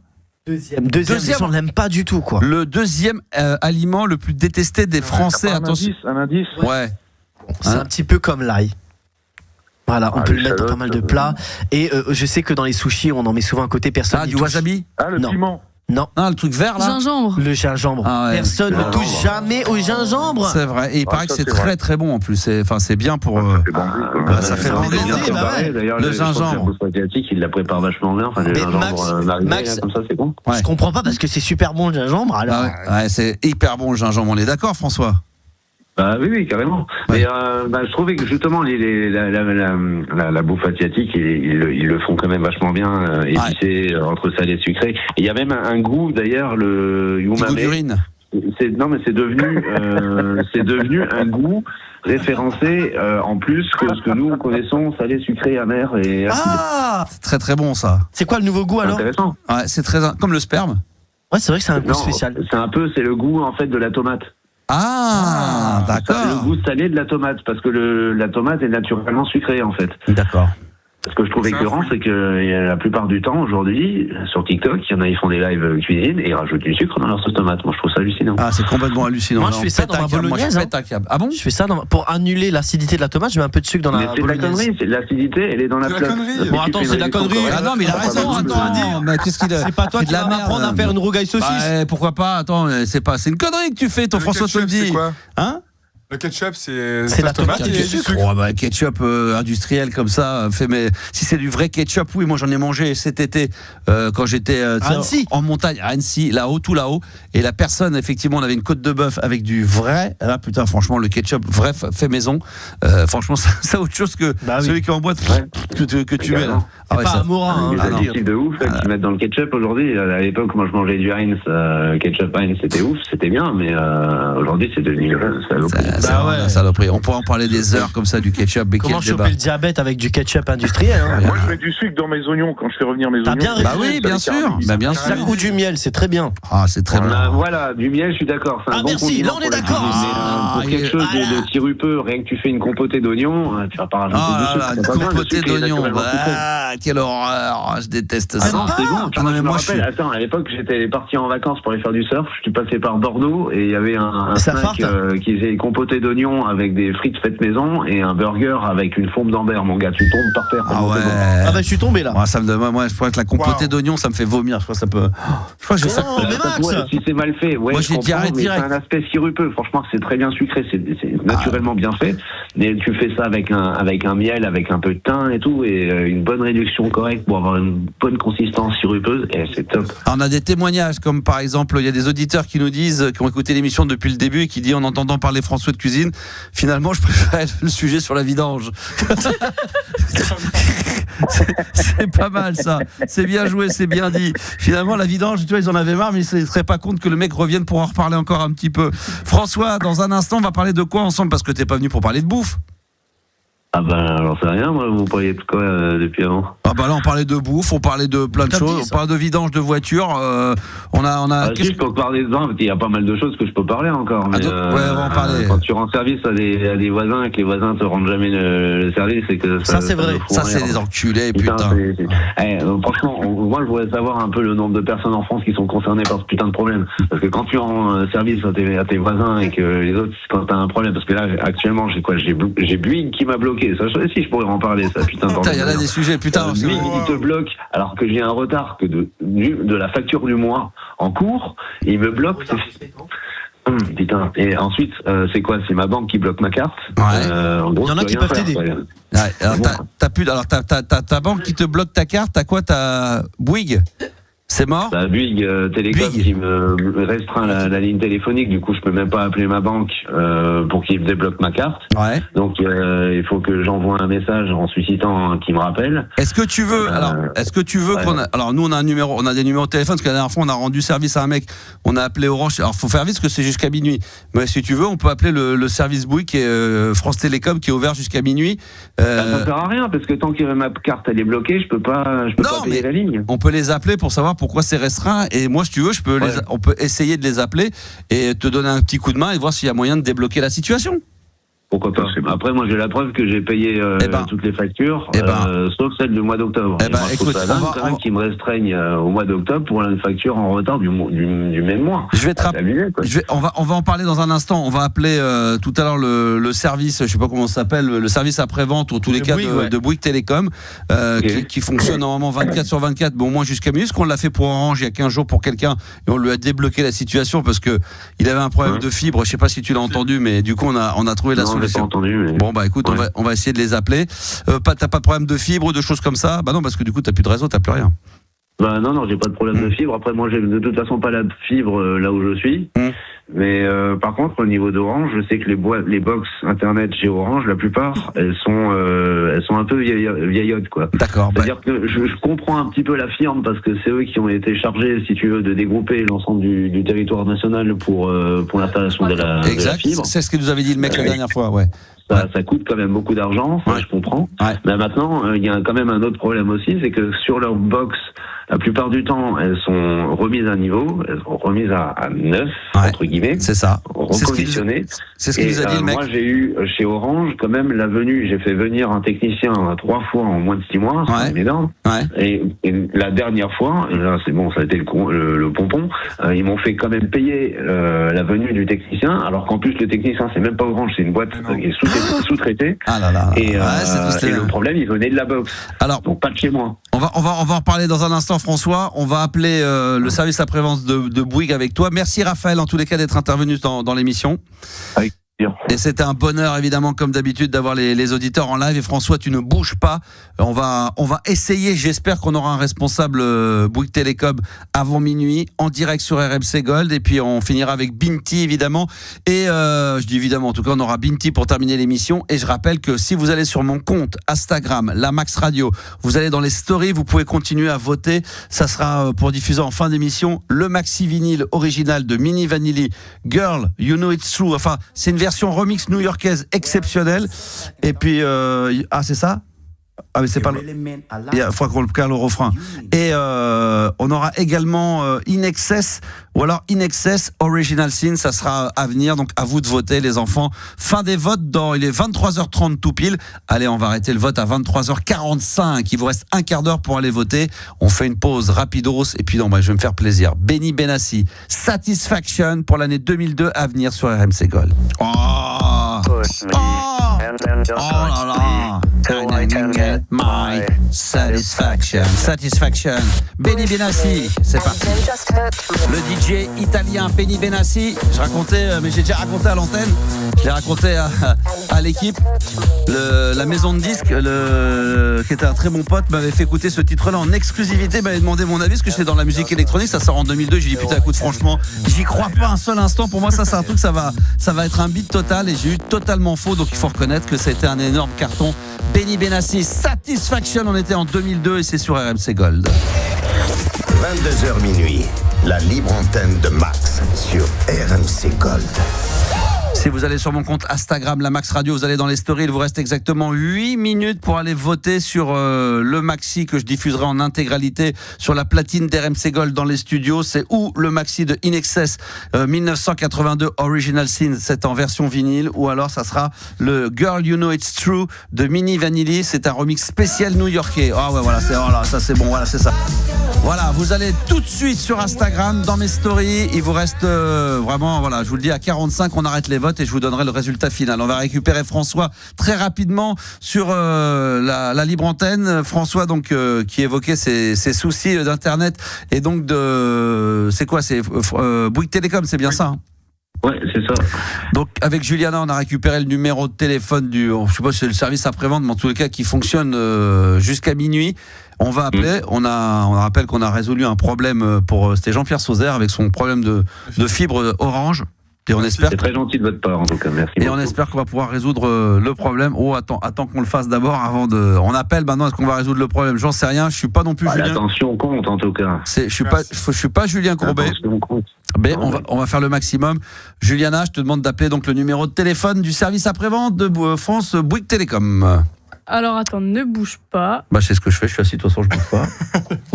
Deuxième, on l'aime pas du tout, quoi. Le deuxième aliment le plus détesté des Français. Attention. Un indice. Ouais. C'est un petit peu comme l'ail. Voilà, on peut le mettre dans pas mal de plats. Et je sais que dans les sushis, on en met souvent à côté. Personne. Du wasabi? Le piment. Non. Le truc vert là. Gingembre. Le gingembre. Personne ne touche jamais au gingembre. C'est vrai. Et il paraît que c'est très très bon en plus. C'est bien pour. Ça fait bander. D'ailleurs, le gingembre. Asiatique, il la prépare vachement bien. Enfin, le gingembre mariné, comme ça, c'est bon. Je comprends pas parce que c'est super bon le gingembre. Alors. C'est hyper bon le gingembre. On est d'accord, François? Oui, carrément. Mais je trouvais que justement la bouffe asiatique, ils le font quand même vachement bien, épicé, entre salé et sucré. Et il y a même un goût d'ailleurs, le umame. C'est devenu un goût référencé en plus que ce que nous connaissons, salé, sucré, amer et acide. C'est très très bon ça. C'est quoi le nouveau goût alors? Intéressant. C'est très comme le sperme. Ouais, c'est vrai que c'est un goût spécial. C'est le goût en fait de la tomate. D'accord. Le goût salé de la tomate, parce que la tomate est naturellement sucrée en fait. D'accord. Ce que je trouve écœurant, c'est que la plupart du temps aujourd'hui, sur TikTok, il y en a, ils font des lives cuisine et ils rajoutent du sucre dans leur sauce tomate. Moi, je trouve ça hallucinant. C'est complètement hallucinant. Moi, je fais ça dans ma bolognaise. Ah bon? Je fais ça pour annuler l'acidité de la tomate. Je mets un peu de sucre dans la bolognaise. C'est de la connerie. L'acidité, elle est dans la plate. Bon, attends, c'est de la connerie. Ah non, mais il a raison. Attends, mais qu'est-ce qu'il a? C'est pas toi qui vas m'apprendre à faire une rougaille saucisse. Pourquoi pas? Attends, c'est une connerie que tu fais. Ton François te le dit. Hein? Le ketchup, c'est la tomate et du sucre. Ketchup industriel comme ça, si c'est du vrai ketchup, oui, moi j'en ai mangé cet été quand j'étais en montagne à Annecy, tout là-haut, et la personne, effectivement, on avait une côte de bœuf avec du vrai, là putain, franchement, le ketchup vrai fait maison, franchement, c'est autre chose que celui qui est en boîte que tu mets là. C'est pas Amora, des types de ouf qu'ils mettent dans le ketchup aujourd'hui. À l'époque, moi je mangeais du Heinz, ketchup Heinz, c'était ouf, c'était bien, mais aujourd'hui c'est devenu la saloperie. On pourrait en parler des heures comme ça du ketchup. Comment choper le diabète avec du ketchup industriel? Moi je mets du sucre dans mes oignons quand je fais revenir mes oignons. Oui, bien sûr. Bien sûr. Ou du miel, c'est très bien. C'est très bien. Voilà, du miel, je suis d'accord. Merci, là on est d'accord. Pour quelque chose de sirupeux, rien que tu fais une compotée d'oignons, tu vas pas rajouter du sucre. Une compotée d'oignons. Quelle horreur. Je déteste ça. Non, c'est bon. Je me rappelle, à l'époque, j'étais parti en vacances pour aller faire du surf. Je suis passé par Bordeaux et il y avait un snack qui faisait une compotée d'oignons avec des frites faites maison et un burger avec une fourme d'Ambert. Mon gars, tu tombes par terre. Je suis tombé là. Moi, je crois que la compotée d'oignons, ça me fait vomir. Je crois que ça peut. Je crois que ça. Mais Max, si c'est mal fait, moi j'ai diarrhée direct. C'est un aspect sirupeux. Franchement, c'est très bien sucré. C'est naturellement bien fait. Mais tu fais ça avec un miel, avec un peu de thym et tout, et une bonne réduction correcte pour avoir une bonne consistance sirupeuse. Et c'est top. On a des témoignages, comme par exemple, il y a des auditeurs qui nous disent, qui ont écouté l'émission depuis le début et qui disent en entendant parler François de cuisine, finalement, je préfère le sujet sur la vidange. C'est pas mal ça. C'est bien joué, c'est bien dit. Finalement, la vidange, tu vois, ils en avaient marre, mais ils ne se seraient pas compte que le mec revienne pour en reparler encore un petit peu. François, dans un instant, on va parler de quoi ensemble? Parce que t'es pas venu pour parler de bouffe. Ah ben, j'en sais rien, moi, vous parliez de quoi depuis avant? Ah bah là, on parlait de bouffe, on parlait de plein de choses, on parlait de vidange de voiture, on a... Ah, si, je peux parler de ça, il y a pas mal de choses que je peux parler encore, mais ouais, on va en parler. Quand tu rends service à des voisins et que les voisins te rendent jamais le service, c'est que ça c'est vrai. Ça, c'est des enculés, putain. Franchement, moi, je voudrais savoir un peu le nombre de personnes en France qui sont concernées par ce putain de problème. Parce que quand tu rends service à tes voisins et que les autres, quand t'as un problème, parce que là, actuellement, j'ai Bouygues qui m'a bloqué. Ça, si je pourrais en parler, ça, putain. Il y en a des sujets, putain. Bouygues, il te bloque, alors que j'ai un retard que de la facture du mois en cours, il me bloque. Putain. Et ensuite, c'est quoi? C'est ma banque qui bloque ma carte. En gros, il y en a qui peuvent t'aider. Alors, ta banque qui te bloque ta carte, t'as quoi? T'as Bouygues? C'est mort? Bouygues Télécom qui me restreint la ligne téléphonique, du coup je peux même pas appeler ma banque pour qu'ils débloquent ma carte. Ouais. Donc il faut que j'envoie un message en sollicitant qu'il me rappelle. Est-ce que tu veux alors nous on a des numéros de téléphone parce que la dernière fois on a rendu service à un mec, on a appelé Orange. Alors faut faire vite parce que c'est jusqu'à minuit. Mais si tu veux, on peut appeler le service Bouygues qui est France Télécom qui est ouvert jusqu'à minuit. Ça sert à rien parce que tant que ma carte elle est bloquée, je peux pas payer la ligne. On peut les appeler pour savoir pourquoi c'est restreint, et moi si tu veux on peut essayer de les appeler et te donner un petit coup de main et voir s'il y a moyen de débloquer la situation. Pourquoi pas. Après, moi, j'ai la preuve que j'ai payé toutes les factures, sauf celle du mois d'octobre. Écoute, quand même qu'ils me restreignent au mois d'octobre pour une facture en retard du même mois. On va en parler dans un instant. On va appeler tout à l'heure le service, je sais pas comment ça s'appelle, le service après-vente, ou tous les cas de Bouygues Télécom, qui fonctionne normalement 24 sur 24, mais au moins jusqu'à minuit. Parce qu'on l'a fait pour Orange il y a 15 jours pour quelqu'un, et on lui a débloqué la situation parce que il avait un problème de fibre. Je sais pas si tu l'as entendu, mais du coup on a trouvé la solution. Pas entendu, mais... Bon bah écoute, on va essayer de les appeler. T'as pas de problème de fibre, de choses comme ça? Bah non, parce que du coup t'as plus de réseau, t'as plus rien. Bah non, j'ai pas de problème de fibre. Après moi j'ai de toute façon pas la fibre là où je suis. Mais par contre au niveau d'Orange, je sais que les box internet chez Orange, la plupart elles sont un peu vieillottes quoi. D'accord. C'est-à-dire que je comprends un petit peu la firme parce que c'est eux qui ont été chargés, si tu veux, de dégrouper l'ensemble du territoire national pour l'installation de la fibre. C'est ce que nous avait dit le mec la dernière fois, ouais. Ça coûte quand même beaucoup d'argent, je comprends. Mais maintenant, il y a quand même un autre problème aussi, c'est que sur leur box, la plupart du temps, elles sont remises à niveau, elles sont remises à neuf, entre guillemets. C'est ça. Reconditionnées. C'est ce qu'il nous a dit le mec. Moi, j'ai eu chez Orange quand même j'ai fait venir un technicien 3 fois en moins de 6 mois, c'est énorme. Et la dernière fois, et là c'est bon, ça a été le pompon, ils m'ont fait quand même payer la venue du technicien, alors qu'en plus le technicien c'est même pas Orange, c'est une boîte qui est sous-traitée. Et le problème, il venait de la box. Alors, donc pas de chez moi. On va en reparler dans un instant, François. On va appeler le service après-vente de Bouygues avec toi. Merci Raphaël en tous les cas d'être intervenu dans l'émission. Avec plaisir. Et c'était un bonheur évidemment comme d'habitude d'avoir les auditeurs en live. Et François, tu ne bouges pas. On va essayer. J'espère qu'on aura un responsable Bouygues Télécom avant minuit en direct sur RMC Gold. Et puis on finira avec Binti évidemment. Et je dis évidemment, en tout cas on aura Binti pour terminer l'émission. Et je rappelle que si vous allez sur mon compte Instagram, la Max Radio, vous allez dans les stories, vous pouvez continuer à voter. Ça sera pour diffuser en fin d'émission le maxi vinyle original de Mini Vanilli, Girl, You Know It's True. Enfin, c'est une version remix new-yorkaise exceptionnelle. Et puis c'est ça? Ah mais c'est pas il faut qu'on le cale le refrain. Et on aura également In Excess ou alors In Excess Original Sin, ça sera à venir, donc à vous de voter les enfants. Fin des votes il est 23h30 tout pile. Allez, on va arrêter le vote à 23h45. Il vous reste un quart d'heure pour aller voter. On fait une pause rapidos et puis je vais me faire plaisir. Benny Benassi, Satisfaction pour l'année 2002 à venir sur RMC Gold. Oh là là. My satisfaction. Benny Benassi, c'est parti. Le DJ italien Benny Benassi. Je racontais, mais j'ai déjà raconté à l'antenne. Je l'ai raconté à l'équipe. La maison de disques, qui était un très bon pote, m'avait fait écouter ce titre-là en exclusivité. M'avait demandé mon avis, parce que j'étais dans la musique électronique. Ça sort en 2002. J'ai dit putain, écoute, franchement, j'y crois pas un seul instant. Pour moi, ça c'est un truc, ça va être un beat total. Et j'ai eu totalement faux. Donc il faut reconnaître que ça a été un énorme carton. Benny Benassi, Satisfaction, on était en 2002 et c'est sur RMC Gold. 22h minuit, la libre antenne de Max sur RMC Gold. Si vous allez sur mon compte Instagram, la Max Radio, vous allez dans les stories, il vous reste exactement 8 minutes pour aller voter sur le maxi que je diffuserai en intégralité sur la platine d'RMC Gold dans les studios. C'est ou le maxi de In Excess 1982 Original Sin, c'est en version vinyle, ou alors ça sera le Girl You Know It's True de Mini Vanilli, c'est un remix spécial new-yorkais. Ah ouais, voilà, ça c'est bon, voilà, c'est ça. Voilà, vous allez tout de suite sur Instagram, dans mes stories. Il vous reste vraiment, voilà, je vous le dis, à 45, on arrête les votes et je vous donnerai le résultat final. On va récupérer François très rapidement sur la libre antenne. François, donc, qui évoquait ses soucis d'internet et donc c'est quoi, c'est Bouygues Télécom, c'est bien ça, hein? Ouais, c'est ça. Donc avec Juliana, on a récupéré le numéro de téléphone je sais pas si c'est le service après-vente, mais en tous les cas qui fonctionne jusqu'à minuit. On va appeler, on rappelle qu'on a résolu un problème c'était Jean-Pierre Sauzère avec son problème de fibre Orange. Et on espère. C'est très gentil de votre part, en tout cas. Merci. Et beaucoup. On espère qu'on va pouvoir résoudre le problème. Oh, attends qu'on le fasse d'abord avant de. On appelle maintenant. Est-ce qu'on va résoudre le problème? J'en sais rien. Je suis pas non plus Julien. L'attention compte, en tout cas. Je suis pas Julien Courbet. Mais on va faire le maximum. Juliana, je te demande d'appeler donc le numéro de téléphone du service après-vente de France Bouygues Télécom. Alors attends, ne bouge pas. Bah c'est ce que je fais, je suis assis, de toute façon je bouge pas.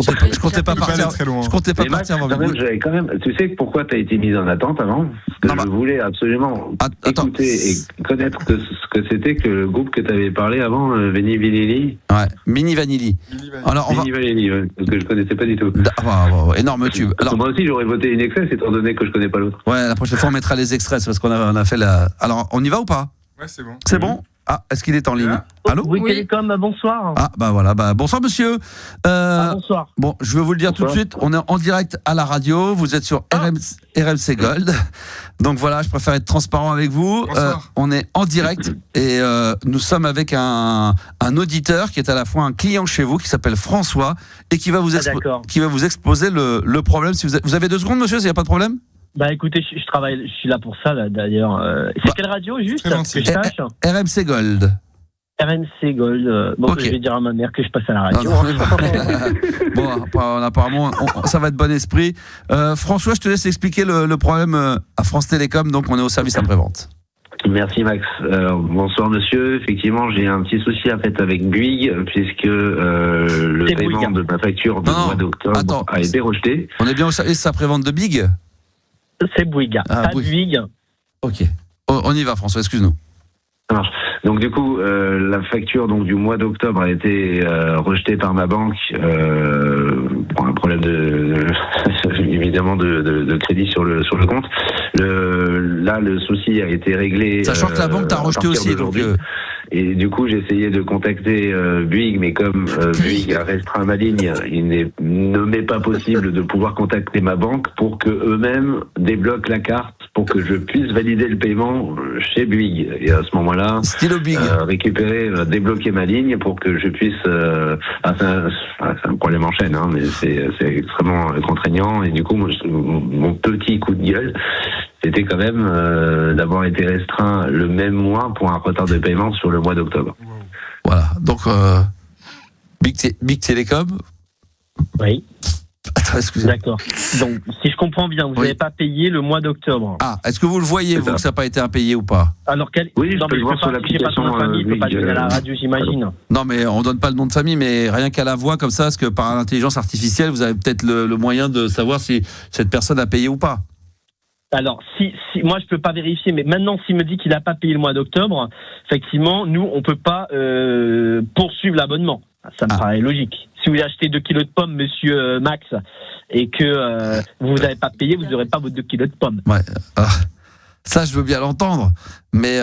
Je comptais pas partir. Je comptais pas partir avant. Quand même, tu sais pourquoi tu as été mise en attente avant? Parce que je voulais absolument écouter et connaître ce que c'était que le groupe que tu avais parlé avant, Mini Vanilli. Ouais, Mini Vanilli. Alors Mini Vanilli, parce que je connaissais pas du tout. Énorme tube. Alors moi aussi j'aurais voté In Excess étant donné que je connais pas l'autre. Ouais, la prochaine fois on mettra les extraits parce qu'on a fait Alors on y va ou pas? Ouais, c'est bon. C'est bon? Ah, est-ce qu'il est en ligne? Allô? Oui, Télécom, bonsoir. Ah, bah voilà, bonsoir monsieur. Bonsoir. Bon, je vais vous le dire tout de suite, on est en direct à la radio, vous êtes sur RMC Gold. Donc voilà, je préfère être transparent avec vous. On est en direct et nous sommes avec un auditeur qui est à la fois un client chez vous, qui s'appelle François, et qui va vous exposer le problème. Si vous avez 2 secondes, monsieur, s'il n'y a pas de problème? Bah écoutez, je suis là pour ça là, d'ailleurs. C'est quelle radio juste que je sache? RMC Gold. RMC Gold. Bon, okay. Je vais dire à ma mère que je passe à la radio. Bon, apparemment, ça va être bon esprit. François, je te laisse expliquer le problème à France Télécom. Donc, on est au service après-vente. Merci Max. Bonsoir monsieur. Effectivement, j'ai un petit souci en fait avec Bouygues puisque le paiement de ma facture du mois d'octobre a été rejeté. On est bien au service après-vente de Bouygues? C'est Bouygues, pas Bouygues. Ok. On y va François, excuse-nous. Ça marche. Donc du coup, la facture donc du mois d'octobre a été rejetée par ma banque pour un problème évidemment de crédit sur le compte. Là, le souci a été réglé. Sachant que la banque t'a rejeté aussi. Donc Et du coup, j'ai essayé de contacter Bouygues, mais comme Bouygues a restreint ma ligne, il ne m'est pas possible de pouvoir contacter ma banque pour que eux-mêmes débloquent la carte pour que je puisse valider le paiement chez Bouygues. Et à ce moment-là, débloquer ma ligne pour que je puisse. C'est un problème en chaîne, hein, mais c'est extrêmement contraignant. Et du coup, mon petit coup de gueule, c'était quand même d'avoir été restreint le même mois pour un retard de paiement sur le mois d'octobre. Voilà, donc Bouygues Télécom. Oui. Attends, excusez-moi. D'accord. Donc, si je comprends bien, vous n'avez pas payé le mois d'octobre. Ah, est-ce que vous le voyez, vous, que ça n'a pas été impayé ou pas? Alors, oui, je peux le voir sur l'application. J'ai pas de famille, je peux pas le donner à la radio, j'imagine. Non, mais on donne pas le nom de famille, mais rien qu'à la voix comme ça, parce que par l'intelligence artificielle, vous avez peut-être le moyen de savoir si cette personne a payé ou pas. Alors, si moi je peux pas vérifier, mais maintenant s'il me dit qu'il n'a pas payé le mois d'octobre, effectivement, nous on peut pas poursuivre l'abonnement. Ça me paraît logique. Si vous achetez 2 kilos de pommes, monsieur Max, et que vous n'avez pas payé, vous n'aurez pas vos 2 kilos de pommes. Ouais. Ça, je veux bien l'entendre, mais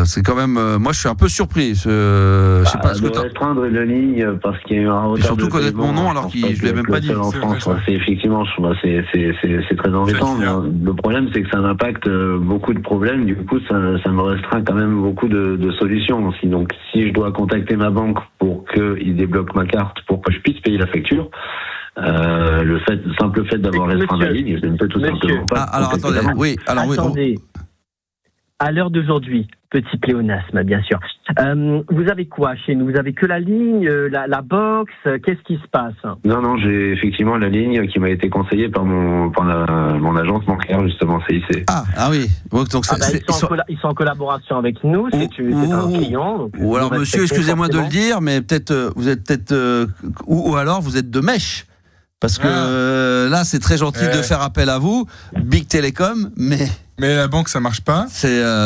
c'est quand même. Moi, je suis un peu surpris. Je sais pas ce que restreindre une ligne parce qu'il y a eu un retard. Et surtout connaître mon nom alors que je l'ai même pas dit. En France, c'est effectivement, c'est très embêtant. Le problème, c'est que ça impacte beaucoup de problèmes. Du coup, ça me restreint quand même beaucoup de solutions aussi. Donc, si je dois contacter ma banque pour qu'ils débloquent ma carte pour que je puisse payer la facture. Le simple fait d'avoir restreint ma ligne, je ne peux tout simplement pas. Alors attendez, Attendez. À l'heure d'aujourd'hui, Petit pléonasme, bien sûr. Vous avez quoi chez nous? Vous avez que la ligne, la box? Qu'est-ce qui se passe? Non, j'ai effectivement la ligne qui m'a été conseillée par mon agence bancaire, justement, CIC. Ah oui. Donc ils sont en collaboration avec nous, c'est un client. Ou alors, monsieur, excusez-moi de le dire, mais vous êtes ou alors vous êtes de Mèche. Parce que là, c'est très gentil de faire appel à vous, Big Télécom, mais la banque, ça marche pas.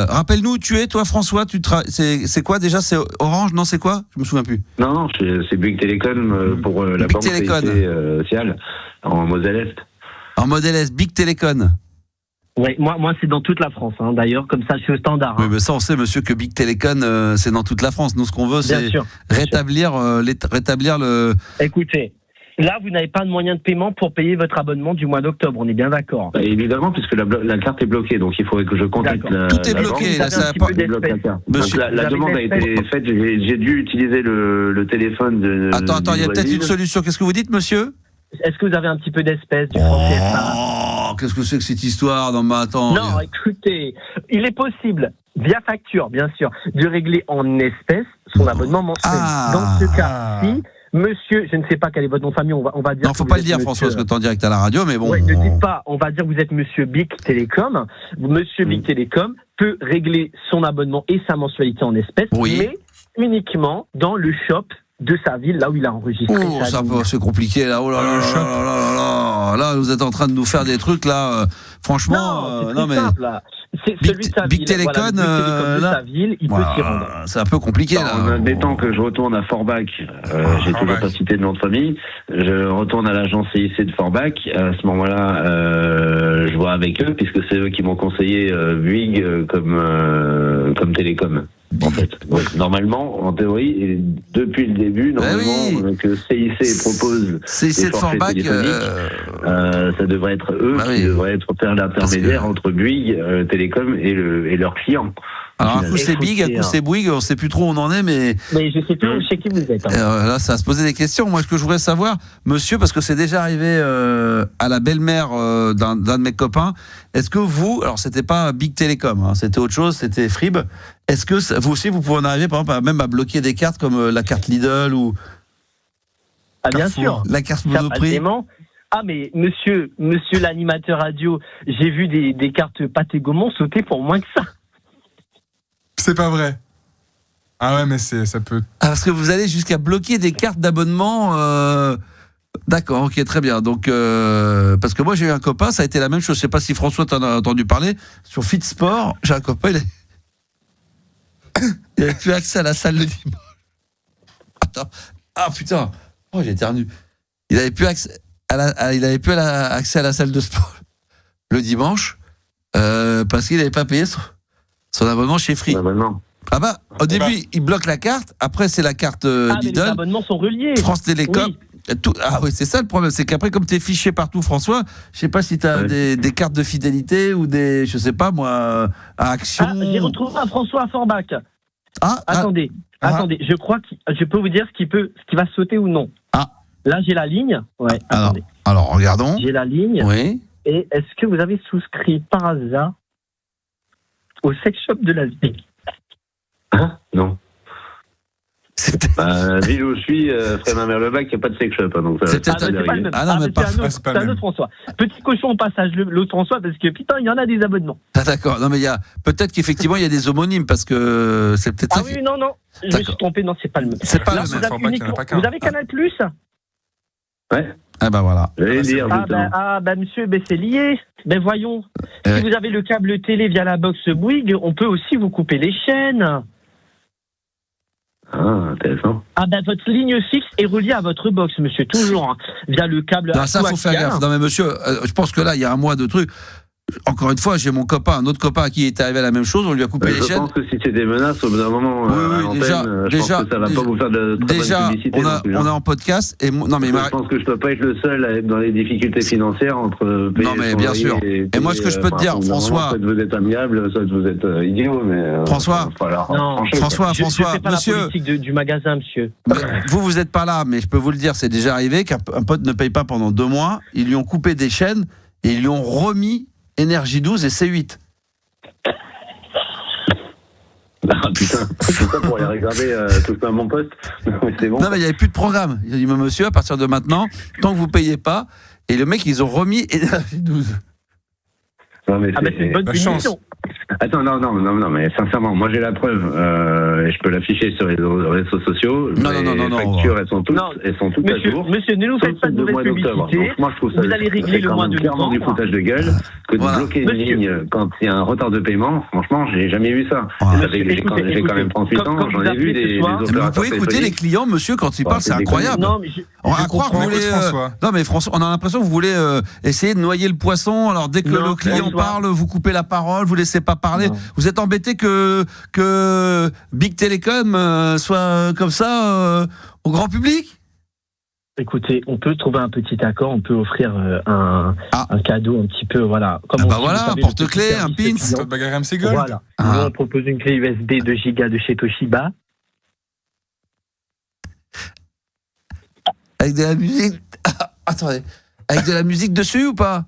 Rappelle-nous où tu es, toi, François. C'est quoi déjà? C'est Orange? Non, c'est quoi? Je me souviens plus. Non, c'est Big Télécom pour la Big banque Télécom. En Moselle-Est. En Moselle-Est, Big Télécom. Oui, moi c'est dans toute la France, d'ailleurs, comme ça je suis au standard. Oui, mais ça on sait, monsieur, que Big Télécom, c'est dans toute la France. Nous, ce qu'on veut, c'est rétablir le... Écoutez, là, vous n'avez pas de moyen de paiement pour payer votre abonnement du mois d'octobre, on est bien d'accord. Évidemment, puisque la carte est bloquée, donc il faudrait que je contacte la Tout est bloqué, là, ça n'a pas... Donc la demande a été faite, j'ai dû utiliser le téléphone de... Attends, il y a peut-être une solution. Qu'est-ce que vous dites, monsieur? Est-ce que vous avez un petit peu d'espèces du franc CFA? Qu'est-ce que c'est que cette histoire? Non, écoutez, il est possible, via facture, bien sûr, de régler en espèces son abonnement mensuel. Dans ce cas-ci, monsieur, je ne sais pas quel est votre nom de famille, on va dire... Non, faut pas le dire, François, parce que t'es en direct à la radio, mais bon... Oui, ne dites pas, on va dire que vous êtes monsieur Big Télécom. Monsieur Big Télécom peut régler son abonnement et sa mensualité en espèces, mais uniquement dans le shop de sa ville, là où il a enregistré c'est compliqué, là. Oh là là là là là. Là, vous êtes en train de nous faire des trucs, là. Franchement... Non, c'est simple, là. C'est celui de sa Big ville. Télécom, de sa ville, il peut s'y rendre. C'est un peu compliqué, là. En admettant que je retourne à Forbach, j'ai toujours pas cité de nom de famille, je retourne à l'agence CIC de Forbach, à ce moment-là, je vois avec eux, puisque c'est eux qui m'ont conseillé Bouygues comme télécom. En fait, donc, normalement, en théorie, et depuis le début, que CIC propose CIC de Forbach, ça devrait être eux qui devraient faire l'intermédiaire entre Bouygues, Télécom et leurs clients. Alors un coup c'est Big, un coup c'est Bouygues, on sait plus trop où on en est, mais je sais plus chez qui vous êtes. Là, ça va se poser des questions. Moi, ce que je voudrais savoir, monsieur, parce que c'est déjà arrivé à la belle-mère d'un de mes copains, est-ce que vous, alors c'était pas Big Télécom, c'était autre chose, c'était Frib, est-ce que vous aussi, vous pouvez en arriver, par exemple, même à bloquer des cartes comme la carte Lidl ou... bien sûr. La carte Monoprix. Mais monsieur l'animateur radio, j'ai vu des cartes Pathé Gaumont sauter pour moins que ça. C'est pas vrai. Ah ouais, mais ça peut... parce que vous allez jusqu'à bloquer des cartes d'abonnement... D'accord, ok, très bien. Donc, parce que moi, j'ai eu un copain, ça a été la même chose. Je sais pas si François t'en a entendu parler. Sur Fitsport, j'ai un copain, il avait plus accès à la salle le dimanche. Attends. Ah putain. Oh, j'ai éternué. Il avait plus accès accès à la salle de sport le dimanche parce qu'il n'avait pas payé son abonnement chez Free. Au début, il bloque la carte. Après, c'est la carte Lidl. Mais les abonnements sont reliés. France Télécom. Oui. C'est ça le problème. C'est qu'après, comme tu es fiché partout, François, je sais pas si tu as des cartes de fidélité ou des, je sais pas moi, à Action. J'ai retrouvé un François à Forbach. Attendez. Je crois que je peux vous dire ce qui va sauter ou non. Là, j'ai la ligne. Ouais. Alors, regardons. J'ai la ligne. Oui. Et est-ce que vous avez souscrit par hasard au sex shop de la ville? Non. Ville où je suis, Frémin-Merlebac, il n'y a pas de sex shop. Donc c'est pas le même. C'est un autre François. Petit cochon au passage, l'autre François, parce que putain, il y en a des abonnements. D'accord. Non, mais il y a peut-être qu'effectivement, il y a des homonymes, parce que c'est peut-être ça. Oui, non. Je me suis trompé, non, c'est pas le même. C'est pas le même. Vous avez Canal Plus? Ouais. Voilà. Monsieur, c'est lié. Mais voyons, si vous avez le câble télé via la box Bouygues, on peut aussi vous couper les chaînes. Intéressant. Votre ligne fixe est reliée à votre box, monsieur, toujours, via le câble. Non, ça, faut faire gaffe. Non, mais monsieur, je pense que là, il y a un mois de trucs. Encore une fois, j'ai un autre copain à qui est arrivé à la même chose, on lui a coupé les chaînes. Je pense que si c'est des menaces, au bout d'un moment, déjà, je pense que ça va pas vous faire de très bonne publicité. On est en podcast. Et je pense que je peux pas être le seul à être dans les difficultés financières entre payer. Non, mais bien sûr. Et moi, ce que je peux te dire, François. Soit vous êtes amiable, soit vous êtes idiot, mais. François, monsieur. La politique du magasin, monsieur. Vous êtes pas là, mais je peux vous le dire, c'est déjà arrivé qu'un pote ne paye pas pendant 2 mois. Ils lui ont coupé des chaînes et ils lui ont remis Énergie 12 et C8. Ah putain, c'est ça pour aller regarder tout ça à mon poste. C'est bon. Non, mais il n'y avait plus de programme. Il a dit, monsieur, à partir de maintenant, tant que vous ne payez pas, et le mec, ils ont remis Énergie 12. Non, mais c'est une bonne décision. Attends, non, mais sincèrement, moi j'ai la preuve, et je peux l'afficher sur les réseaux sociaux. Non. Les factures, elles sont toutes à jour. Monsieur, ne nous faites pas de mauvaise publicité. Donc, moi, je trouve ça, vous allez régler le mois de clairement du foutage de gueule que de bloquer une ligne quand il y a un retard de paiement. Franchement, j'ai jamais vu ça. J'ai quand même 38 ans, j'en ai vu des opérateurs. Vous pouvez écouter les clients, monsieur, quand ils parlent, c'est incroyable. On va croire que vous voulez. Non, mais François, on a l'impression que vous voulez essayer de noyer le poisson. Alors, dès que le client parle, vous coupez la parole, vous laissez pas parler. Non. Vous êtes embêté que Big Telecom soit comme ça au grand public? Écoutez, on peut trouver un petit accord, on peut offrir un cadeau un petit peu, voilà. Comme un porte-clés, un pins. Pas de bagarre RMC Gold. Voilà. Nous, on propose une clé USB 2 Go de chez Toshiba. Avec de la musique. Attendez. Avec de la musique dessus ou pas?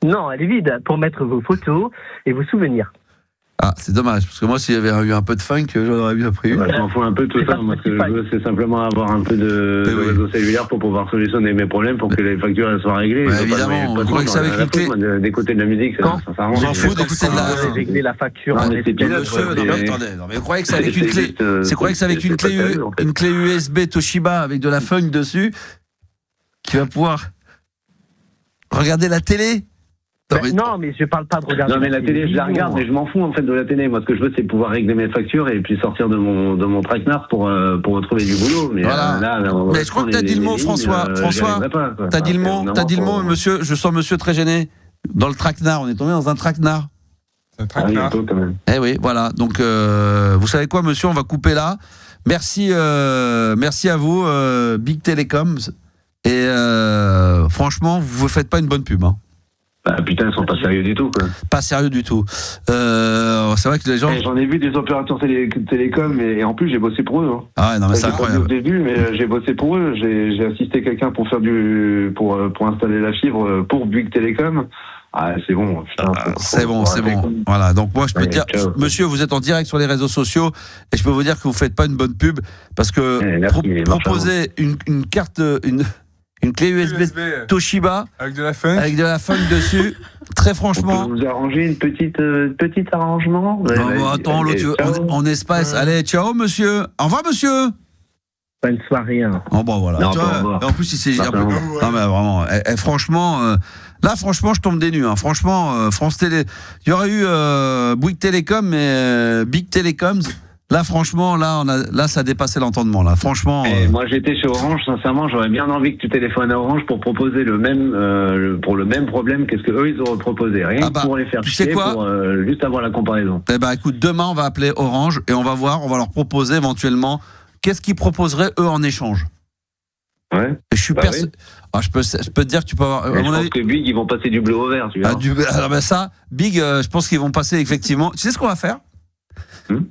Non, elle est vide, pour mettre vos photos et vos souvenirs. Ah, c'est dommage, parce que moi, s'il y avait eu un peu de funk, j'en aurais bien pris. Je m'en fous un peu de tout ça. Moi, ce que je veux, c'est simplement avoir un peu de réseau cellulaire pour pouvoir solutionner mes problèmes, pour que les factures elles soient réglées. Évidemment, on croit que c'est avec une clé. D'écouter de la musique, ça on s'en fout d'écouter de la. Régler la facture. Attendez, mais vous croyez que c'est avec une clé. C'est quoi que c'est avec une clé USB Toshiba avec de la funk dessus qui va pouvoir regarder la télé? Non, mais je parle pas de regarder. Non, mais la télé, je la regarde, mais je m'en fous en fait de la télé. Moi, ce que je veux, c'est pouvoir régler mes factures et puis sortir de mon traquenard pour retrouver du boulot. Mais voilà. Mais je crois que t'as dit le mot, François. T'as dit le mot, monsieur. Je sens monsieur très gêné. Dans le traquenard, on est tombé dans un traquenard. Un traquenard. Quand même. Eh oui, voilà. Donc, vous savez quoi, monsieur, on va couper là. Merci à vous, Big Telecom. Et franchement, vous faites pas une bonne pub, hein. Bah putain, ils sont pas sérieux du tout, quoi. Pas sérieux du tout. C'est vrai que les gens. J'en ai vu des opérateurs télécom et en plus j'ai bossé pour eux. Hein. Ah ouais, non mais c'est incroyable. Au début, mais j'ai bossé pour eux. J'ai assisté quelqu'un pour faire pour installer la fibre pour Bouygues Télécom. Ah, c'est bon. Putain, c'est bon. Voilà. Donc moi, je peux dire, monsieur, vous êtes en direct sur les réseaux sociaux et je peux vous dire que vous faites pas une bonne pub parce que proposer une carte, une clé USB Toshiba avec de la funk dessus. Très franchement. On peut vous arranger une petite arrangement. Attends, en espace. Allez, ciao, monsieur. Au revoir, monsieur. Bonne soirée. Oh bon, voilà. Non, en plus, il s'est non mais vraiment. Franchement. Là, franchement, je tombe des nues. Hein. Franchement, France Télé. Il y aurait eu Bouygues Télécom, mais Big Telecoms. Là, franchement, là, ça a dépassé l'entendement. Là, franchement. Moi, j'étais chez Orange. Sincèrement, j'aurais bien envie que tu téléphones à Orange pour proposer le même, pour le même problème. Qu'est-ce que eux ils auraient proposé? Rien que pour les faire chier, pour juste avoir la comparaison. Eh ben, écoute, demain, on va appeler Orange et on va voir. On va leur proposer éventuellement qu'est-ce qu'ils proposeraient eux en échange. Ouais. Et je suis je peux te dire que tu peux avoir. Je pense que Big, ils vont passer du bleu au vert. Tu vois. Alors ça, Big, je pense qu'ils vont passer effectivement. Tu sais ce qu'on va faire?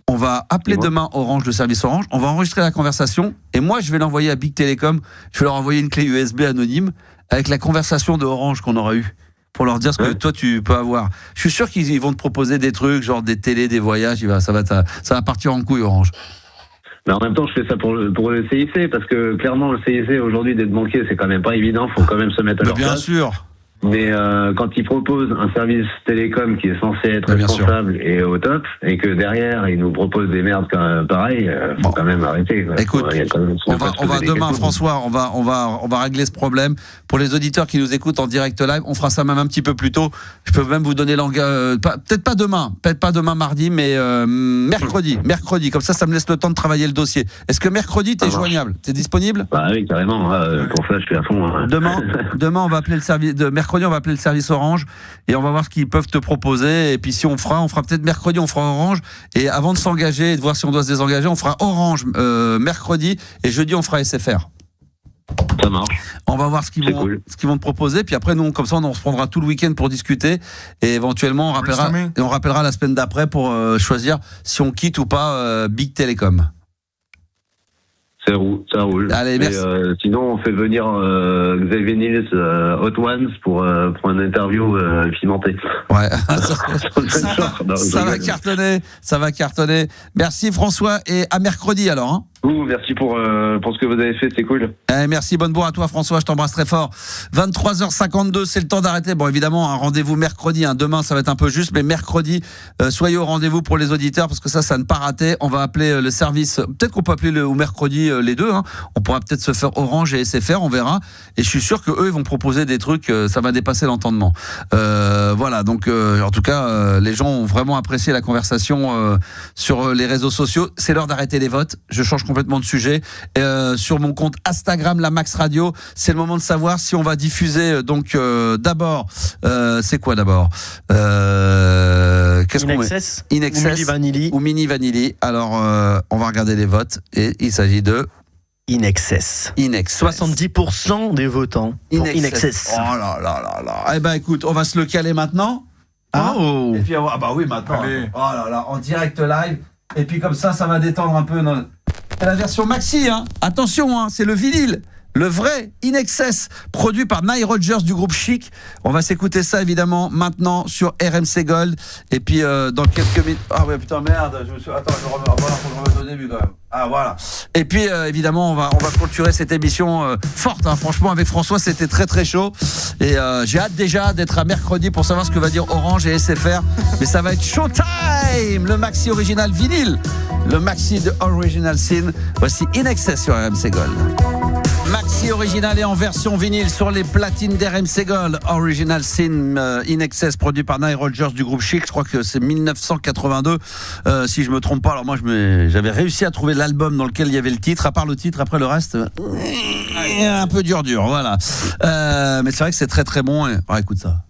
On va appeler demain Orange, le service Orange. On va enregistrer la conversation et moi, je vais l'envoyer à Big Telecom. Je vais leur envoyer une clé USB anonyme avec la conversation de Orange qu'on aura eue pour leur dire ce que toi tu peux avoir. Je suis sûr qu'ils vont te proposer des trucs, genre des télés, des voyages. Ça va partir en couille Orange. Mais en même temps, je fais ça pour le CIC parce que clairement, le CIC aujourd'hui d'être banquier, c'est quand même pas évident. Faut quand même se mettre à leur place. Bien sûr. Mais quand ils proposent un service télécom qui est censé être responsable et au top, et que derrière ils nous proposent des merdes pareil, faut quand même arrêter. Quoi. Écoute, on va demain, François, on va régler ce problème. Pour les auditeurs qui nous écoutent en direct live, on fera ça même un petit peu plus tôt. Je peux même vous donner peut-être pas demain mardi, mais mercredi. Comme ça me laisse le temps de travailler le dossier. Est-ce que mercredi t'es joignable? T'es disponible? Bah oui, carrément. Pour ça, je suis à fond. Hein. Demain, on va appeler le service de mercredi, on va appeler le service Orange et on va voir ce qu'ils peuvent te proposer. Et puis si on fera peut-être mercredi, on fera Orange. Et avant de s'engager et de voir si on doit se désengager, on fera Orange mercredi et jeudi on fera SFR. Ça marche. On va voir ce qu'ils vont te proposer. Puis après, nous, comme ça, on se prendra tout le week-end pour discuter. Et éventuellement, on rappellera la semaine d'après pour choisir si on quitte ou pas Big Telecom. Ça roule. Allez, merci. Sinon, on fait venir Xavier Niels, Hot Ones, pour une interview pimentée. Ouais. Ça va cartonner. Ça va cartonner. Merci François et à mercredi alors. Hein. Merci pour ce que vous avez fait, c'est cool. Merci, bonne bourre à toi François, je t'embrasse très fort. 23h52, c'est le temps d'arrêter. Bon, évidemment, un rendez-vous mercredi. Demain, ça va être un peu juste, mais mercredi, soyez au rendez-vous pour les auditeurs parce que ça ne pas rater. On va appeler le service. Peut-être qu'on peut appeler le mercredi les deux. Hein. On pourra peut-être se faire Orange et SFR, on verra. Et je suis sûr que eux ils vont proposer des trucs. Ça va dépasser l'entendement. Voilà. Donc, en tout cas, les gens ont vraiment apprécié la conversation sur les réseaux sociaux. C'est l'heure d'arrêter les votes. Je change complètement de sujet. Sur mon compte Instagram, la Max Radio, c'est le moment de savoir si on va diffuser. Donc, d'abord, c'est quoi d'abord qu'est-ce qu'on met? In Excess ou Mini Vanilli. Alors, on va regarder les votes et il s'agit de In Excess. 70% des votants pour In Excess. Oh là là là là. Eh ben écoute, on va se le caler maintenant. Hein et puis, bah oui, maintenant. Allez. Oh là là, en direct live. Et puis comme ça va détendre un peu. C'est la version maxi, hein. Attention, hein, c'est le vinyle. Le vrai In Excess, produit par Nile Rodgers du groupe Chic. On va s'écouter ça évidemment maintenant sur RMC Gold. Et puis dans quelques minutes. Ah ouais, putain, merde. Attends, faut que je remette au début quand même. Ah voilà. Et puis évidemment, on va clôturer cette émission forte. Hein. Franchement, avec François, c'était très très chaud. Et j'ai hâte déjà d'être à mercredi pour savoir ce que va dire Orange et SFR. Mais ça va être showtime. Le maxi original vinyle. Le maxi de Original Sin. Voici In Excess sur RMC Gold. Maxi original et en version vinyle sur les platines d'RMC Gold. Original Sin In Excess, produit par Nile Rodgers du groupe Chic. Je crois que c'est 1982, si je me trompe pas. Alors moi, j'avais réussi à trouver l'album dans lequel il y avait le titre. À part le titre, après le reste, un peu dur, voilà. Mais c'est vrai que c'est très très bon. Écoute ça.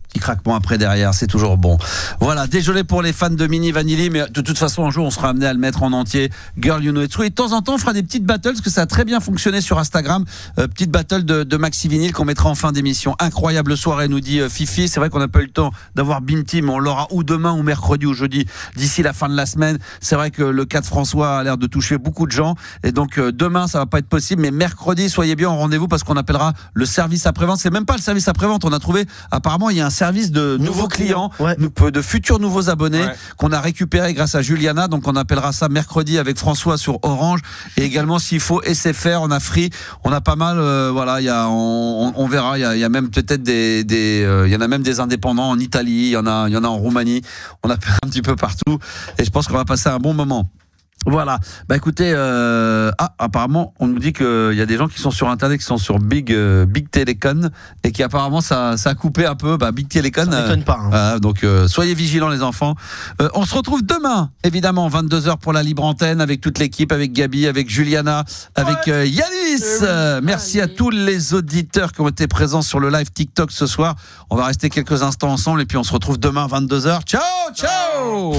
Petit craquement après derrière, c'est toujours bon. Voilà, désolé pour les fans de Mini Vanilli, mais de toute façon un jour on sera amené à le mettre en entier. Girl You Know It's True. Et de temps en temps on fera des petites battles parce que ça a très bien fonctionné sur Instagram. Petite battle de Maxi Vinyle qu'on mettra en fin d'émission. Incroyable soirée, nous dit Fifi. C'est vrai qu'on n'a pas eu le temps d'avoir Binti, mais on l'aura ou demain ou mercredi ou jeudi d'ici la fin de la semaine. C'est vrai que le cas de François a l'air de toucher beaucoup de gens et donc demain ça va pas être possible, mais mercredi soyez bien au rendez-vous parce qu'on appellera le service après-vente. C'est même pas le service après-vente, on a trouvé, apparemment il y a un service de nouveaux clients, de futurs nouveaux abonnés qu'on a récupéré grâce à Juliana. Donc on appellera ça mercredi avec François sur Orange et également s'il faut SFR, on a Free, on a pas mal. Voilà, on verra. Il y a même peut-être il y en a même des indépendants en Italie, il y en a en Roumanie. On appelle un petit peu partout et je pense qu'on va passer un bon moment. Voilà, bah écoutez, apparemment on nous dit qu'il y a des gens qui sont sur internet, qui sont sur Big Telecom et qui apparemment ça a coupé un peu. Big Telecom, ça m'étonne pas, hein. Donc soyez vigilants les enfants. On se retrouve demain évidemment 22h pour la libre antenne avec toute l'équipe, avec Gabi, avec Juliana, avec Yanis. Merci à tous les auditeurs qui ont été présents sur le live TikTok ce soir. On va rester quelques instants ensemble et puis on se retrouve demain 22h. Ciao.